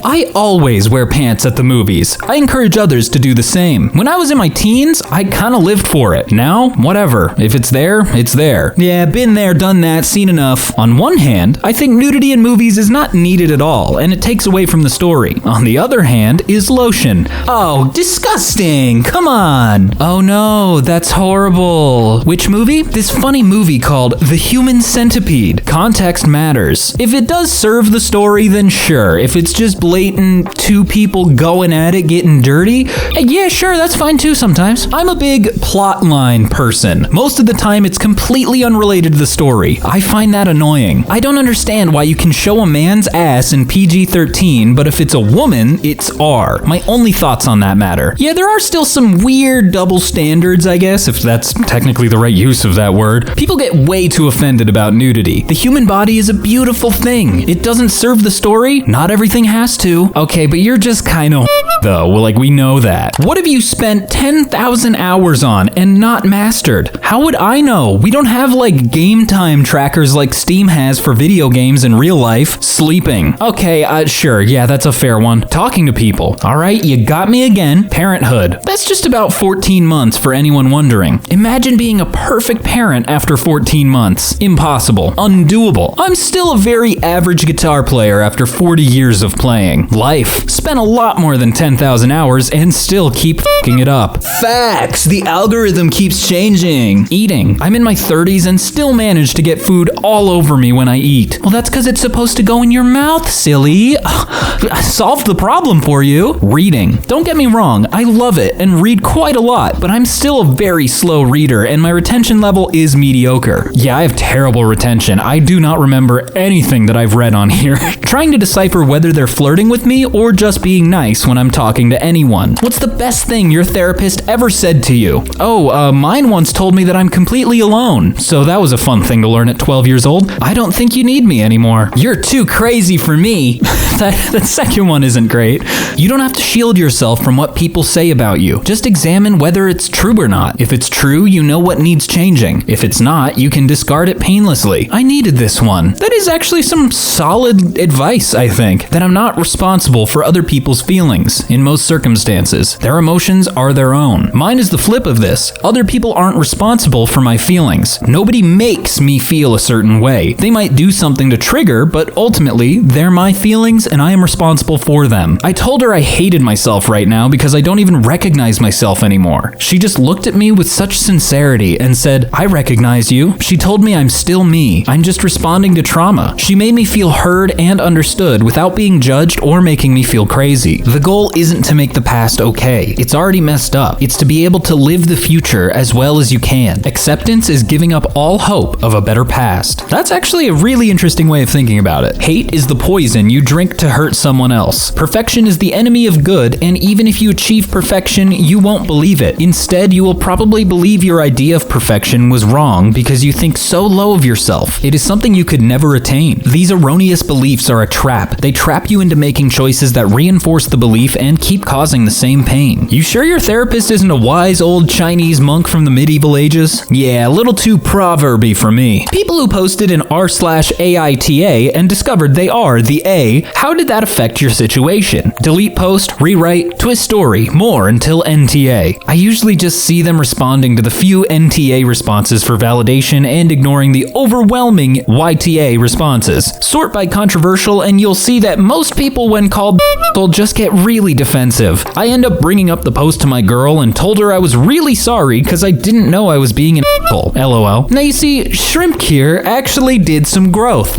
I always wear pants at the movies. I encourage others to do the same. When I was in my teens, I kinda lived for it. Now, whatever. If it's there, it's there. Yeah, been there, done that, seen enough. On one hand, I think nudity in movies is not needed at all, and it takes away from the story. On the other hand is lotion. Oh, disgusting! Come on! Oh no, that's horrible. Which movie? This funny movie called The Human Centipede. Context matters. If it does serve the story, then sure. If it's just blatant 2 people going at it, getting dirty, yeah, sure, that's fine too sometimes. I'm a big plotline person. Most of the time, it's completely unrelated to the story. I find that annoying. I don't understand why you can show a man's ass in PG-13, but if it's a woman, it's R. My only thoughts on that matter. Yeah, there are still some weird double standards, I guess, if that's technically the right use of that word. People get way too offended about nudity. The human body is a beautiful thing. It doesn't serve the story. Not everything has to. Okay, but you're just kind of though. Like, we know that. What have you spent 10,000 hours on and not mastered? How would I know? We don't have, like, game time trackers like Steam has for video games in real life. Sleeping. Okay, sure, yeah, that's a fair one. Talking to people. All right, you got me again. Parenthood. That's just about 14 months for anyone wondering. Imagine being a perfect parent after 14 months. Impossible. Undoable. I'm still a very average guitar player after 40 years of playing. Life. Spent a lot more than 10,000 hours and still keep f***ing it up. Facts. The algorithm keeps changing. Eating. I'm in my 30s and still manage to get food all over me when I eat. Well, that's because it's supposed to go in your mouth, silly. I solved the problem for you. Reading. Don't get me wrong, I love it and read quite a lot, but I'm still a very slow reader and my retention level is mediocre. Yeah, I have terrible retention. I do not remember anything that I've read on here. Trying to decipher whether they're flirting with me or just being nice when I'm talking to anyone. What's the best thing your therapist ever said to you? Oh, mine once told me that I'm completely alone, so that was a fun thing to learn at 12 years old. I don't think you need me anymore. You're too crazy for me. That second one isn't great. You don't have to shield yourself from what people say about you. Just examine whether it's true or not. If it's true, you know what needs changing. If it's not, you can discard it painlessly. I needed this one. That is actually some solid advice, I think, that I'm not responsible for other people's feelings in most circumstances. Their emotions are their own. Mine is the flip of this. Other people aren't responsible for my feelings. Nobody makes me feel a certain way. They might do something to trigger, but ultimately, they're my feelings and I am responsible for them. I told her I hated myself right now because I don't even recognize myself anymore. She just looked at me with such sincerity and said, I recognize you. She told me I'm still me. I'm just responding to trauma. She made me feel heard and understood without being judged or making me feel crazy. The goal isn't to make the past okay. It's already messed up. It's to be able to live the future as well as you can. Acceptance is giving up all hope of a better past. That's actually a really interesting way of thinking about it. Hate is the poison you drink to hurt someone else. Perfection is the enemy of good, and even if you achieve perfection, you won't believe it. Instead, you will probably believe your idea of perfection was wrong because you think so low of yourself. It is something you could never attain. These erroneous beliefs are a trap. They trap you into making choices that reinforce the belief and keep causing the same pain. You sure your therapist isn't a wise old Chinese monk from the medieval ages? Yeah, a little too proverby for me. People who posted in r/AITA and discovered they are the A, how did that affect your situation? Delete post, rewrite, twist story, more until NTA. I usually just see them responding to the few NTA responses for validation and ignoring the overwhelming YTA responses. Sort by controversial and you'll see that most people when called will just get really defensive. I end up bringing up the post to my girl and told her I was really sorry because I didn't know I was being an asshole. LOL. Now you see, Shrimp here actually did some growth.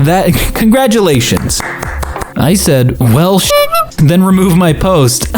Congratulations. I said, well, then remove my post.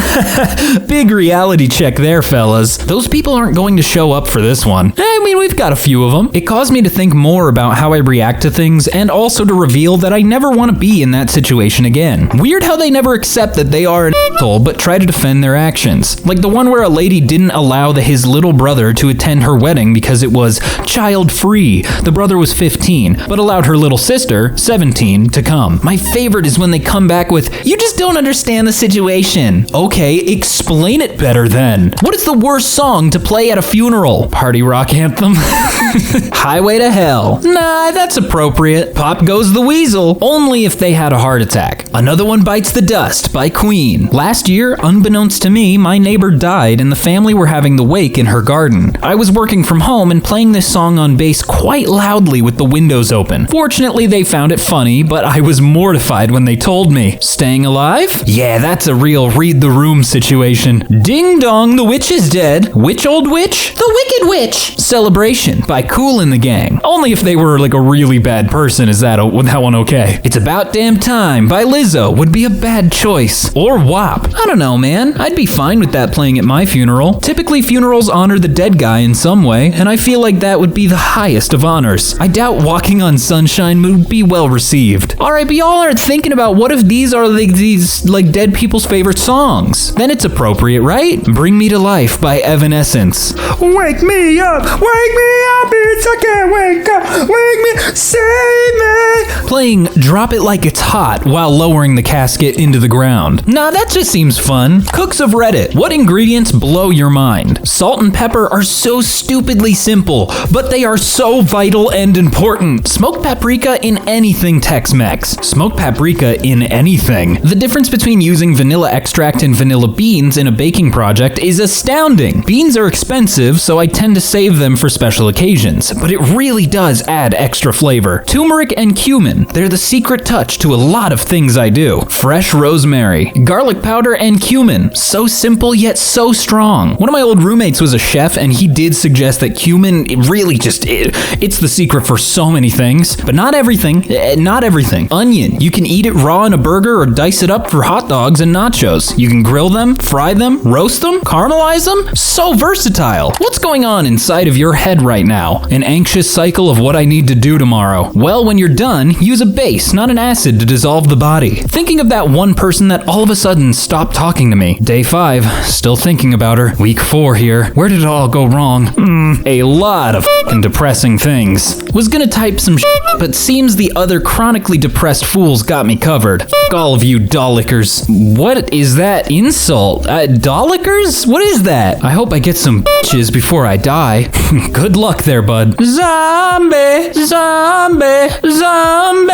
Big reality check there, fellas. Those people aren't going to show up for this one. I mean, we've got a few of them. It caused me to think more about how I react to things and also to reveal that I never want to be in that situation again. Weird how they never accept that they are an asshole but try to defend their actions. Like the one where a lady didn't allow his little brother to attend her wedding because it was child-free. The brother was 15, but allowed her little sister, 17, to come. My favorite is when they come back with, you just don't understand the situation. Okay, explain it better then. What is the worst song to play at a funeral? Party rock anthem? Highway to Hell. Nah, that's appropriate. Pop Goes the Weasel. Only if they had a heart attack. Another one bites the dust by Queen. Last year, unbeknownst to me, my neighbor died and the family were having the wake in her garden. I was working from home and playing this song on bass quite loudly with the windows open. Fortunately, they found it funny, but I was mortified when they told me. Staying alive? Yeah, that's a real read the room situation. Ding dong, the witch is dead. Which old witch? The Wicked Witch. Celebration by Kool and the Gang. Only if they were like a really bad person is that one okay. It's About Damn Time by Lizzo would be a bad choice. Or WAP. I don't know, man. I'd be fine with that playing at my funeral. Typically, funerals honor the dead guy in some way, and I feel like that would be the highest of honors. I doubt Walking on Sunshine would be well received. Alright, but y'all aren't thinking about what if these are these dead people's favorite songs? Then it's appropriate, right? Bring Me to Life by Evanescence. Wake me up, it's I can't wake up, wake me, save me. playing Drop It Like It's Hot while lowering the casket into the ground. Nah, that just seems fun. Cooks of Reddit, what ingredients blow your mind? Salt and pepper are so stupidly simple, but they are so vital and important. Smoked paprika in anything Tex-Mex. Smoked paprika in anything. The difference between using vanilla extract and vanilla beans in a baking project is astounding. Beans are expensive, so I tend to save them for special occasions, but it really does add extra flavor. Turmeric and cumin, they're the secret touch to a lot of things I do. Fresh rosemary, garlic powder, and cumin. So simple yet so strong. One of my old roommates was a chef, and he did suggest that cumin it's the secret for so many things, but not everything. Not everything. Onion, you can eat it raw in a burger or dice it up for hot dogs and nachos. You can grill them, fry them, roast them, caramelize them. So versatile. What's going on inside of your head right now? An anxious cycle of what I need to do tomorrow. Well, when you're done, use a base, not an acid, to dissolve the body. Thinking of that one person that all of a sudden stopped talking to me. Day 5, still thinking about her. Week 4 here. Where did it all go wrong? A lot of f***ing depressing things. Was gonna type some shit, but seems the other chronically depressed fools got me covered. F*** all of you doll-lickers. What is that insult? Doll-lickers? What is that? I hope I get some bitches before I die. Good luck there, bud. Zombie, zombie, zombie,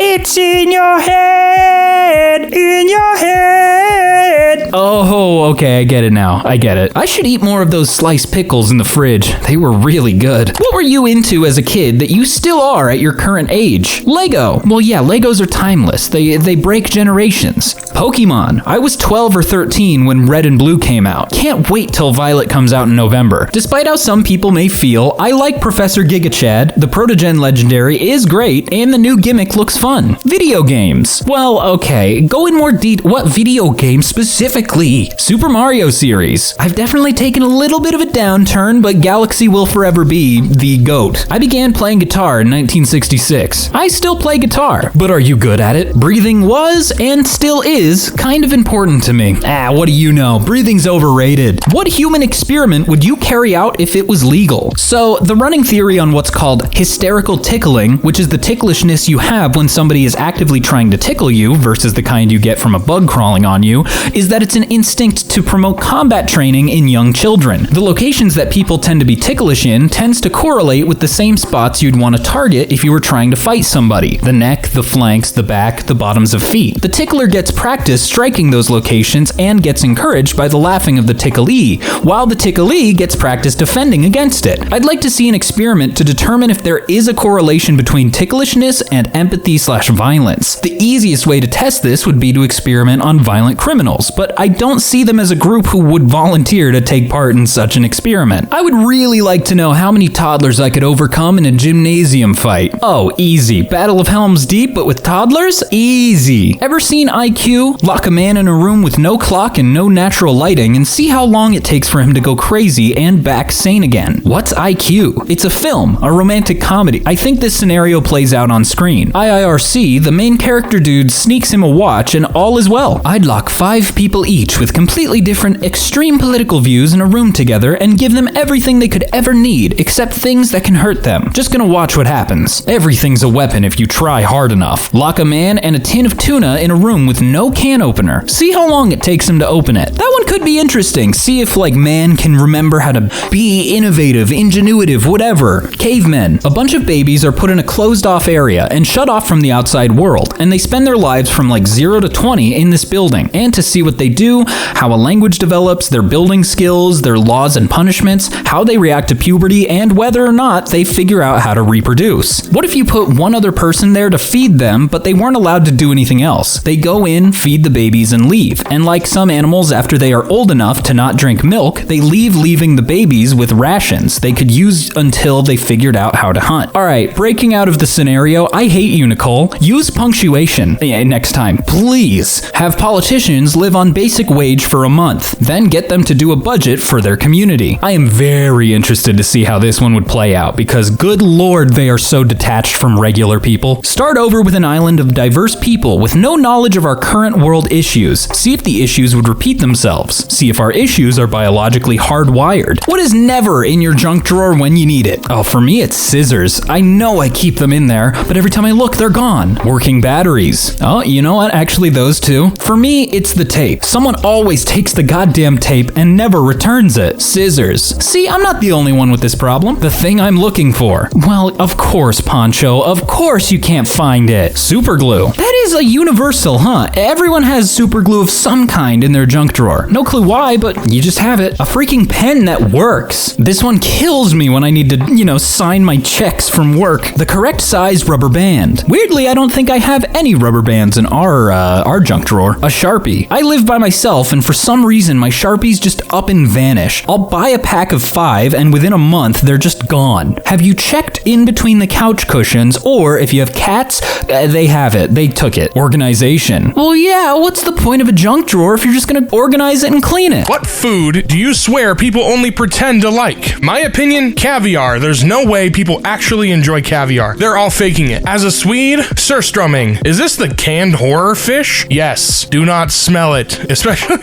it's in your head, in your head. Oh, okay, I get it now. I get it. I should eat more of those sliced pickles in the fridge. They were really good. What were you into as a kid that you still are at your current age? Lego. Well, yeah, Legos are timeless. They break generations. Pokemon. I was 12 or 13 when Red and Blue came out. Can't wait till Violet comes out in November. Despite how some people may feel, I like Professor Giga Chad, the Protogen Legendary is great, and the new gimmick looks fun. Video games. Well, okay, go in more detail. What video game specifically? Super Mario series. I've definitely taken a little bit of a downturn, but Galaxy will forever be the GOAT. I began playing guitar in 1966. I still play guitar, but are you good at it? Breathing was, and still is, kind of important to me. What do you know? Breathing's overrated. What human experiment would you carry out if it was legal? So, the running theory on what's called hysterical tickling, which is the ticklishness you have when somebody is actively trying to tickle you versus the kind you get from a bug crawling on you, is that it's an instinct to promote combat training in young children. The locations that people tend to be ticklish in tends to correlate with the same spots you'd want to target if you were trying to fight somebody. The neck, the flanks, the back, the bottoms of feet. The tickler gets practice striking those locations and gets encouraged by the laughing of the ticklee, while the ticklee gets practice defending against it. I'd like to see an experiment to determine if there is a correlation between ticklishness and empathy/violence. The easiest way to test this would be to experiment on violent criminals, but I don't see them as a group who would volunteer to take part in such an experiment. I would really like to know how many toddlers I could overcome in a gymnasium fight. Oh, easy. Battle of Helm's Deep, but with toddlers? Easy. Ever seen IQ? Lock a man in a room with no clock and no natural lighting and see how long it takes for him to go crazy and back sane again. What's IQ? It's a film, a romantic comedy. I think this scenario plays out on screen. IIRC, the main character dude sneaks him a watch and all is well. I'd lock 5 people each with completely different extreme political views in a room together and give them everything they could ever need except things that can hurt them. Just gonna watch what happens. Everything's a weapon if you try hard enough. Lock a man and a tin of tuna in a room with no can opener. See how long it takes him to open it. That one could be interesting. See if man can remember how to be innovative, ingenuitive, whatever. Cavemen. A bunch of babies are put in a closed off area and shut off from the outside world, and they spend their lives from 0 to 20 in this building, and to see what they do, how a language develops, their building skills, their laws and punishments, how they react to puberty, and whether or not they figure out how to reproduce. What if you put one other person there to feed them, but they weren't allowed to do anything else? They go in, feed the babies, and leave. And like some animals, after they are old enough to not drink milk, they leaving the babies with rations they could use until they figured out how to hunt. Alright, breaking out of the scenario, I hate you, Nicole. Use punctuation next time. Please. Have politicians live on basic wage for a month, then get them to do a budget for their community. I am very interested to see how this one would play out, because good lord, they are so detached from regular people. Start over with an island of diverse people with no knowledge of our current world issues. See if the issues would repeat themselves. See if our issues are biologically hardwired. What is never in your junk drawer when you need it? Oh, for me, it's scissors. I know I keep them in there, but every time I look, they're gone. Working batteries. Oh, you know what? Actually, those two. For me, it's the tape. Someone always takes the goddamn tape and never returns it. Scissors. See, I'm not the only one with this problem. The thing I'm looking for. Well, of course, Poncho. Of course you can't find it. Super glue. That is a universal, huh? Everyone has super glue of some kind in their junk drawer. No clue why, but you just have it. A freaking pen that works. This one kills me when I need to, sign my checks from work. The correct size rubber band. Weirdly, I don't think I have any rubber bands in our junk drawer. A Sharpie. I live by myself, and for some reason, my Sharpies just up and vanish. I'll buy a pack of 5, and within a month, they're just gone. Have you checked in between the couch cushions, or if you have cats, they have it. They took it. Organization. Well, yeah, what's the point of a junk drawer if you're just gonna organize it and clean it? What food do you swear people only pretend to like? My opinion, caviar. There's no way people actually enjoy caviar. They're all faking it. As a Swede, surströmming. Is this the canned horror fish? Yes. Do not smell it. Especially,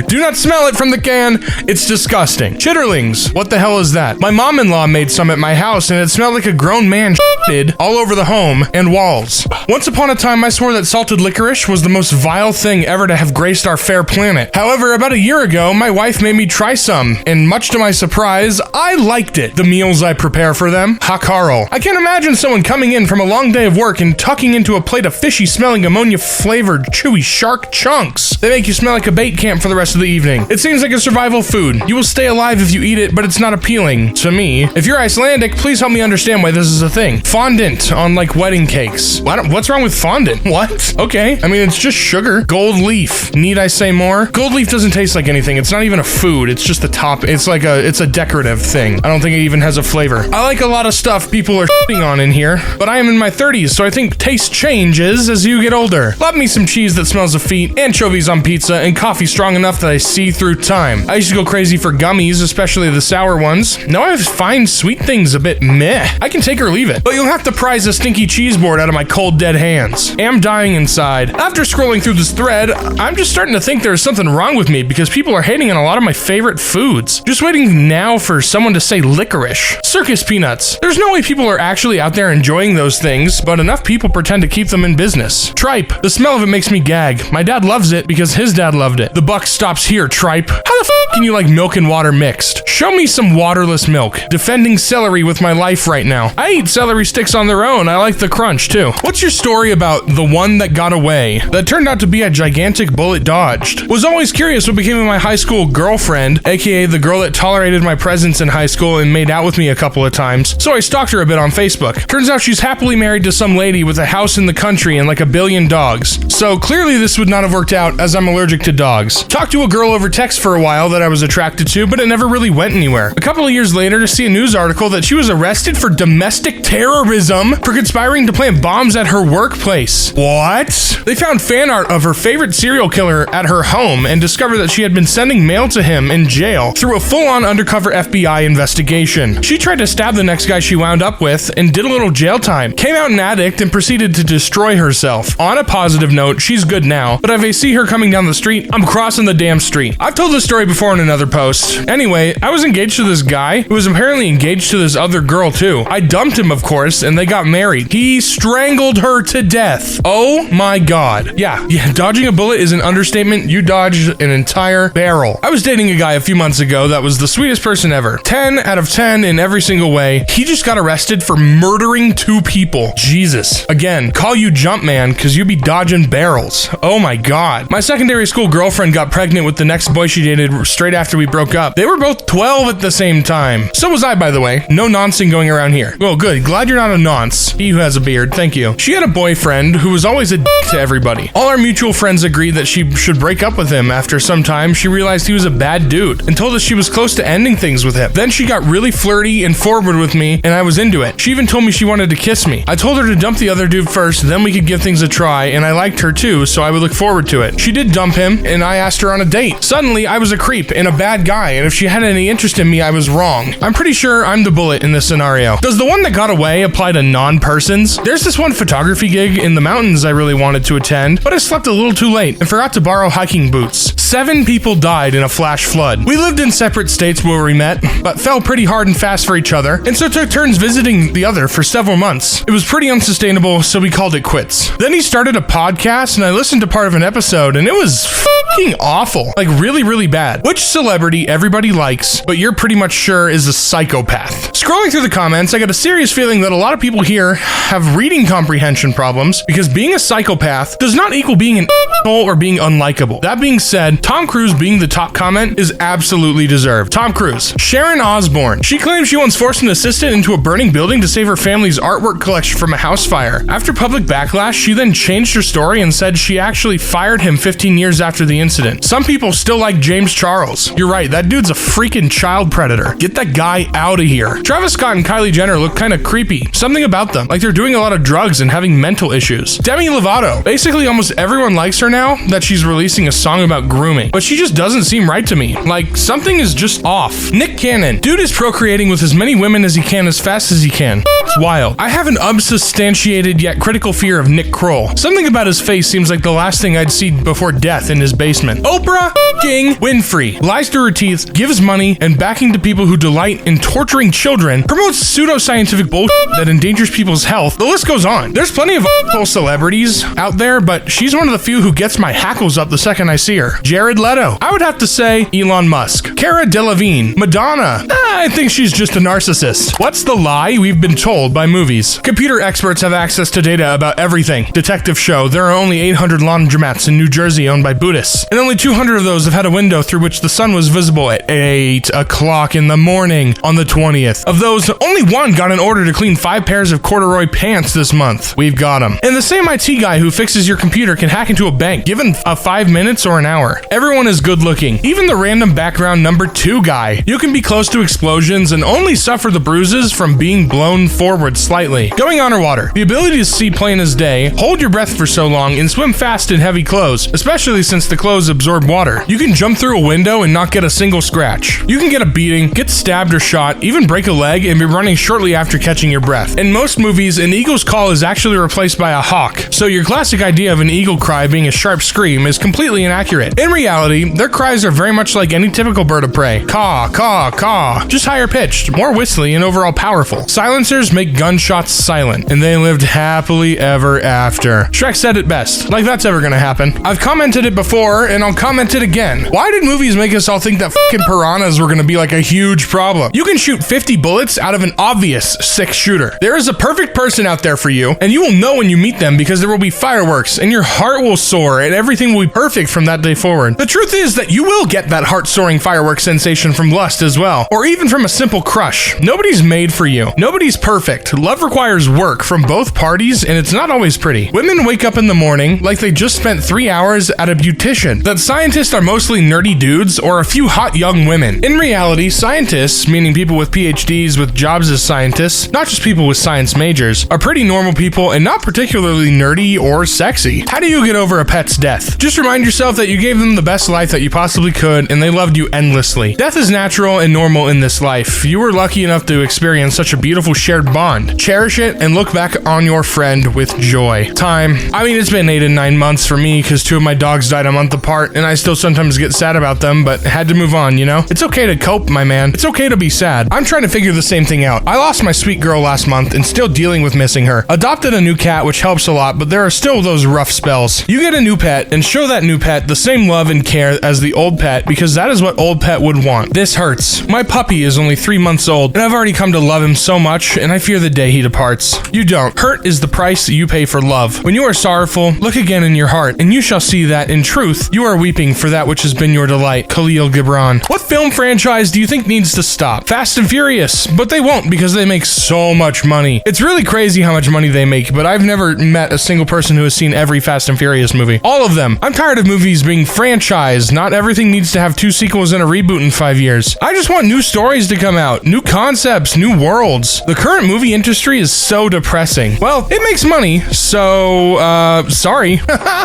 do not smell it from the can. It's disgusting. Chitterlings. What the hell is that? My mom-in-law made some at my house, and it smelled like a grown man shitted all over the home and walls. Once upon a time, I swore that salted licorice was the most vile thing ever to have graced our fair planet. However, about a year ago, my wife made me try some, and much to my surprise, I liked it. The meals I prepare for them, hakarl. I can't imagine someone coming in from a long day of work and tucking into a plate of fishy-smelling, ammonia-flavored, chewy shark chunks. They make you smell like a bait camp for the rest of the evening. It seems like a survival food. You will stay alive if you eat it, but it's not appealing to me. If you're Icelandic, please help me understand why this is a thing. Fondant on, wedding cakes. What's wrong with fondant? What? Okay. I mean, it's just sugar. Gold leaf. Need I say more? Gold leaf doesn't taste like anything. It's not even a food. It's just a top. It's a decorative thing. I don't think it even has a flavor. I like a lot of stuff people are shitting on in here, but I am in my 30s, so I think taste changes as you get older. Love me some cheese that smells of feet, anchovies on pizza, and coffee strong enough that I see through time. I used to go crazy for gummies, especially the sour ones. Now I find sweet things a bit meh. I can take or leave it, but you'll have to prise a stinky cheese board out of my cold dead hands. Am dying inside. After scrolling through this thread, I'm just starting to think there's something wrong with me because people are hating on a lot of my favorite foods. Just waiting now for someone to say licorice. Circus peanuts. There's no way people are actually out there enjoying those things, but enough people pretend to keep them in business. Tripe. The smell of it makes me gag. My dad loves it because his dad loved it. The buck stops here, tripe. How the f can you like milk and water mixed? Show me some waterless milk. Defending celery with my life right now. I eat celery sticks on their own. I like the crunch too. What's your story about the one that got away? That turned out to be a gigantic bullet dodged. Was always curious what became of my high school girlfriend, aka the girl that tolerated my presence in high school and made out with me a couple of times, so I stalked her a bit on Facebook. Turns out she's happily married to some lady with a house in the country and like 1 billion dogs. So clearly this would not have worked out as I'm allergic to dogs. Talked to a girl over text for a while that I was attracted to, but it never really went anywhere. A couple of years later to see a news article that she was arrested for domestic terrorism for conspiring to plant bombs at her workplace. What? They found fan art of her favorite serial killer at her home and discovered that she had been sending mail to him in jail through a full-on undercover FBI investigation. She tried to stab the next guy she wound up with and did a little jail time, came out an addict and proceeded to destroy herself. On a positive note, she's good now, but if I see her coming down the street, I'm crossing the damn street. I've told this story before in another post. Anyway, I was engaged to this guy who was apparently engaged to this other girl too. I dumped him, of course, and they got married. He strangled her to death. Oh my god. Yeah, dodging a bullet is an understatement. You dodged an entire barrel. I was dating a guy a few months ago that was the sweetest person ever. 10 out of 10 in every single way. He just got arrested for murdering 2 people. Jesus. Again, call you Jumpman because you be dodging barrels. Oh my god. My secondary school girlfriend got pregnant with the next boy she dated straight after we broke up. They were both 12 at the same time. So was I, by the way. No noncing going around here. Well, good. Glad you're not a nonce. He who has a beard. Thank you. She had a boyfriend who was always a d to everybody. All our mutual friends agreed that she should break up with him. After some time, she realized he was a bad dude and told us she was close to ending things with him. Then she got really flirty and forward with me, and I was into it. She even told me she wanted to kiss me. I told her to dump the other dude first, then we could give things a try, and I liked her too, so I would look forward to it. She did dump him, him, and I asked her on a date. Suddenly, I was a creep and a bad guy, and if she had any interest in me, I was wrong. I'm pretty sure I'm the bullet in this scenario. Does the one that got away apply to non-persons? There's this one photography gig in the mountains I really wanted to attend, but I slept a little too late and forgot to borrow hiking boots. 7 people died in a flash flood. We lived in separate states where we met, but fell pretty hard and fast for each other, and so took turns visiting the other for several months. It was pretty unsustainable, so we called it quits. Then he started a podcast, and I listened to part of an episode, and it was fucking awful. Like really, really bad. Which celebrity everybody likes, but you're pretty much sure is a psychopath? Scrolling through the comments, I got a serious feeling that a lot of people here have reading comprehension problems, because being a psychopath does not equal being an asshole or being unlikable. That being said, Tom Cruise being the top comment is absolutely deserved. Tom Cruise. Sharon Osbourne. She claims she once forced an assistant into a burning building to save her family's artwork collection from a house fire. After public backlash, she then changed her story and said she actually fired him 15 years after the incident. Some people still like James Charles. You're right, that dude's a freaking child predator. Get that guy out of here. Travis Scott and Kylie Jenner look kind of creepy. Something about them, like they're doing a lot of drugs and having mental issues. Demi Lovato. Basically, almost everyone likes her now that she's releasing a song about grooming, but she just doesn't seem right to me. Like, something is just off. Nick Cannon. Dude is procreating with as many women as he can as fast as he can. It's wild. I have an unsubstantiated yet critical fear of Nick Kroll. Something about his face seems like the last thing I'd see before death in his basement. Oprah King Winfrey. Lies through her teeth, gives money and backing to people who delight in torturing children, promotes pseudoscientific bullshit that endangers people's health. The list goes on. There's plenty of celebrities out there, but she's one of the few who gets my hackles up the second I see her. Jared Leto. I would have to say Elon Musk. Cara Delevingne. Madonna. I think she's just a narcissist. What's the lie we've been told by movies? Computer experts have access to data about everything. Detectives show there are only 800 laundromats in New Jersey owned by Buddhists, and only 200 of those have had a window through which the sun was visible at 8 o'clock in the morning on the 20th. Of those, only one got an order to clean 5 pairs of corduroy pants this month. We've got him. And the same IT guy who fixes your computer can hack into a bank, given 5 minutes or an hour. Everyone is good looking. Even the random background number 2 guy. You can be close to explosions and only suffer the bruises from being blown forward slightly. Going underwater. The ability to see plain as day, hold your breath for so long, and swim fast in heavy clothes, especially since the clothes absorb water. You can jump through a window and not get a single scratch. You can get a beating, get stabbed or shot, even break a leg, and be running shortly after catching your breath. In most movies, an eagle's call is actually replaced by a hawk, so your classic idea of an eagle cry being a sharp scream is completely inaccurate. In reality, their cries are very much like any typical bird of prey. Caw, caw, caw. Just higher pitched, more whistly, and overall powerful. Silencers make gunshots silent, and they lived happily ever after. Shrek said it best. Like that's ever gonna happen. I've commented it before, and I'll comment it again. Why did movies make us all think that fucking piranhas were gonna be like a huge problem? You can shoot 50 bullets out of an obvious 6-shooter. There is a perfect person out there for you, and you will know when you meet them because there will be fireworks, and your heart will soar, and everything will be perfect from that day forward. The truth is that you will get that heart-soaring fireworks sensation from lust as well, or even from a simple crush. Nobody's made for you. Nobody's perfect. Love requires work from both parties, and it's not always pretty. Women wake up in the morning like they just spent 3 hours at a beautician. That scientists are mostly nerdy dudes or a few hot young women. In reality, scientists, meaning people with PhDs with jobs as scientists, not just people with science majors, are pretty normal people and not particularly nerdy or sexy. How do you get over a pet's death? Just remind yourself that you gave them the best life that you possibly could, and they loved you endlessly. Death is natural and normal in this life. You were lucky enough to experience such a beautiful shared bond. Cherish it and look back on your friend with joy. Time. I mean, it's been 8 and 9 months for me because 2 of my dogs died a month apart, and I still sometimes get sad about them, but had to move on, you know? It's okay to cope, my man. It's okay to be sad. I'm trying to figure the same thing out. I lost my sweet girl last month and still dealing with missing her. Adopted a new cat, which helps a lot, but there are still those rough spells. You get a new pet and show that new pet the same love and care as the old pet because that is what old pet would want. This hurts. My puppy is only 3 months old, and I've already come to love him so much, and I fear the day he departs. You don't. Hurt is the price you pay for love. When you are sorrowful, look again in your heart, and you shall see that, in truth, you are weeping for that which has been your delight. Khalil Gibran. What film franchise do you think needs to stop? Fast and Furious, but they won't because they make so much money. It's really crazy how much money they make, but I've never met a single person who has seen every Fast and Furious movie. All of them. I'm tired of movies being franchised. Not everything needs to have 2 sequels and a reboot in 5 years. I just want new stories to come out, new concepts, new worlds. The current movie industry is so depressing. Well, it makes money, so, sorry.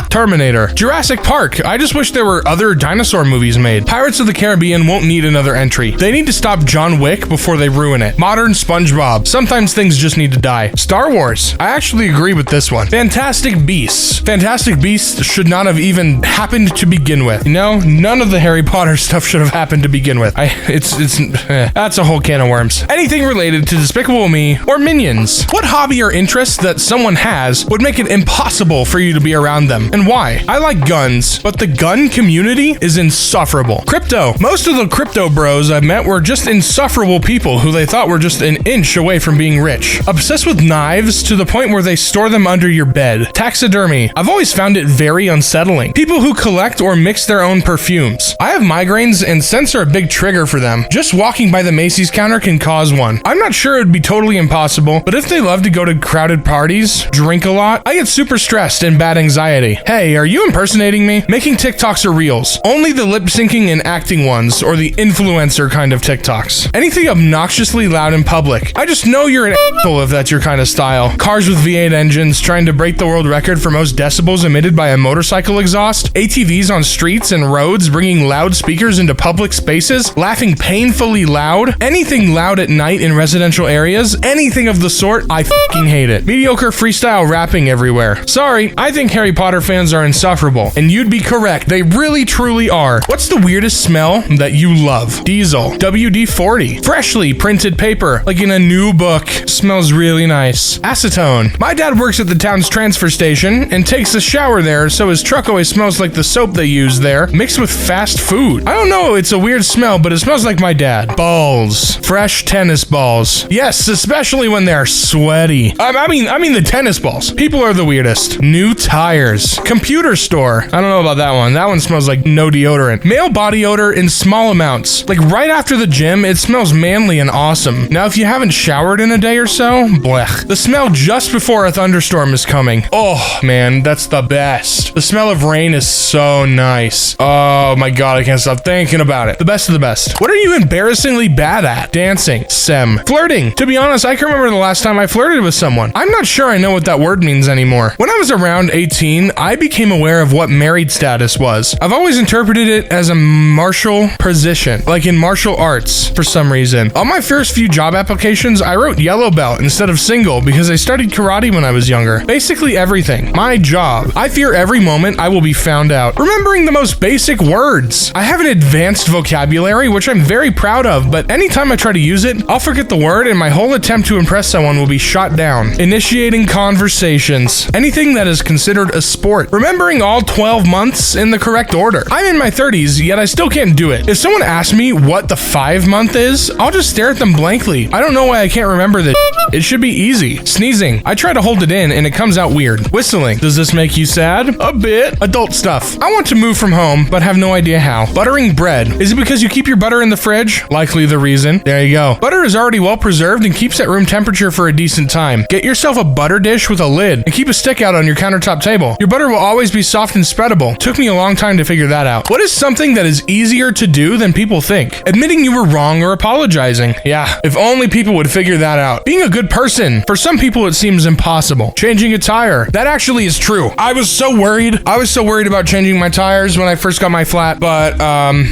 Terminator. Jurassic Park. I just wish there were other dinosaur movies made. Pirates of the Caribbean won't need another entry. They need to stop John Wick before they ruin it. Modern SpongeBob. Sometimes things just need to die. Star Wars. I actually agree with this one. Fantastic Beasts. Fantastic Beasts should not have even happened to begin with. You know, none of the Harry Potter stuff should have happened to begin with. That's a whole can of worms. Anything related to Despicable Me or Minions. What hobby or interest that someone has would make it impossible for you to be around them, and why? I like guns, but the gun community is insufferable. Crypto. Most of the crypto bros I've met were just insufferable people who they thought were just an inch away from being rich. Obsessed with knives to the point where they store them under your bed. Taxidermy. I've always found it very unsettling. People who collect or mix their own perfumes. I have migraines and scents are a big trigger for them. Just walking by the Macy's counter can cause one. I'm not sure it would be totally impossible, but if they love to go to crowded parties, drink a lot, I get super stressed and bad anxiety. Hey, are you impersonating me? Making TikToks or Reels. Only the lip syncing and acting ones, or the influencer kind of TikToks. Anything obnoxiously loud in public. I just know you're an asshole if that's your kind of style. Cars with V8 engines trying to break the world record for most decibels emitted by a motorcycle exhaust. ATVs on streets and roads bringing loudspeakers into public spaces. Laughing painfully loud. Anything loud at night in residential areas. Anything of the sort, I fucking hate it. Mediocre freestyle rapping everywhere. Sorry, I think Harry Potter fans are insufferable. And you'd be correct, they really truly are. What's the weirdest smell that you love? Diesel. WD-40. Freshly printed paper, like in a new book. Smells really nice. Acetone. My dad works at the town's transfer station and takes a shower there, so his truck always smells like the soap they use there, mixed with fast food. I don't know, it's a weird smell, but it smells like my dad. Balls. Fresh tennis balls. Yes, especially when they're sweaty. I mean the tennis balls. People are the weirdest. New tires. Computer store. I don't know about that one. That one smells like no deodorant. Male body odor in small amounts. Like right after the gym, it smells manly and awesome. Now, if you haven't showered in a day or so, blech. The smell just before a thunderstorm is coming. Oh, man, that's the best. The smell of rain is so nice. Oh my god, I can't stop thinking about it. The best of the best. What are you embarrassingly bad at? Dancing. Sem. Flirting. To be honest, I can remember the last time I flirted with someone. I'm not sure I know what that word means anymore. When I was around 18, I became aware of what married status was. I've always interpreted it as a martial position, like in martial arts for some reason. On my first few job applications, I wrote yellow belt instead of single because I studied karate when I was younger. Basically everything. My job. I fear every moment I will be found out. Remembering the most basic words. I have an advanced vocabulary, which I'm very proud of, but anytime I try to use it, I'll forget the word and my whole attempt to impress someone will be shot down. Initiating conversations. Anything that is considered a sport. Remembering all 12 months in the correct order. I'm in my 30s, yet I still can't do it. If someone asks me what the 5 month is, I'll just stare at them blankly. I don't know why I can't remember this. It should be easy. Sneezing. I try to hold it in and it comes out weird. Whistling. Does this make you sad? A bit. Adult stuff. I want to move from home, but have no idea how. Buttering bread. Is it because you keep your butter in the fridge? Likely the reason. There you go. Butter is already well preserved and keeps at room temperature for a decent time. Get yourself a butter dish with a lid and keep a stick out on your countertop table. Your butter will always be soft and spreadable. Took me a long time to figure that out. What is something that is easier to do than people think? Admitting you were wrong or apologizing. Yeah, if only people would figure that out. Being a good person. For some people it seems impossible. Changing a tire. That actually is true. I was so worried about changing my tires when I first got my flat, but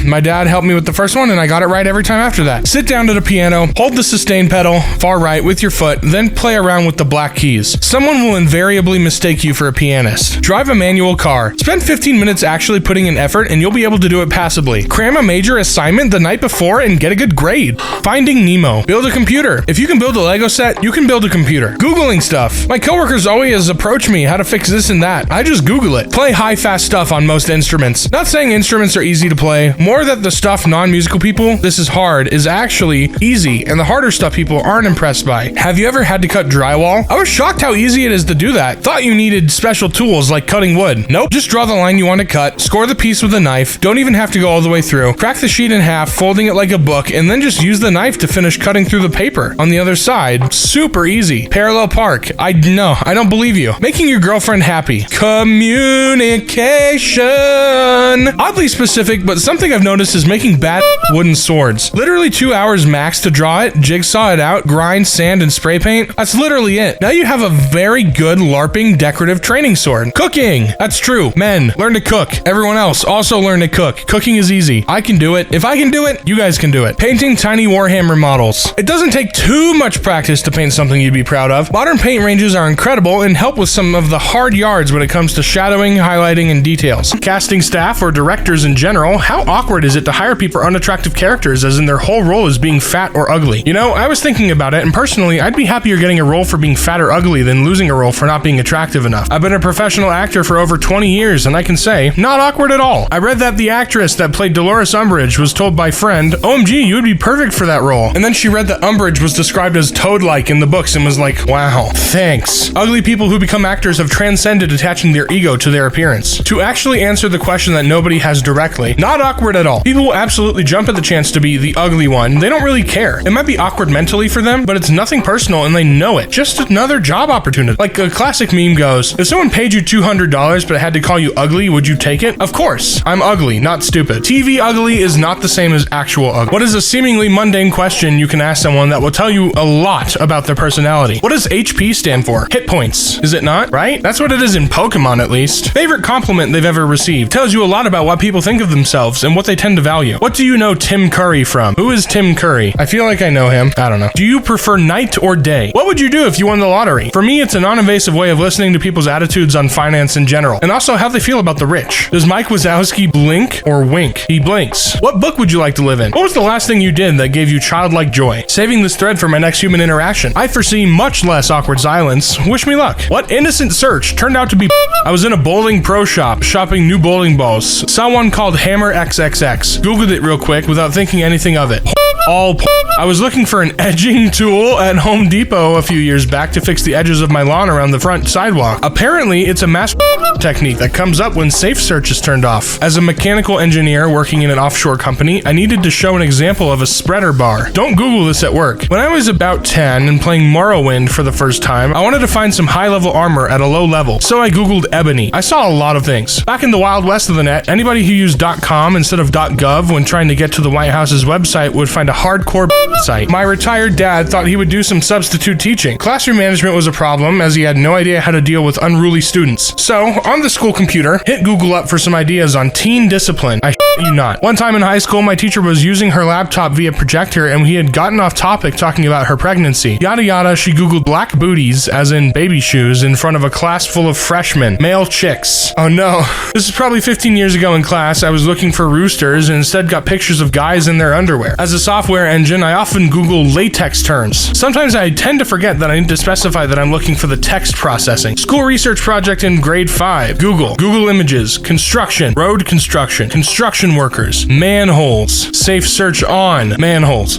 my dad helped me with the first one and I got it right every time after that. Sit down to the piano, hold the sustain pedal, far right with your foot, then play around with the black keys. Someone will invariably mistake you for a pianist. Drive a manual car. Spend 15 minutes actually putting in effort and you'll be able to do it passively. Cram a major assignment the night before and get a good grade. Finding Nemo. Build a computer. If you can build a Lego set, you can build a computer. Googling stuff. My coworkers always approach me how to fix this and that. I just Google it. Play high-fast stuff on most instruments. Not saying instruments are easy to play, more that the stuff non-musical people, this is hard, is actually easy, and the harder stuff people aren't impressed by. Have you ever had to cut drywall? I was shocked how easy it is to do that. Thought you needed special tools like cutting wood. Nope. Just draw the line you want to cut, score the piece with a knife, don't even have to go all the way through, crack the sheet in half, folding it like a book, and then just use the knife to finish cutting through the paper. On the other side, super easy. Parallel park. I don't believe you. Making your girlfriend happy. Communication. Oddly specific, but something I've noticed is making bad wooden swords. Literally 2 hours max to draw it, jigsaw it out, grind, sand, and spray paint. That's literally it. Now you have a very good LARPing decorative training sword. Cooking. That's true. Men. 1. Learn to cook. Everyone else also learn to cook. Cooking is easy. I can do it. If I can do it, you guys can do it. Painting tiny Warhammer models. It doesn't take too much practice to paint something you'd be proud of. Modern paint ranges are incredible and help with some of the hard yards when it comes to shadowing, highlighting, and details. Casting staff or directors in general, how awkward is it to hire people for unattractive characters as in their whole role is being fat or ugly? You know, I was thinking about it, and personally, I'd be happier getting a role for being fat or ugly than losing a role for not being attractive enough. I've been a professional actor for over 20 years, and I can say, not awkward at all. I read that the actress that played Dolores Umbridge was told by friend, OMG, you would be perfect for that role. And then she read that Umbridge was described as toad-like in the books and was like, wow, thanks. Ugly people who become actors have transcended attaching their ego to their appearance. To actually answer the question that nobody has directly, not awkward at all. People will absolutely jump at the chance to be the ugly one. They don't really care. It might be awkward mentally for them, but it's nothing personal and they know it. Just another job opportunity. Like a classic meme goes, if someone paid you $200 but had to call you ugly, would you take it? Of course. I'm ugly, not stupid. TV ugly is not the same as actual ugly. What is a seemingly mundane question you can ask someone that will tell you a lot about their personality? What does HP stand for? Hit points. Is it not? Right? That's what it is in Pokemon, at least. Favorite compliment they've ever received. Tells you a lot about what people think of themselves and what they tend to value. What do you know Tim Curry from? Who is Tim Curry? I feel like I know him. I don't know. Do you prefer night or day? What would you do if you won the lottery? For me, it's a non-invasive way of listening to people's attitudes on finance in general, and also how they feel about the rich. Does Mike Wazowski blink or wink? He blinks. What book would you like to live in? What was the last thing you did that gave you childlike joy? Saving this thread for my next human interaction. I foresee much less awkward silence. Wish me luck. What innocent search turned out to be I was in a bowling pro shop shopping new bowling balls. Saw one called Hammer XXX. Googled it real quick without thinking anything of it. I was looking for an edging tool at Home Depot a few years back to fix the edges of my lawn around the front sidewalk. Apparently, it's a mass technique that comes up when safe search is turned off. As a mechanical engineer working in an offshore company, I needed to show an example of a spreader bar. Don't Google this at work. When I was about 10 and playing Morrowind for the first time, I wanted to find some high-level armor at a low level, so I Googled ebony. I saw a lot of things. Back in the Wild West of the net, anybody who used .com instead of .gov when trying to get to the White House's website would find a hardcore site. My retired dad thought he would do some substitute teaching. Classroom management was a problem as he had no idea how to deal with unruly students. So, on the school computer, hit Google up for some ideas on teen discipline. I you not. One time in high school, my teacher was using her laptop via projector and we had gotten off topic talking about her pregnancy. Yada yada, she Googled black booties, as in baby shoes, in front of a class full of freshmen, male chicks. Oh no. This is probably 15 years ago in class. I was looking for roosters and instead got pictures of guys in their underwear. As a software engine, I often Google latex terms. Sometimes I tend to forget that I need to specify that I'm looking for the text processing. School research project in grade 5. Google images, construction, road construction, construction workers, manholes, safe search on manholes.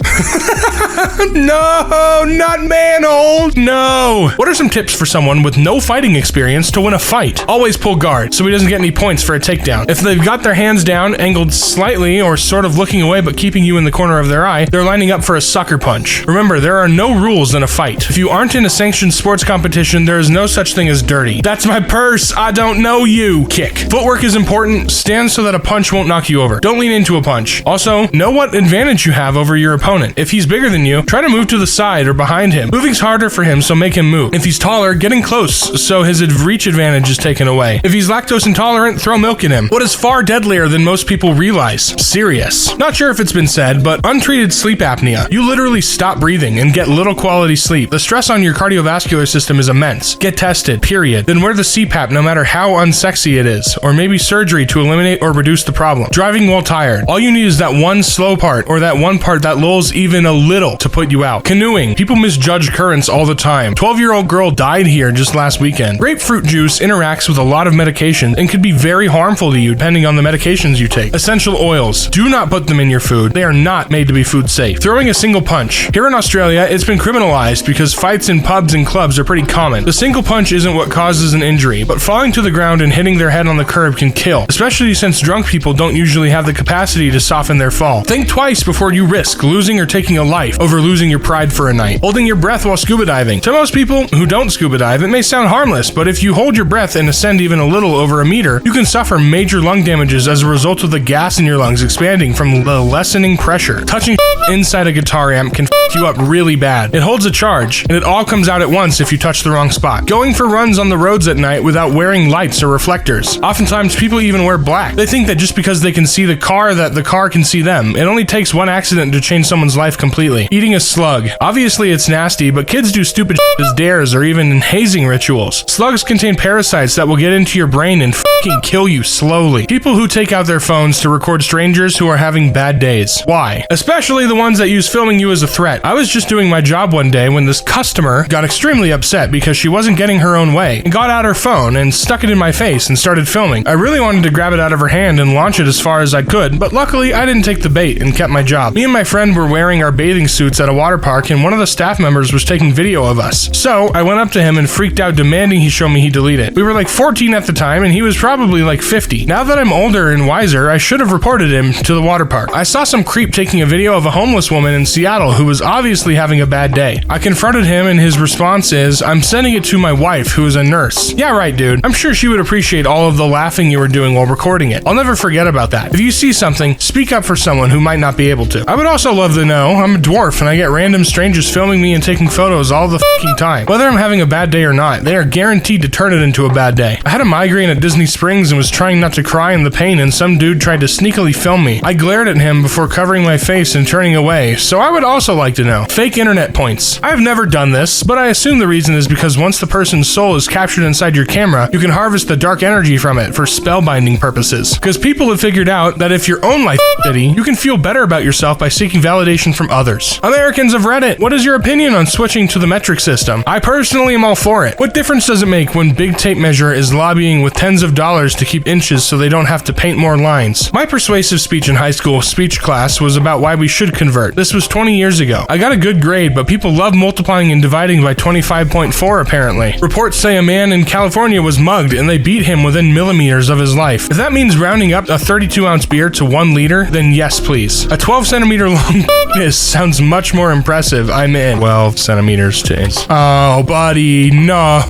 No, not manholes. No. What are some tips for someone with no fighting experience to win a fight? Always pull guard so he doesn't get any points for a takedown. If they've got their hands down, angled slightly or sort of looking away but keeping you in the corner of their eye, they're lining up for a sucker punch. Remember, there are no rules in a fight. If you aren't in a sanctioned sports competition, there is no such thing as dirty. That's my purse. I don't know you. Kick. Footwork is important. Stand so that a punch won't knock you over. Don't lean into a punch. Also, know what advantage you have over your opponent. If he's bigger than you, try to move to the side or behind him. Moving's harder for him, so make him move. If he's taller, get in close so his reach advantage is taken away. If he's lactose intolerant, throw milk in him. What is far deadlier than most people realize? Serious. Not sure if it's been said, but untreated sleep apnea. You literally stop breathing and get little quality sleep. The stress on your cardiovascular system is immense. Get tested, period. Then wear the CPAP no matter how unsexy it is, or maybe surgery to eliminate or reduce the problem. Driving while tired. All you need is that one slow part, or that one part that lulls even a little to put you out. Canoeing. People misjudge currents all the time. 12-year-old girl died here just last weekend. Grapefruit juice interacts with a lot of medications and could be very harmful to you depending on the medications you take. Essential oils. Do not put them in your food. They are not made to be food safe. Throwing a single punch. Here in Australia, it's been criminalized because fights in pubs and clubs are pretty common. The single punch isn't what causes an injury, but falling to the ground and hitting their head on the curb can kill, especially since drunk people don't usually have the capacity to soften their fall. Think twice before you risk losing or taking a life over over losing your pride for a night. Holding your breath while scuba diving. To most people who don't scuba dive, it may sound harmless, but if you hold your breath and ascend even a little over a meter, you can suffer major lung damages as a result of the gas in your lungs expanding from the lessening pressure. Touching inside a guitar amp can f you up really bad. It holds a charge, and it all comes out at once if you touch the wrong spot. Going for runs on the roads at night without wearing lights or reflectors. Oftentimes, people even wear black. They think that just because they can see the car, that the car can see them. It only takes one accident to change someone's life completely. Eating a slug. Obviously, it's nasty, but kids do stupid shit as dares or even hazing rituals. Slugs contain parasites that will get into your brain and fucking kill you slowly. People who take out their phones to record strangers who are having bad days. Why? Especially the ones that use filming you as a threat. I was just doing my job one day when this customer got extremely upset because she wasn't getting her own way and got out her phone and stuck it in my face and started filming. I really wanted to grab it out of her hand and launch it as far as I could, but luckily I didn't take the bait and kept my job. Me and my friend were wearing our bathing suits at a water park and one of the staff members was taking video of us. So I went up to him and freaked out, demanding he show me he delete it. We were like 14 at the time and he was probably like 50. Now that I'm older and wiser, I should have reported him to the water park. I saw some creep taking a video of a homeless woman in Seattle who was obviously having a bad day. I confronted him and his response is, "I'm sending it to my wife who is a nurse." Yeah, right, dude. I'm sure she would appreciate all of the laughing you were doing while recording it. I'll never forget about that. If you see something, speak up for someone who might not be able to. I would also love to know, I'm a dwarf and I get random strangers filming me and taking photos all the fucking time. Whether I'm having a bad day or not, they are guaranteed to turn it into a bad day. I had a migraine at Disney Springs and was trying not to cry in the pain and some dude tried to sneakily film me. I glared at him before covering my face and turning away, so I would also like to know. Fake internet points. I have never done this, but I assume the reason is because once the person's soul is captured inside your camera, you can harvest the dark energy from it for spellbinding purposes. Because people have figured out that if your own life is shitty, you can feel better about yourself by seeking validation from others. Americans of Reddit, what is your opinion on switching to the metric system? I personally am all for it. What difference does it make when Big Tape Measure is lobbying with tens of dollars to keep inches so they don't have to paint more lines? My persuasive speech in high school speech class was about why we should convert. This was 20 years ago. I got a good grade, but people love multiplying and dividing by 25.4 apparently. Reports say a man in California was mugged and they beat him within millimeters of his life. If that means rounding up a 32-ounce beer to 1 liter, then yes please. A 12-centimeter long penis sounds much more impressive. I'm in. 12 centimeters to inch. Oh buddy, no.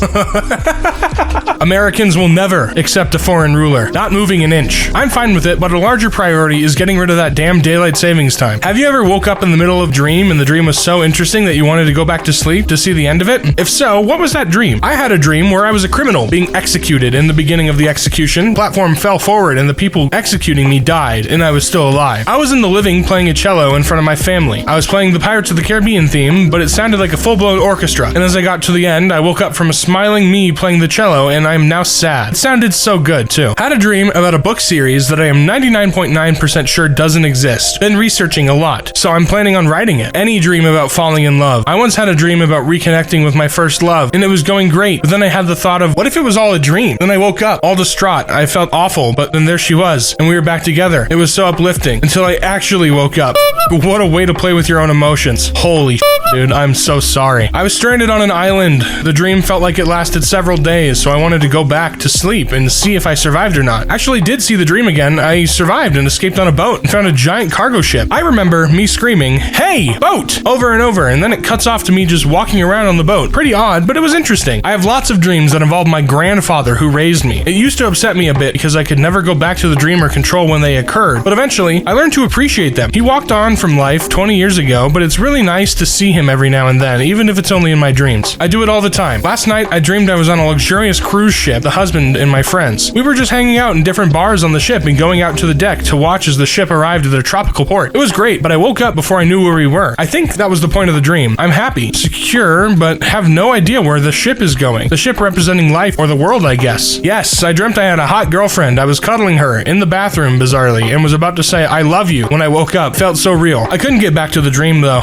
Americans will never accept a foreign ruler. Not moving an inch. I'm fine with it, but a larger priority is getting rid of that damn daylight savings time. Have you ever woke up in the middle of a dream and the dream was so interesting that you wanted to go back to sleep to see the end of it? If so, what was that dream? I had a dream where I was a criminal being executed. In the beginning of the execution, platform fell forward and the people executing me died and I was still alive. I was in the living playing a cello in front of my family. I was playing the Pirates of the Caribbean theme, but it sounded like a full-blown orchestra. And as I got to the end, I woke up from a smiling me playing the cello and I am now sad. It sounded so good too. Had a dream about a book series that I am 99.9% sure doesn't exist. Been researching a lot, so I'm planning on writing it. Any dream about falling in love. I once had a dream about reconnecting with my first love, and it was going great, but then I had the thought of, what if it was all a dream? Then I woke up, all distraught. I felt awful, but then there she was, and we were back together. It was so uplifting, until I actually woke up. What a way to play with your own emotions. Holy shit, dude, I'm so sorry. I was stranded on an island. The dream felt like it lasted several days, so I wanted to go back to sleep and see if I survived or not. Actually did see the dream again. I survived and escaped on a boat and found a giant cargo ship. I remember me screaming, "Hey, boat!" over and over, and then it cuts off to me just walking around on the boat. Pretty odd, but it was interesting. I have lots of dreams that involve my grandfather who raised me. It used to upset me a bit because I could never go back to the dream or control when they occurred, but eventually I learned to appreciate them. He walked on from life 20 years ago, but it's really nice to see him every now and then, even if it's only in my dreams. I do it all the time. Last night, I dreamed I was on a luxurious cruise ship, the husband and my friends. We were just hanging out in different bars on the ship and going out to the deck to watch as the ship arrived at a tropical port. It was great, but I woke up before I knew where we were. I think that was the point of the dream. I'm happy, secure, but have no idea where the ship is going. The ship representing life, or the world, I guess. Yes, I dreamt I had a hot girlfriend. I was cuddling her in the bathroom, bizarrely, and was about to say, "I love you," when I woke up. Felt so real. I couldn't get back to the dream, though.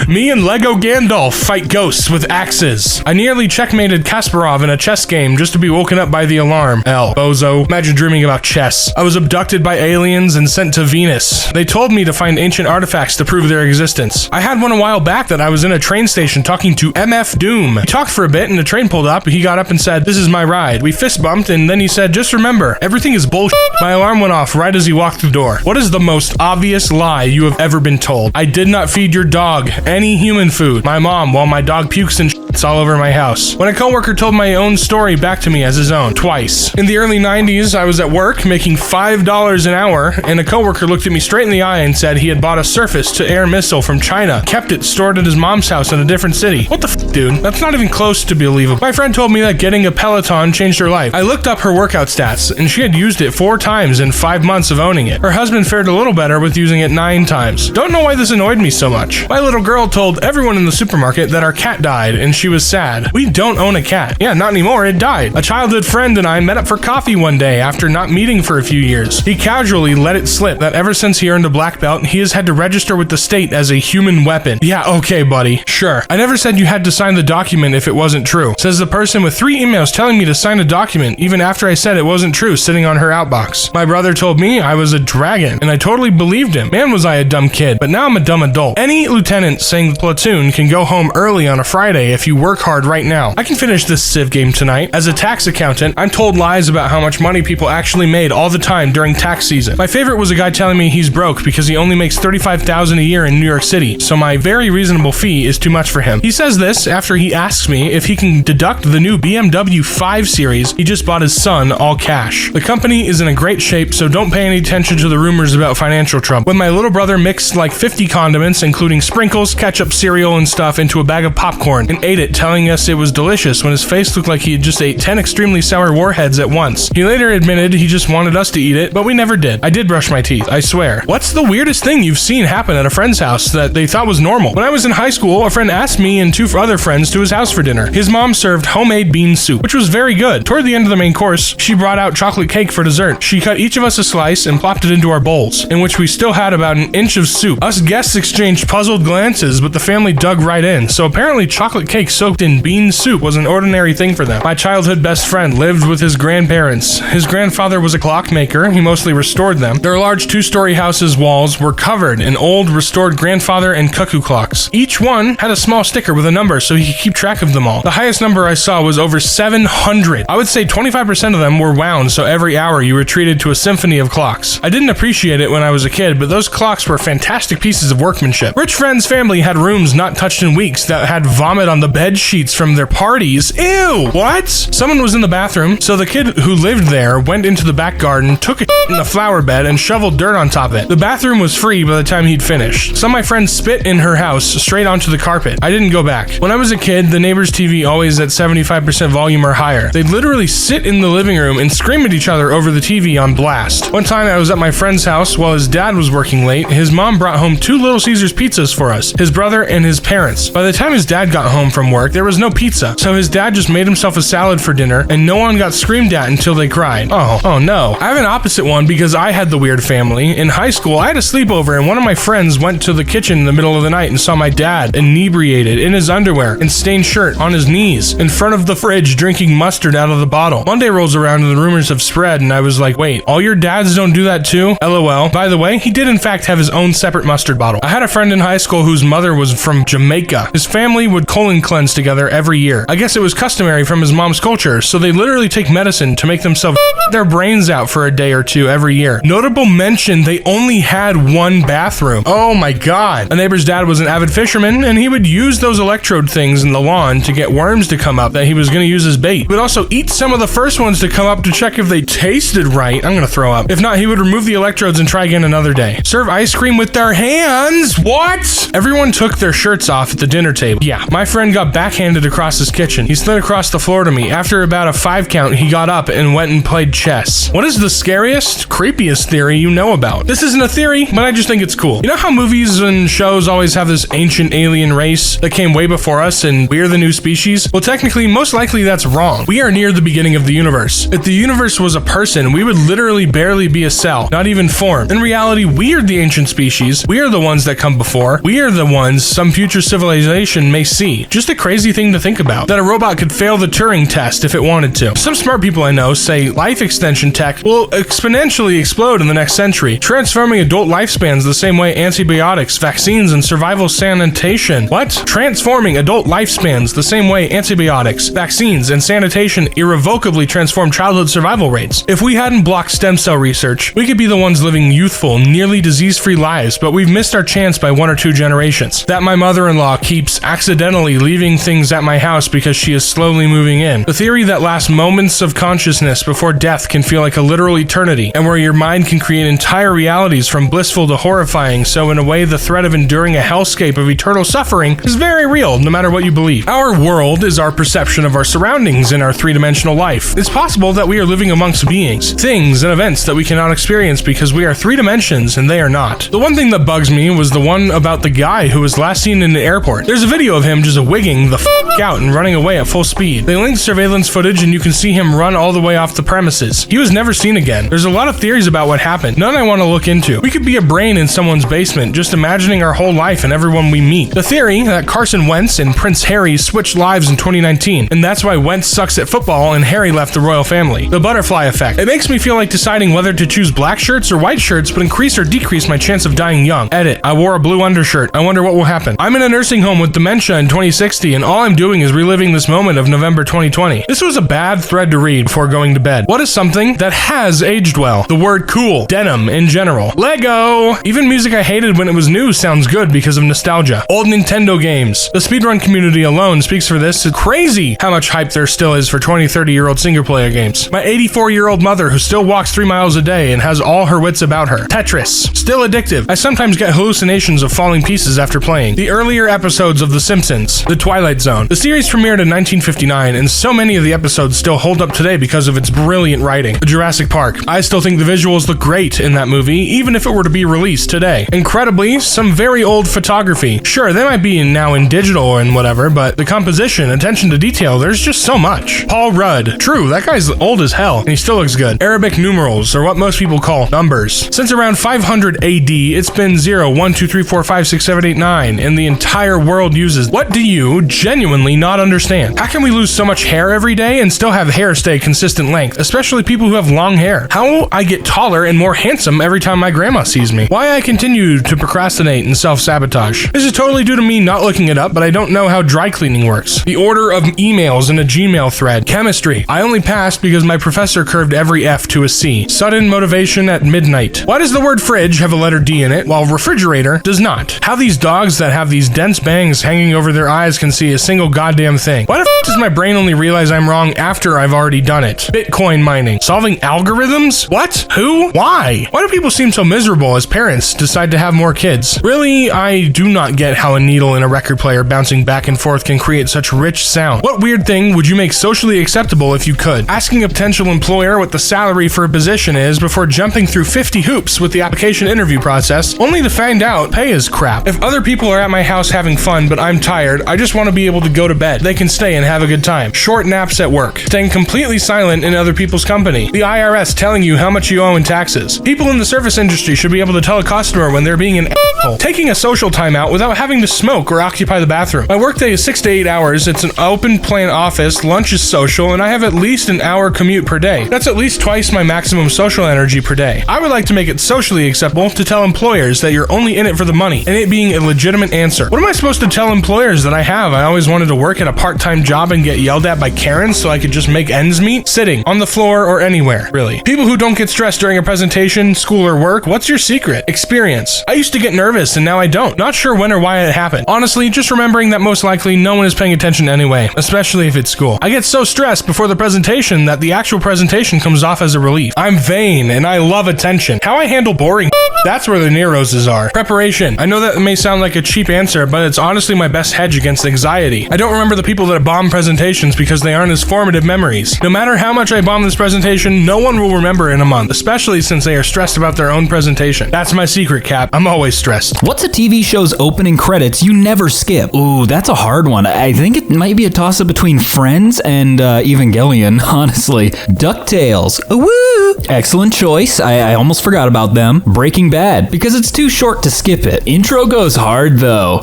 Me and Lego Gandalf fight ghosts with axes. I nearly checkmated Kasparov in a chess game just to be woken up by the alarm. hell. Bozo. Imagine dreaming about chess. I was abducted by aliens and sent to Venus. They told me to find ancient artifacts to prove their existence. I had one a while back that I was in a train station talking to MF Doom. We talked for a bit and the train pulled up. He got up and said, "This is my ride." We fist bumped and then he said, "Just remember, everything is bullshit." My alarm went off right as he walked through the door. What is the most obvious lie you have ever been told? I did not feed your dog any human food. My mom, while my dog pukes and it's all over my house. When a coworker told my own story back to me as his own, twice. In the early 90s, I was at work making $5 an hour, and a coworker looked at me straight in the eye and said he had bought a surface-to-air missile from China, kept it stored at his mom's house in a different city. What the f, dude? That's not even close to believable. My friend told me that getting a Peloton changed her life. I looked up her workout stats, and she had used it 4 times in 5 months of owning it. Her husband fared a little better with using it 9 times. Don't know why this annoyed me so much. My little girl told everyone in the supermarket that our cat died, and she was sad. We don't own a cat. Yeah, not anymore, it died. A childhood friend and I met up for coffee one day after not meeting for a few years. He casually let it slip that ever since he earned a black belt, he has had to register with the state as a human weapon. Yeah, okay, buddy. Sure. I never said you had to sign the document if it wasn't true. Says the person with 3 emails telling me to sign a document even after I said it wasn't true sitting on her outbox. My brother told me I was a dragon, and I totally believed him. Man, was I a dumb kid, but now I'm a dumb adult. Any lieutenant saying the platoon can go home early on a Friday if you work hard right now. I can finish this Civ game tonight. As a tax accountant, I'm told lies about how much money people actually made all the time during tax season. My favorite was a guy telling me he's broke because he only makes $35,000 a year in New York City, so my very reasonable fee is too much for him. He says this after he asks me if he can deduct the new BMW 5 Series he just bought his son all cash. The company is in a great shape, so don't pay any attention to the rumors about financial trouble. When my little brother mixed like 50 condiments, including sprinkles, ketchup, cereal, and stuff into a bag of popcorn and ate it, telling us it was delicious when his face looked like he had just ate 10 extremely sour warheads at once. He later admitted he just wanted us to eat it, but we never did. I did brush my teeth, I swear. What's the weirdest thing you've seen happen at a friend's house that they thought was normal? When I was in high school, a friend asked me and 2 other friends to his house for dinner. His mom served homemade bean soup, which was very good. Toward the end of the main course, she brought out chocolate cake for dessert. She cut each of us a slice and plopped it into our bowls, in which we still had about an inch of soup. Us guests exchanged puzzled glances, but the family dug right in. So apparently chocolate cake soaked in bean soup was an ordinary thing for them. My childhood best friend lived with his grandparents. His grandfather was a clockmaker. He mostly restored them. Their large 2-story house's walls were covered in old restored grandfather and cuckoo clocks. Each one had a small sticker with a number so he could keep track of them all. The highest number I saw was over 700. I would say 25% of them were wound, so every hour you were treated to a symphony of clocks. I didn't appreciate it when I was a kid, but those clocks were fantastic pieces of workmanship. Rich friend's family had rooms not touched in weeks that had vomit on the bed sheets from their parties. Ew! What? Someone was in the bathroom, so the kid who lived there went into the back garden, took a in the flower bed, and shoveled dirt on top of it. The bathroom was free by the time he'd finished. Some of my friends spit in her house straight onto the carpet. I didn't go back. When I was a kid, the neighbor's TV always at 75% volume or higher. They'd literally sit in the living room and scream at each other over the TV on blast. One time I was at my friend's house while his dad was working late. His mom brought home 2 Little Caesars pizzas for us, his brother and his parents. By the time his dad got home from work, there was no pizza, so his dad just made himself a salad for dinner, and no one got screamed at until they cried. Oh no. I have an opposite one because I had the weird family. In high school, I had a sleepover, and one of my friends went to the kitchen in the middle of the night and saw my dad inebriated in his underwear and stained shirt on his knees in front of the fridge drinking mustard out of the bottle. Monday rolls around and the rumors have spread, and I was like, wait, all your dads don't do that too? LOL. By the way, he did in fact have his own separate mustard bottle. I had a friend in high school whose mother was from Jamaica. His family would colon cleanse together every year. I guess it was customary from his mom's culture, so they literally take medicine to make themselves their brains out for a day or 2 every year. Notable mention, they only had 1 bathroom. Oh my god. A neighbor's dad was an avid fisherman, and he would use those electrode things in the lawn to get worms to come up that he was going to use as bait. He would also eat some of the first ones to come up to check if they tasted right. I'm gonna throw up. If not, he would remove the electrodes and try again another day. Serve ice cream with their hands? What? Everyone took their shirts off at the dinner table. Yeah, my friend got backhanded across his kitchen. He slid across the floor to me. After about a 5 count, he got up and went and played chess. What is the scariest, creepiest theory you know about? This isn't a theory, but I just think it's cool. You know how movies and shows always have this ancient alien race that came way before us and we're the new species? Well, technically, most likely that's wrong. We are near the beginning of the universe. If the universe was a person, we would literally barely be a cell, not even form. In reality, we are the ancient species. We are the ones that come before. We are the ones some future civilization may see. Just a crazy thing to think about, that a robot could fail the Turing test if it wanted to. Some smart people I know say life extension tech will exponentially explode in the next century, transforming adult lifespans the same way antibiotics, vaccines, and survival sanitation. What? Transforming adult lifespans the same way antibiotics, vaccines, and sanitation irrevocably transform childhood survival rates. If we hadn't blocked stem cell research, we could be the ones living youthful, nearly disease-free lives, but we've missed our chance by 1 or 2 generations. That my mother-in-law keeps accidentally leaving things at my house because she is slowly moving in. The theory that last moments of consciousness before death can feel like a literal eternity, and where your mind can create entire realities from blissful to horrifying, so in a way the threat of enduring a hellscape of eternal suffering is very real, no matter what you believe. Our world is our perception of our surroundings in our 3-dimensional life. It's possible that we are living amongst beings, things, and events that we cannot experience because we are 3 dimensions and they are not. The one thing that bugs me was the one about the guy who was last seen in the airport. There's a video of him just wigging the f*** out and running away at full speed. They linked surveillance footage and you can see him run all the way off the premises. He was never seen again. There's a lot of theories about what happened, none I want to look into. We could be a brain in someone's basement, just imagining our whole life and everyone we meet. The theory that Carson Wentz and Prince Harry switched lives in 2019, and that's why Wentz sucks at football and Harry left the royal family. The butterfly effect. It makes me feel like deciding whether to choose black shirts or white shirts would increase or decrease my chance of dying young. Edit. I wore a blue undershirt. I wonder what will happen. I'm in a nursing home with dementia in 2060, and all I'm doing is reliving this moment of November 2020. This was a bad thread to read before going to bed. What is something that has aged well? The word cool. Denim in general. Lego! Even music I hated when it was new sounds good because of nostalgia. Old Nintendo games. The speedrun community alone speaks for this. It's crazy how much hype there still is for 20, 30-year-old single-player games. My 84-year-old mother who still walks 3 miles a day and has all her wits about her. Tetris. Still addictive. I sometimes get hallucinations of falling pieces after playing. The earlier episodes of The Simpsons. The Twilight Zone. The series premiered in 1959, and so many of the episodes still hold up today because of its brilliant writing. Jurassic Park. I still think the visuals look great in that movie, even if it were to be released today. Incredibly, some very old photography. Sure, they might be now in digital and whatever, but the composition, attention to detail, there's just so much. Paul Rudd. True, that guy's old as hell, and he still looks good. Arabic numerals, or what most people call numbers. Since around 500 AD, it's been 0, 1, 2, 3, 4, 5, 6, 7, 8, 9, and the entire world uses. What do you genuinely not understand? How can we lose so much hair every day and still have hair stay consistent length, especially people who have long hair? How I get taller and more handsome every time my grandma sees me? Why I continue to procrastinate and self-sabotage? This is totally due to me not looking it up, but I don't know how dry cleaning works. The order of emails in a Gmail thread. Chemistry. I only passed because my professor curved every F to a C. Sudden motivation at midnight. Why does the word fridge have a letter D in it, while refrigerator does not? How these dogs that have these dense bangs hanging over their eyes can see a single goddamn thing? Why the f does my brain only realize I'm wrong after I've already done it? Bitcoin mining. Solving algorithms? What? Who? Why? Why do people seem so miserable as parents decide to have more kids? Really, I do not get how a needle in a record player bouncing back and forth can create such rich sound. What weird thing would you make socially acceptable if you could? Asking a potential employer what the salary for a position is before jumping through 50 hoops with the application interview process, only to find out pay is crap. If other people are at my house having fun but I'm tired, I just want to be able to go to bed. They can stay and have a good time. Short naps at work. Staying completely silent in other people's company. The IRS telling you how much you owe in taxes. People in the service industry should be able to tell a customer when they're being an asshole. Taking a social time out without having to smoke or occupy the bathroom. My workday is 6 to 8 hours. It's an open plan office. Lunch is social, and I have at least an hour commute per day. That's at least twice my maximum social energy per day. I would like to make it socially acceptable to tell employers that you're only in it for the money, and it being a legitimate answer. What am I supposed to tell employers that I always wanted to work at a part-time job and get yelled at by Karens so I could just make ends meet? Sitting, on the floor, or anywhere, really. People who don't get stressed during a presentation, school, or work, what's your secret? Experience. I used to get nervous, and now I don't. Not sure when or why it happened. Honestly, just remembering that most likely no one is paying attention anyway, especially if it's school. I get so stressed before the presentation that the actual presentation comes off as a relief. I'm vain, and I love attention. How I handle boring, that's where the neuroses are. Preparation. I know that may sound like a cheap answer, but it's honestly my best hedge against anxiety. I don't remember the people that bomb presentations because they aren't as formative memories. No matter how much I bomb this presentation, no one will remember in a month, especially since they are stressed about their own presentation. That's my secret, Cap. I'm always stressed. What's a TV show's opening credits you never skip? Ooh, that's a hard one. I think it might be a toss-up between Friends and Evangelion, honestly. DuckTales. Woo! Excellent choice. I almost forgot about them. Breaking Bad, because it's too short to skip it. Intro goes hard, though.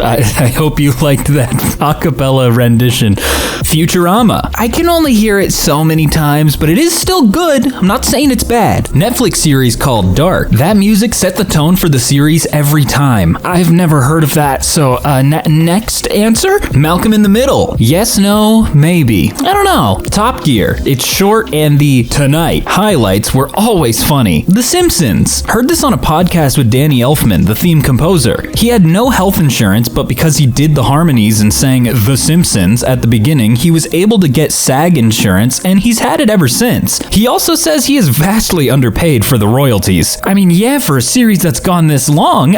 I hope you liked that acapella rendition. Futurama. I can only hear it so many times, but it is still good. I'm not saying it's bad. Netflix series called Dark. That music set the tone for the series every time. I've never heard of that, so next answer? Malcolm in the Middle. Yes, no, maybe. I don't know. Top Gear. It's short and the Tonight highlights were always funny. The Simpsons. Heard this on a podcast with Danny Elfman, the theme composer. He had no health insurance, but because he did the harmonies and sang The Simpsons at the beginning, he was able to get SAG insurance, and he's had it ever since. He also says he is vastly underpaid for the royalties. I mean, yeah, for a series that's gone this long,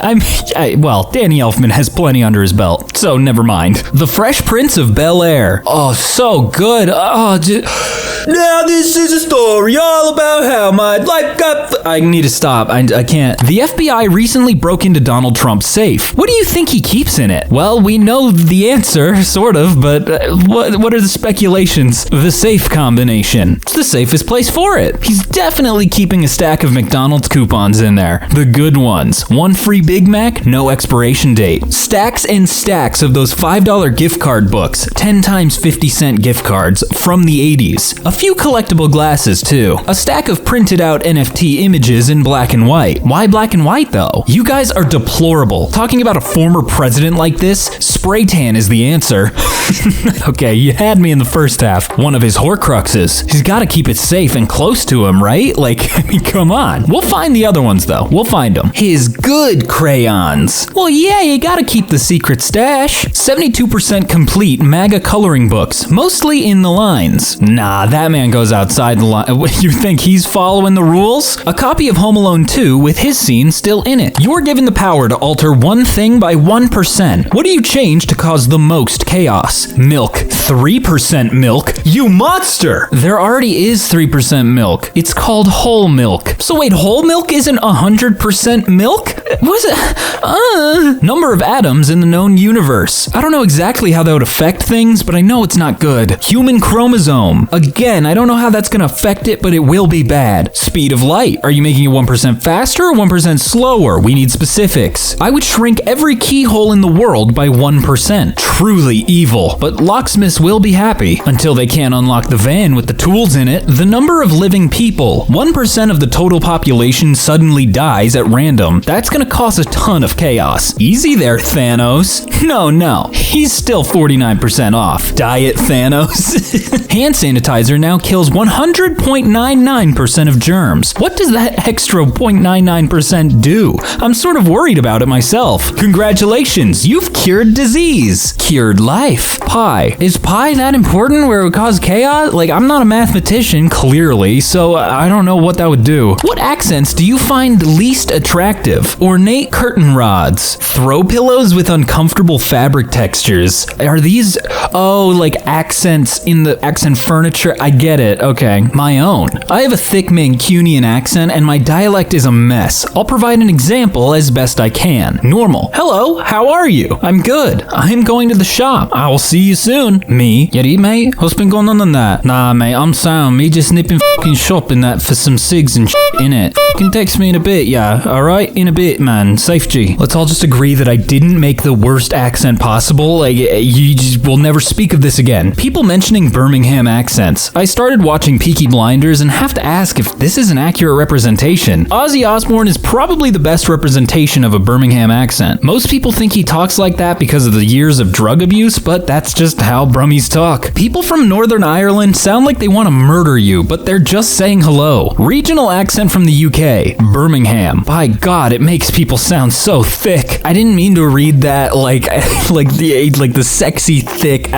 well, Danny Elfman has plenty under his belt, so never mind. The Fresh Prince of Bel-Air. Oh, so good. Now this is a story all about how my life got... I need to stop. I can't. The FBI recently broke into Donald Trump's safe. What do you think he keeps in it? Well, we know the answer, sort of, but what are the speculations? The safe combination. It's the safest place for it. He's definitely keeping a stack of McDonald's coupons in there. The good ones. 1 free Big Mac, no expiration date. Stacks and stacks of those $5 gift card books. 10 times 50-cent gift cards from the 80s. A few collectible glasses, too. A stack of printed out NFT images in black and white. Why black and white, though? You guys are deplorable. Talking about a former president like this, spray tan is the answer. Okay, you had me in the first half. One of his Horcruxes. He's gotta keep it safe and close to him, right? Like, I mean, come on. We'll find the other ones, though. We'll find them. His good crayons. Well, yeah, you gotta keep the secret stash. 72% complete MAGA coloring books, mostly in the lines. Nah, that man goes outside the line. You think he's following the rules? A copy of Home Alone 2 with his scene still in it. You're given the power to alter one thing by 1%. What do you change to cause the most chaos? Milk. 3% milk? You monster! There already is 3% milk. It's called whole milk. So wait, whole milk isn't 100% milk? Was it? Number of atoms in the known universe. I don't know exactly how that would affect things, but I know it's not good. Human chromosome. Again, I don't know how that's gonna affect it, but it will be bad. Speed of light. Are you making it 1% faster or 1% slower? We need specifics. I would shrink every keyhole in the world by 1%. Truly evil. But locksmiths will be happy until they can't unlock the van with the tools in it. The number of living people. 1% of the total population suddenly dies at random. That's gonna cause a ton of chaos. Easy there, Thanos. No. He's still 49% off. Diet Thanos. Hand sanitizer now kills 100.99% of germs. What does that extra 0.99% do? I'm sort of worried about it myself. Congratulations, you've cured disease. Cured life. Pi. Is pi that important where it would cause chaos? Like, I'm not a mathematician, clearly, so I don't know what that would do. What accents do you find least attractive? Ornate curtain rods. Throw pillows with uncomfortable fabric textures. Are these, like accents in the accent furniture? I get it, okay. My own. I have a thick Mancunian accent and my dialect is a mess. I'll provide an example as best I can. Normal. Hello, how are you? I'm good. I'm going to the shop. I will see you soon. Me? Yeti, mate? What's been going on that? Nah, mate, I'm sound. Me just nipping fucking shopping that for some cigs and in it. Can text me in a bit, yeah? Alright? In a bit, man. Safe G. Let's all just agree that I didn't make the worst accent possible. Like, you just will never speak of this again. People mentioning Birmingham accents. I started watching Peaky Blinders and have to ask if this is an accurate representation. Ozzy Osbourne is probably the best representation of a Birmingham accent. Most people think he talks like that because of the years of drug abuse, but that's just how Brummies talk. People from Northern Ireland sound like they want to murder you, but they're just saying hello. Regional accent from the UK. Birmingham. By God, it makes people sound so thick. I didn't mean to read that like the sexy thick.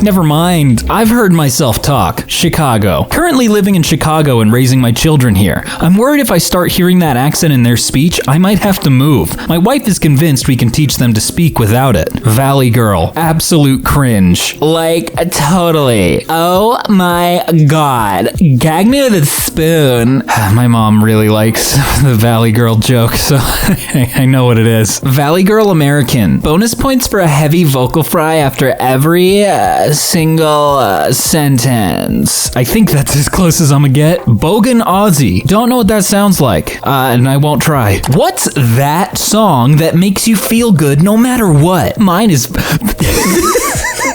Never mind. I've heard myself talk. Chicago. Currently living in Chicago and raising my children here. I'm worried if I start hearing that accent in their speech, I might have to move. My wife is convinced we can teach them to speak without it. Valley Girl. Absolute absolute cringe. Like, totally. Oh my god. Gag me with a spoon. My mom really likes the Valley Girl joke, so I know what it is. Valley Girl American. Bonus points for a heavy vocal fry after every single sentence. I think that's as close as I'm gonna get. Bogan Aussie. Don't know what that sounds like, and I won't try. What's that song that makes you feel good no matter what? Mine is...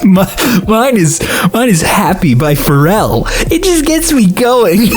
Mine is Happy by Pharrell. It just gets me going.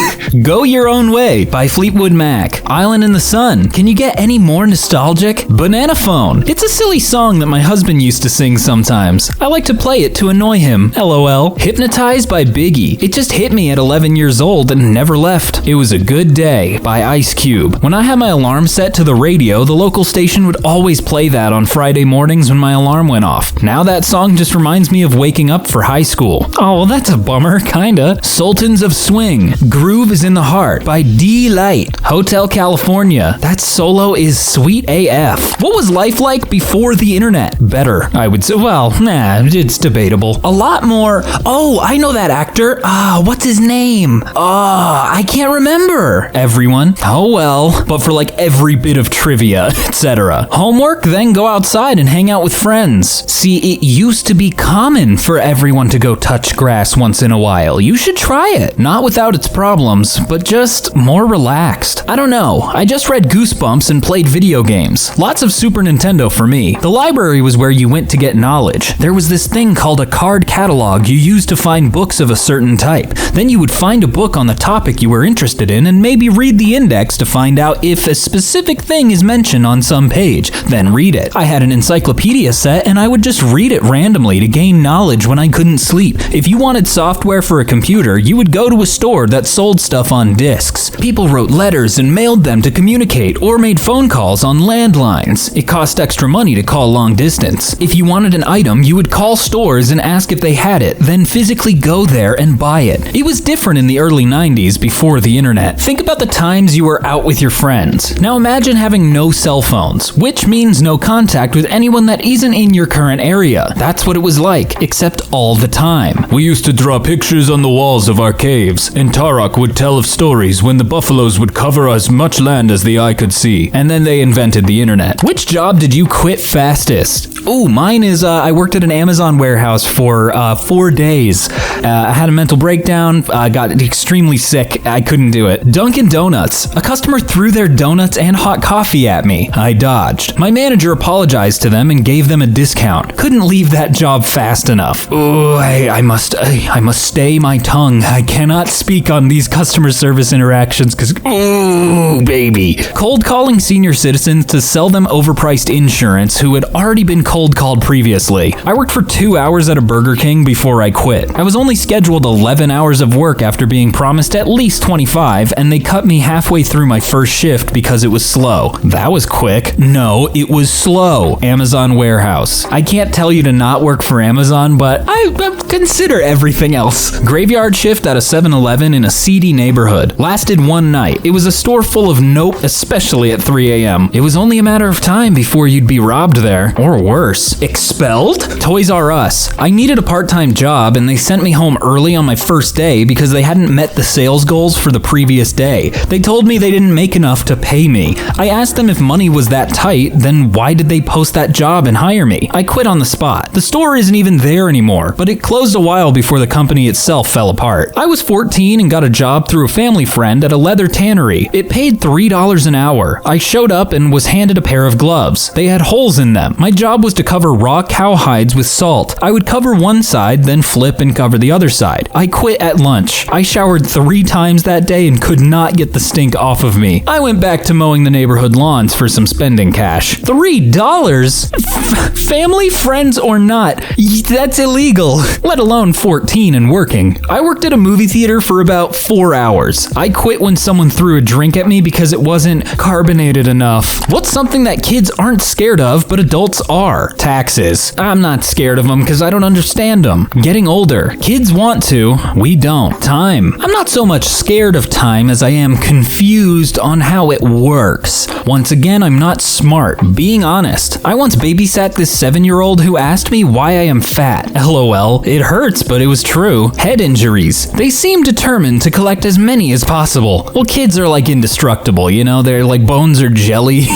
Go Your Own Way by Fleetwood Mac. Island in the Sun. Can you get any more nostalgic? Banana Phone. It's a silly song that my husband used to sing sometimes. I like to play it to annoy him. LOL. Hypnotized by Biggie. It just hit me at 11 years old and never left. It Was a Good Day by Ice Cube. When I had my alarm set to the radio, the local station would always play that on Friday mornings when my alarm went off. Now that song just reminds me of waking up for high school. Oh, well, that's a bummer, kinda. Sultans of Swing. Groove is in the Heart by D-Light. Hotel California. That solo is sweet AF. What was life like before the internet? Better, I would say. Well, nah, it's debatable. A lot more. Oh, I know that actor. What's his name? I can't remember. Everyone. Oh well. But for like every bit of trivia, etc. Homework, then go outside and hang out with friends. See, it used to be common for everyone to go touch grass once in a while. You should try it. Not without its problems, but just more relaxed. I don't know. I just read Goosebumps and played video games. Lots of Super Nintendo for me. The library was where you went to get knowledge. There was this thing called a card catalog you used to find books of a certain type. Then you would find a book on the topic you were interested in and maybe read the index to find out if a specific thing is mentioned on some page. Then read it. I had an encyclopedia set and I would just read it randomly to gain knowledge when I couldn't sleep. If you wanted software for a computer, you would go to a store that sold stuff on discs. People wrote letters and mailed them to communicate or made phone calls on landlines. It cost extra money to call long distance. If you wanted an item, you would call stores and ask if they had it, then physically go there and buy it. It was different in the early 90s before the internet. Think about the times you were out with your friends. Now imagine having no cell phones, which means no contact with anyone that isn't in your current area. That's what it was like, except all the time. We used to draw pictures on the walls of our caves, and Tarok would tell of stories when the buffaloes would cover as much land as the eye could see. And then they invented the internet. Which job did you quit fastest? Ooh, mine is I worked at an Amazon warehouse for 4 days. I had a mental breakdown, got extremely sick, I couldn't do it. Dunkin' Donuts. A customer threw their donuts and hot coffee at me. I dodged. My manager apologized to them and gave them a discount. Couldn't leave that job fast enough. Ooh, I must stay my tongue. I cannot speak on these customer service interactions because, ooh, baby. Cold calling senior citizens to sell them overpriced insurance who had already been cold called previously. I worked for 2 hours at a Burger King before I quit. I was only scheduled 11 hours of work after being promised at least 25, and they cut me halfway through my first shift because it was slow. That was quick. No, it was slow. Amazon warehouse. I can't tell you to not work for Amazon, but I consider everything else. Graveyard shift at a 7-Eleven in a seedy neighborhood. Lasted one night. It was a store full of nope, especially at 3 a.m. It was only a matter of time before you'd be robbed there. Or worse. Expelled? Toys R Us. I needed a part-time job and they sent me home early on my first day because they hadn't met the sales goals for the previous day. They told me they didn't make enough to pay me. I asked them if money was that tight, then why did they post that job and hire me? I quit on the spot. The store isn't even there anymore, but it closed a while before the company itself fell apart. I was 14 and got a job through a family friend at a leather tannery. It paid $3 an hour. I showed up and was handed a pair of gloves. They had holes in them. My job was to cover raw cow hides with salt. I would cover one side, then flip and cover the other side. I quit at lunch. I showered 3 times that day and could not get the stink off of me. I went back to mowing the neighborhood lawns for some spending cash. $3? Family, friends, or not, that's illegal, let alone 14 and working. I worked at a movie theater for about 4 hours. I quit when someone threw a drink at me because it wasn't carbonated enough. What's something that kids aren't scared of, but adults are? are. Taxes. I'm not scared of them because I don't understand them. Getting older. Kids want to. We don't. Time. I'm not so much scared of time as I am confused on how it works. Once again, I'm not smart. Being honest. I once babysat this 7-year-old who asked me why I am fat. LOL. It hurts, but it was true. Head injuries. They seem determined to collect as many as possible. Well, kids are like indestructible, you know? They're like bones or jelly.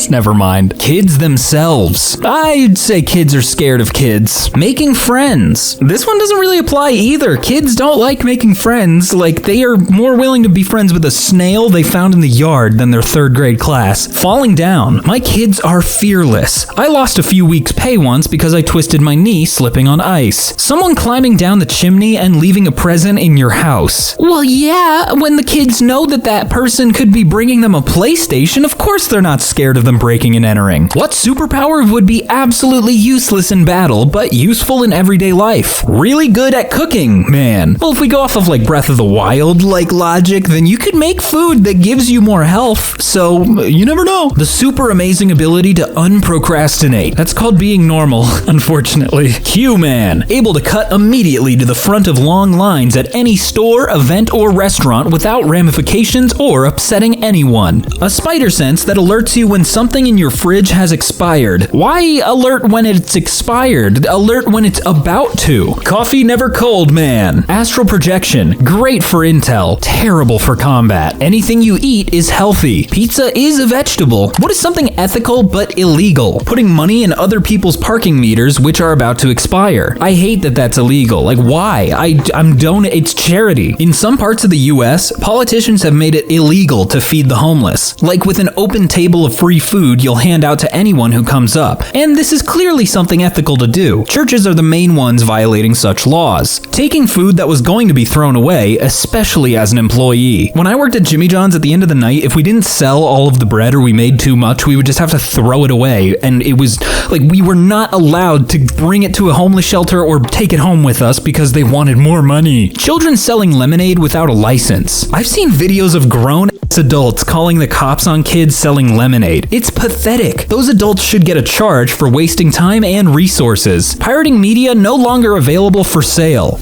Never mind. Kids themselves. I'd say kids are scared of kids. Making friends. This one doesn't really apply either. Kids don't like making friends. Like, they are more willing to be friends with a snail they found in the yard than their 3rd grade class. Falling down. My kids are fearless. I lost a few weeks' pay once because I twisted my knee slipping on ice. Someone climbing down the chimney and leaving a present in your house. Well, yeah, when the kids know that that person could be bringing them a PlayStation, of course they're not scared of them breaking and entering. What superpower would be absolutely useless in battle, but useful in everyday life? Really good at cooking, man. Well, if we go off of like Breath of the Wild like logic, then you could make food that gives you more health, so you never know. The super amazing ability to unprocrastinate. That's called being normal, unfortunately. Q-Man. Able to cut immediately to the front of long lines at any store, event, or restaurant without ramifications or upsetting anyone. A spider sense that alerts you when something in your fridge has expired. Why alert when it's expired? Alert when it's about to. Coffee never cold, man. Astral projection. Great for intel. Terrible for combat. Anything you eat is healthy. Pizza is a vegetable. What is something ethical but illegal? Putting money in other people's parking meters which are about to expire. I hate that that's illegal. Like, why? It's charity. In some parts of the US, politicians have made it illegal to feed the homeless. Like with an open table of free food you'll hand out to anyone who comes up. And this is clearly something ethical to do. Churches are the main ones violating such laws. Taking food that was going to be thrown away, especially as an employee. When I worked at Jimmy John's, at the end of the night, if we didn't sell all of the bread or we made too much, we would just have to throw it away. And it was like we were not allowed to bring it to a homeless shelter or take it home with us because they wanted more money. Children selling lemonade without a license. I've seen videos of grown adults calling the cops on kids selling lemonade. It's pathetic. Those adults should get a charge for wasting time and resources. Pirating media no longer available for sale.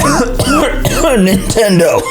Nintendo.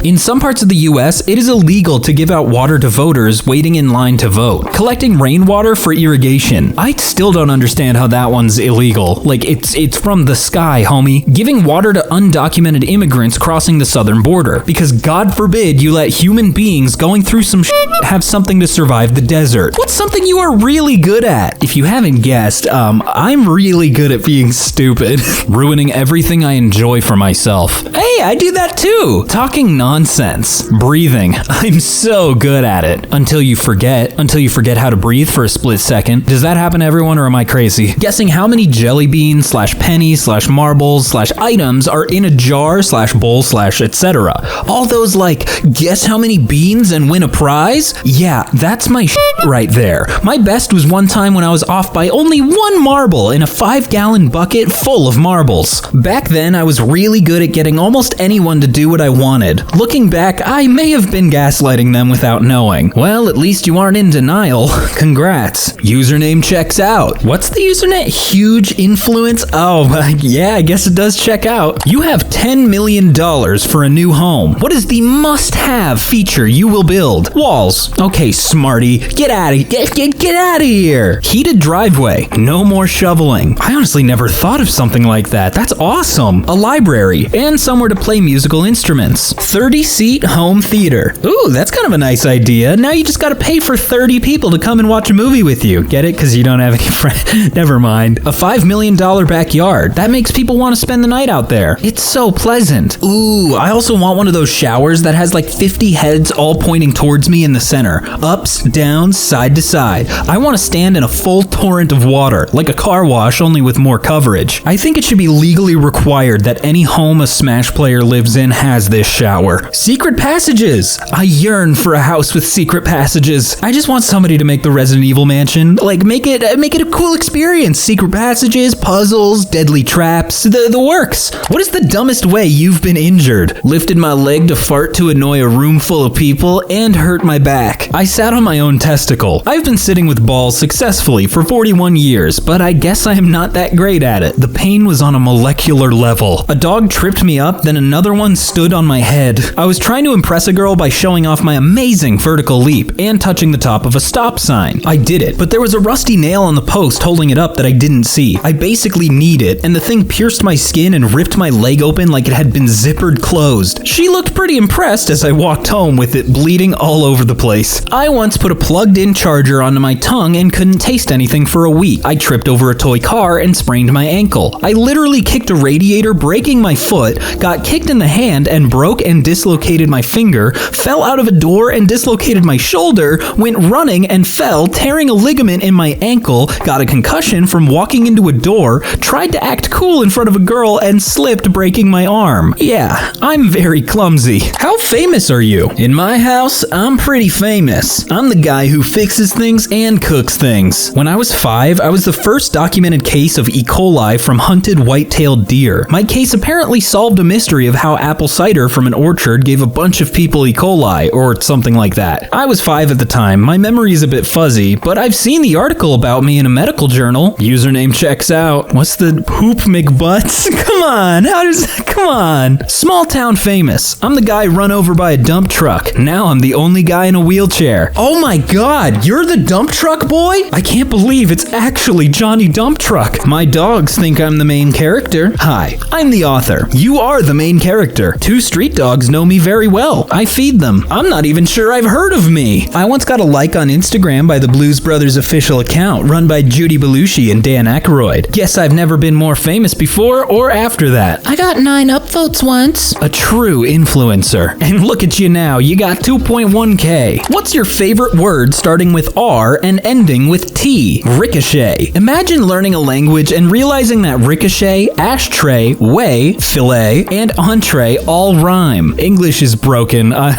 In some parts of the US, it is illegal to give out water to voters waiting in line to vote. Collecting rainwater for irrigation. I still don't understand how that one's illegal. Like, it's from the sky, homie. Giving water to undocumented immigrants crossing the southern border. Because God forbid you let human beings going through some shit have something to survive the desert. What's something you are really good at? If you haven't guessed, I'm really good at being stupid. Ruining everything I enjoy for myself. Hey, I do that too. Talking nonsense. Breathing. I'm so good at it. Until you forget how to breathe for a split second. Does that happen to everyone or am I crazy? Guessing how many jelly beans / pennies / marbles / items are in a jar / bowl / etc. All those like, guess how many beans and win a prize? Yeah, that's my shit right there. My best was one time when I was off by only 1 marble in a 5-gallon bucket full of marbles. Back then, I was really good at getting almost anyone to do what I wanted. Looking back, I may have been gaslighting them without knowing. Well, at least you aren't in denial. Congrats. Username checks out. What's the username? Huge influence? Oh, yeah, I guess it does check out. You have $10 million for a new home. What is the must-have feature you will build? Walls. Okay, smarty. Get out of here. Heated driveway. No more shoveling. I honestly never thought of something like that. That's awesome. A library. And somewhere to play musical instruments. 30-seat home theater. Ooh, that's kind of a nice idea. Now you just gotta pay for 30 people to come and watch a movie with you. Get it? Because you don't have any friends. Never mind. A $5 million backyard. That makes people want to spend the night out there. It's so pleasant. Ooh, I also want one of those showers that has like 50 heads all pointing towards me in the center. Ups, downs, side to side. I want to stand in a full torrent of water, like a car wash, only with more coverage. I think it should be legally required that any home a Smash player lives in has this shower. Secret passages! I yearn for a house with secret passages. I just want somebody to make the Resident Evil mansion, like, make it a cool experience. Secret passages, puzzles, deadly traps, the works. What is the dumbest way you've been injured? Lifted my leg to fart to annoy a room full of people and hurt my back. I sat on my own testicle. I've been sitting with balls successfully for 41 years, but I guess I am not that great at it. The pain was on a molecular level. A dog tripped me up, then another one stood on my head. I was trying to impress a girl by showing off my amazing vertical leap and touching the top of a stop sign. I did it, but there was a rusty nail on the post holding it up that I didn't see. I basically kneed it, and the thing pierced my skin and ripped my leg open like it had been zippered closed. She looked pretty impressed as I walked home with it bleeding all over the place. I once put a plugged-in charger onto my tongue and couldn't taste anything for a week. I tripped over a toy car and sprained my ankle. I literally kicked a radiator, breaking my foot, got kicked in the hand and broke and dislocated my finger, fell out of a door and dislocated my shoulder, went running and fell, tearing a ligament in my ankle, got a concussion from walking into a door, tried to act cool in front of a girl and slipped, breaking my arm. Yeah, I'm very clumsy. How famous are you? In my house, I'm pretty famous. I'm the guy who fixes things and cooks things. When I was 5, I was the first documented case of E. coli from hunted white-tailed deer. My case apparently solved a mystery of how apple cider from an orchard gave a bunch of people E. coli, or something like that. I was 5 at the time. My memory is a bit fuzzy, but I've seen the article about me in a medical journal. Username checks out. What's the poop McButts? Come on. Small town famous. I'm the guy run over by a dump truck. Now I'm the only guy in a wheelchair. Oh my god, you're the dump truck boy? I can't believe it's actually Johnny Dump Truck. My dogs think I'm the main character. Hi, I'm the author. You are the main character. 2 street dogs know me very well. I feed them. I'm not even sure I've heard of me. I once got a like on Instagram by the Blues Brothers official account run by Judy Belushi and Dan Aykroyd. Guess I've never been more famous before or after that. I got 9 upvotes once. A true influencer. And look at you now, you got 2.1K. What's your favorite word starting with R and ending with T? Ricochet. Imagine learning a language and realizing that ricochet, ashtray, way, fillet, and entree all rhyme. English is broken. I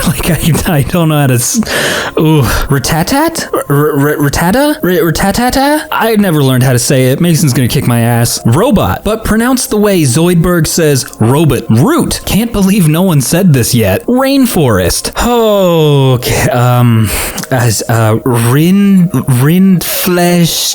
don't know how to... Ratatat? Ratatata? I never learned how to say it. Mason's gonna kick my ass. Robot, but pronounced the way Zoidberg says robot. Root. Can't believe no one said this yet. Rainforest. Okay. Rindflesh.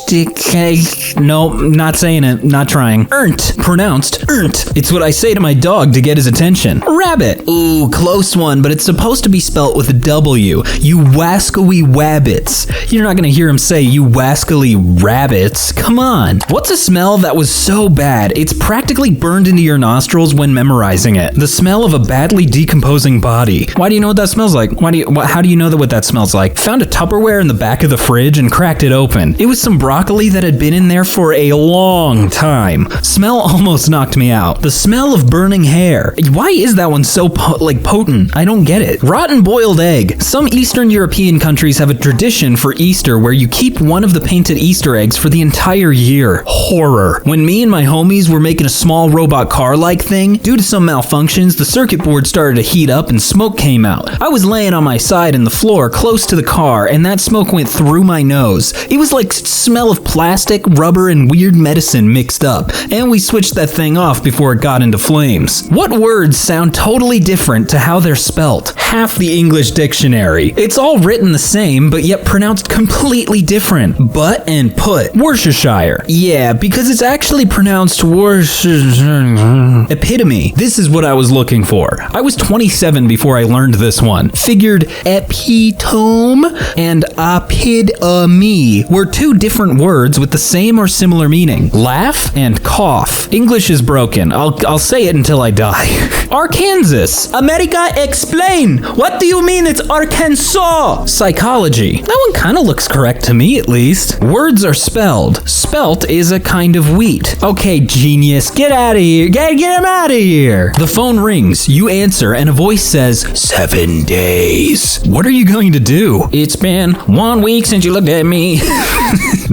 No, not saying it. Not trying. Ernt. Pronounced ernt. It's what I say to my dog to get his attention. Rabbit. Ooh, close one, but it's supposed to be spelt with a W. You wascally wabbits. You're not gonna hear him say you wascally rabbits. Come on. What's a smell that was so bad it's practically burned into your nostrils when memorizing it? The smell of a badly decomposing body. Why do you know what that smells like? How do you know what that smells like? Found a Tupperware in the back of the fridge and cracked it open. It was some broccoli that had been in there for a long time. Smell almost knocked me out. The smell of burning hair. Why is that one so potent? I don't get it. Rotten boiled egg. Some Eastern European countries have a tradition for Easter where you keep one of the painted Easter eggs for the entire year. Horror. When me and my homies were making a small robot car-like thing, due to some malfunctions, the circuit board started to heat up and smoke came out. I was laying on my side in the floor close to the car and that smoke went through my nose. It was like smell of plastic, rubber, and weird medicine mixed up, and we switched that thing off before it got into flames. What words sound totally different to how they're spelt? Half the English dictionary. It's all written the same, but yet pronounced completely different. But and put. Worcestershire. Yeah, because it's actually pronounced Worcestershire. Epitome. This is what I was looking for. I was 27 before I learned this one. Figured epitome and epitome were 2 different words with the same or similar meaning. Laugh and cough. English is broken. I'll say it until I die. Arkansas. America, explain. What do you mean it's Arkansas? Psychology. That one kind of looks correct to me, at least. Words are spelled. Spelt is a kind of wheat. Okay, genius. Get out of here. Get him out of here. The phone rings. You answer, and a voice says, 7 days. What are you going to do? It's been 1 week since you looked at me.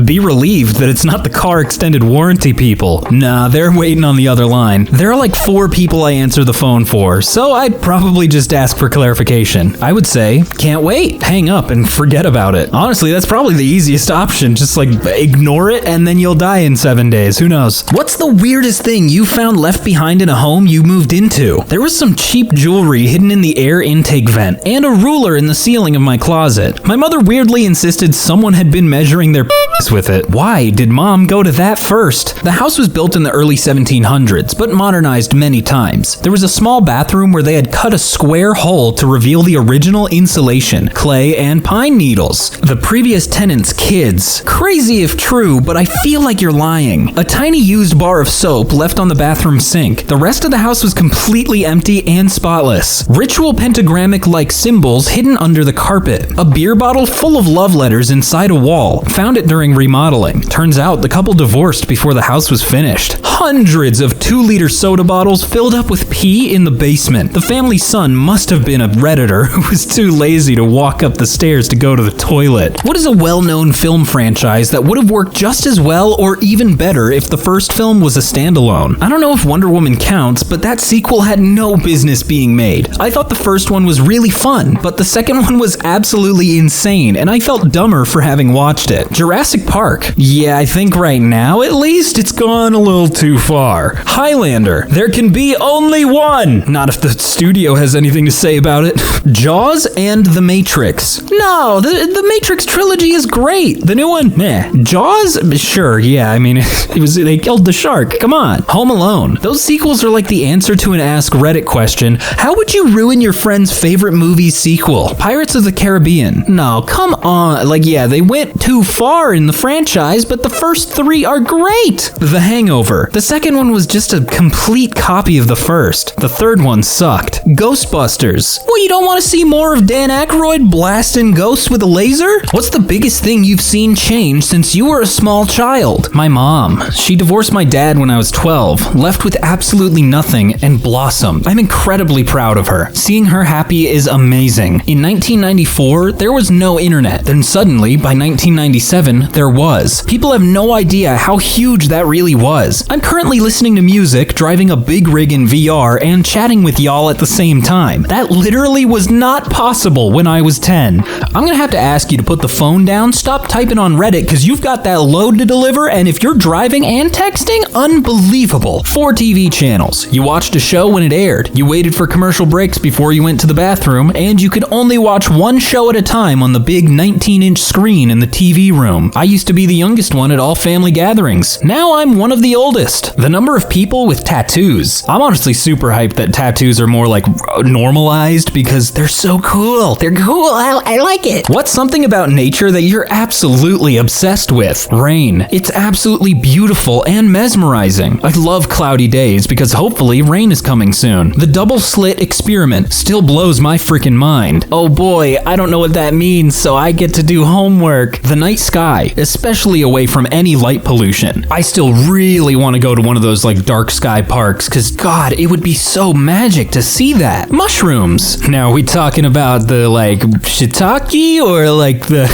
Be relieved that it's not the car extended warranty people. Nah, they're waiting on the other line. There are like 4 people I answer the phone phone for, so I'd probably just ask for clarification. I would say, can't wait, hang up and forget about it. Honestly, that's probably the easiest option. Just like ignore it and then you'll die in 7 days. Who knows? What's the weirdest thing you found left behind in a home you moved into? There was some cheap jewelry hidden in the air intake vent and a ruler in the ceiling of my closet. My mother weirdly insisted someone had been measuring their with it. Why did mom go to that first? The house was built in the early 1700s, but modernized many times. There was a small bathroom where they had cut a square hole to reveal the original insulation, clay, and pine needles. The previous tenants' kids. Crazy if true, but I feel like you're lying. A tiny used bar of soap left on the bathroom sink. The rest of the house was completely empty and spotless. Ritual pentagrammic-like symbols hidden under the carpet. A beer bottle full of love letters inside a wall. Found it during remodeling. Turns out the couple divorced before the house was finished. Hundreds of 2-liter soda bottles filled up with pee in the basement. The family's son must have been a Redditor who was too lazy to walk up the stairs to go to the toilet. What is a well-known film franchise that would have worked just as well or even better if the first film was a standalone? I don't know if Wonder Woman counts, but that sequel had no business being made. I thought the first one was really fun, but the second one was absolutely insane, and I felt dumber for having watched it. Jurassic Park. Yeah, I think right now, at least, it's gone a little too far. Highlander. There can be only one. Not if the studio has anything to say about it. Jaws and The Matrix. No, the Matrix trilogy is great. The new one, meh. Jaws? Sure, yeah, I mean, they killed the shark. Come on. Home Alone. Those sequels are like the answer to an AskReddit question. How would you ruin your friend's favorite movie sequel? Pirates of the Caribbean. No, come on. Like, yeah, they went too far in the franchise, but the first 3 are great. The Hangover. The second one was just a complete copy of the first. The third one sucked. Ghostbusters. Well, you don't want to see more of Dan Aykroyd blasting ghosts with a laser? What's the biggest thing you've seen change since you were a small child? My mom. She divorced my dad when I was 12, left with absolutely nothing, and blossomed. I'm incredibly proud of her. Seeing her happy is amazing. In 1994, there was no internet. Then suddenly, by 1997, there was. People have no idea how huge that really was. I'm currently listening to music, driving a big rig in VR, and chatting with y'all at the same time. That literally was not possible when I was 10. I'm gonna have to ask you to put the phone down, stop typing on Reddit, because you've got that load to deliver, and if you're driving and texting, unbelievable. 4 TV channels. You watched a show when it aired. You waited for commercial breaks before you went to the bathroom, and you could only watch one show at a time on the big 19-inch screen in the TV room. I used to be the youngest one at all family gatherings. Now I'm one of the oldest. The number of people with tattoos. I'm honestly super hyped that tattoos are more like normalized because they're so cool. They're cool. I like it. What's something about nature that you're absolutely obsessed with? Rain. It's absolutely beautiful and mesmerizing. I love cloudy days because hopefully rain is coming soon. The double slit experiment still blows my freaking mind. Oh boy, I don't know what that means, so I get to do homework. The night sky, especially away from any light pollution. I still really want to go to one of those like dark sky parks because God, it would be so magic to see that. Mushrooms. Now, are we talking about the like shiitake or like the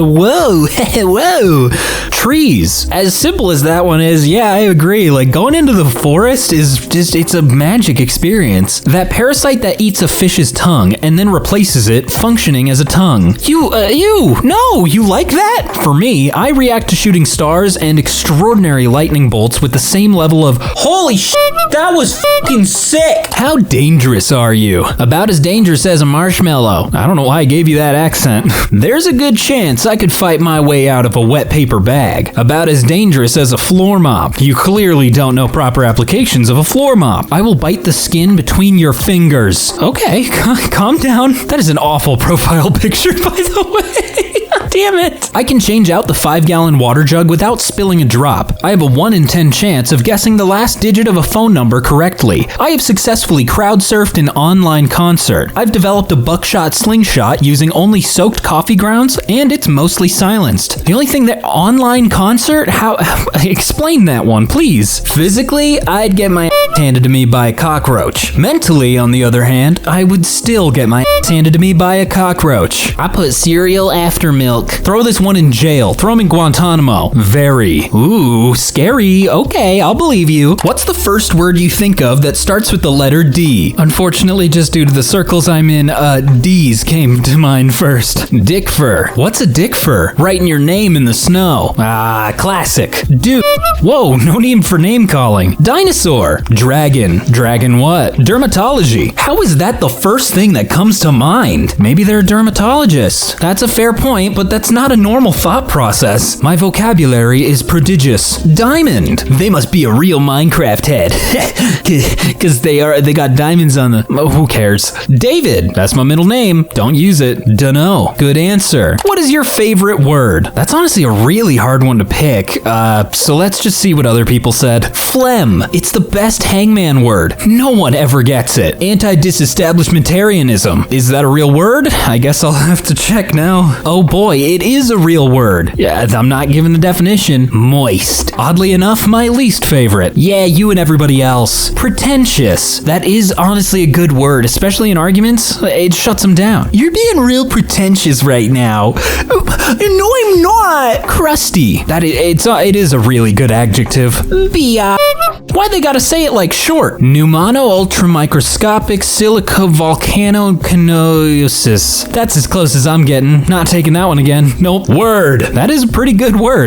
whoa trees? As simple as that one is, yeah, I agree. Like going into the forest is just, it's a magic experience. That parasite that eats a fish's tongue and then replaces it functioning as a tongue. No, you like that? For me, I react to shooting stars and extraordinary lightning bolts with the same level of holy shit, that was fucking sick. How dangerous are you? About as dangerous as a marshmallow. I don't know why I gave you that accent. There's a good chance I could fight my way out of a wet paper bag. About as dangerous as a floor mop. You clearly don't know proper applications of a floor mop. I will bite the skin between your fingers. Okay, calm down. That is an awful profile picture, by the way. Damn it. I can change out the 5-gallon water jug without spilling a drop. I have a 1 in 10 chance of guessing the last digit of a phone number correctly. I have successfully crowd-surfed an online concert. I've developed a buckshot slingshot using only soaked coffee grounds, and it's mostly silenced. The only thing that online concert? How explain that one, please. Physically, I'd get my handed to me by a cockroach. Mentally, on the other hand, I would still get my handed to me by a cockroach. I put cereal after milk milk. Throw this one in jail. Throw him in Guantanamo. Very. Ooh, scary. Okay, I'll believe you. What's the first word you think of that starts with the letter D? Unfortunately, just due to the circles I'm in, D's came to mind first. Dick fur. What's a dick fur? Writing your name in the snow. Ah, classic. Dude. Whoa, no need for name calling. Dinosaur. Dragon. Dragon what? Dermatology. How is that the first thing that comes to mind? Maybe they're dermatologists. That's a fair point, but that's not a normal thought process. My vocabulary is prodigious. Diamond. They must be a real Minecraft head. Cause they got diamonds on the... Oh, who cares? David. That's my middle name. Don't use it. Dunno. Good answer. What is your favorite word? That's honestly a really hard one to pick. So let's just see what other people said. Phlegm. It's the best hangman word. No one ever gets it. Anti-disestablishmentarianism. Is that a real word? I guess I'll have to check now. Oh boy, it is a real word. Yeah, I'm not giving the definition. Moist. Oddly enough, my least favorite. Yeah, you and everybody else. Pretentious. That is honestly a good word, especially in arguments. It shuts them down. You're being real pretentious right now. No, I'm not. Crusty. It is a really good adjective. Why they gotta say it like short? Pneumano ultramicroscopic silica volcanoconiosis. That's as close as I'm getting. Not taking that one again. Nope. Word. That is a pretty good word.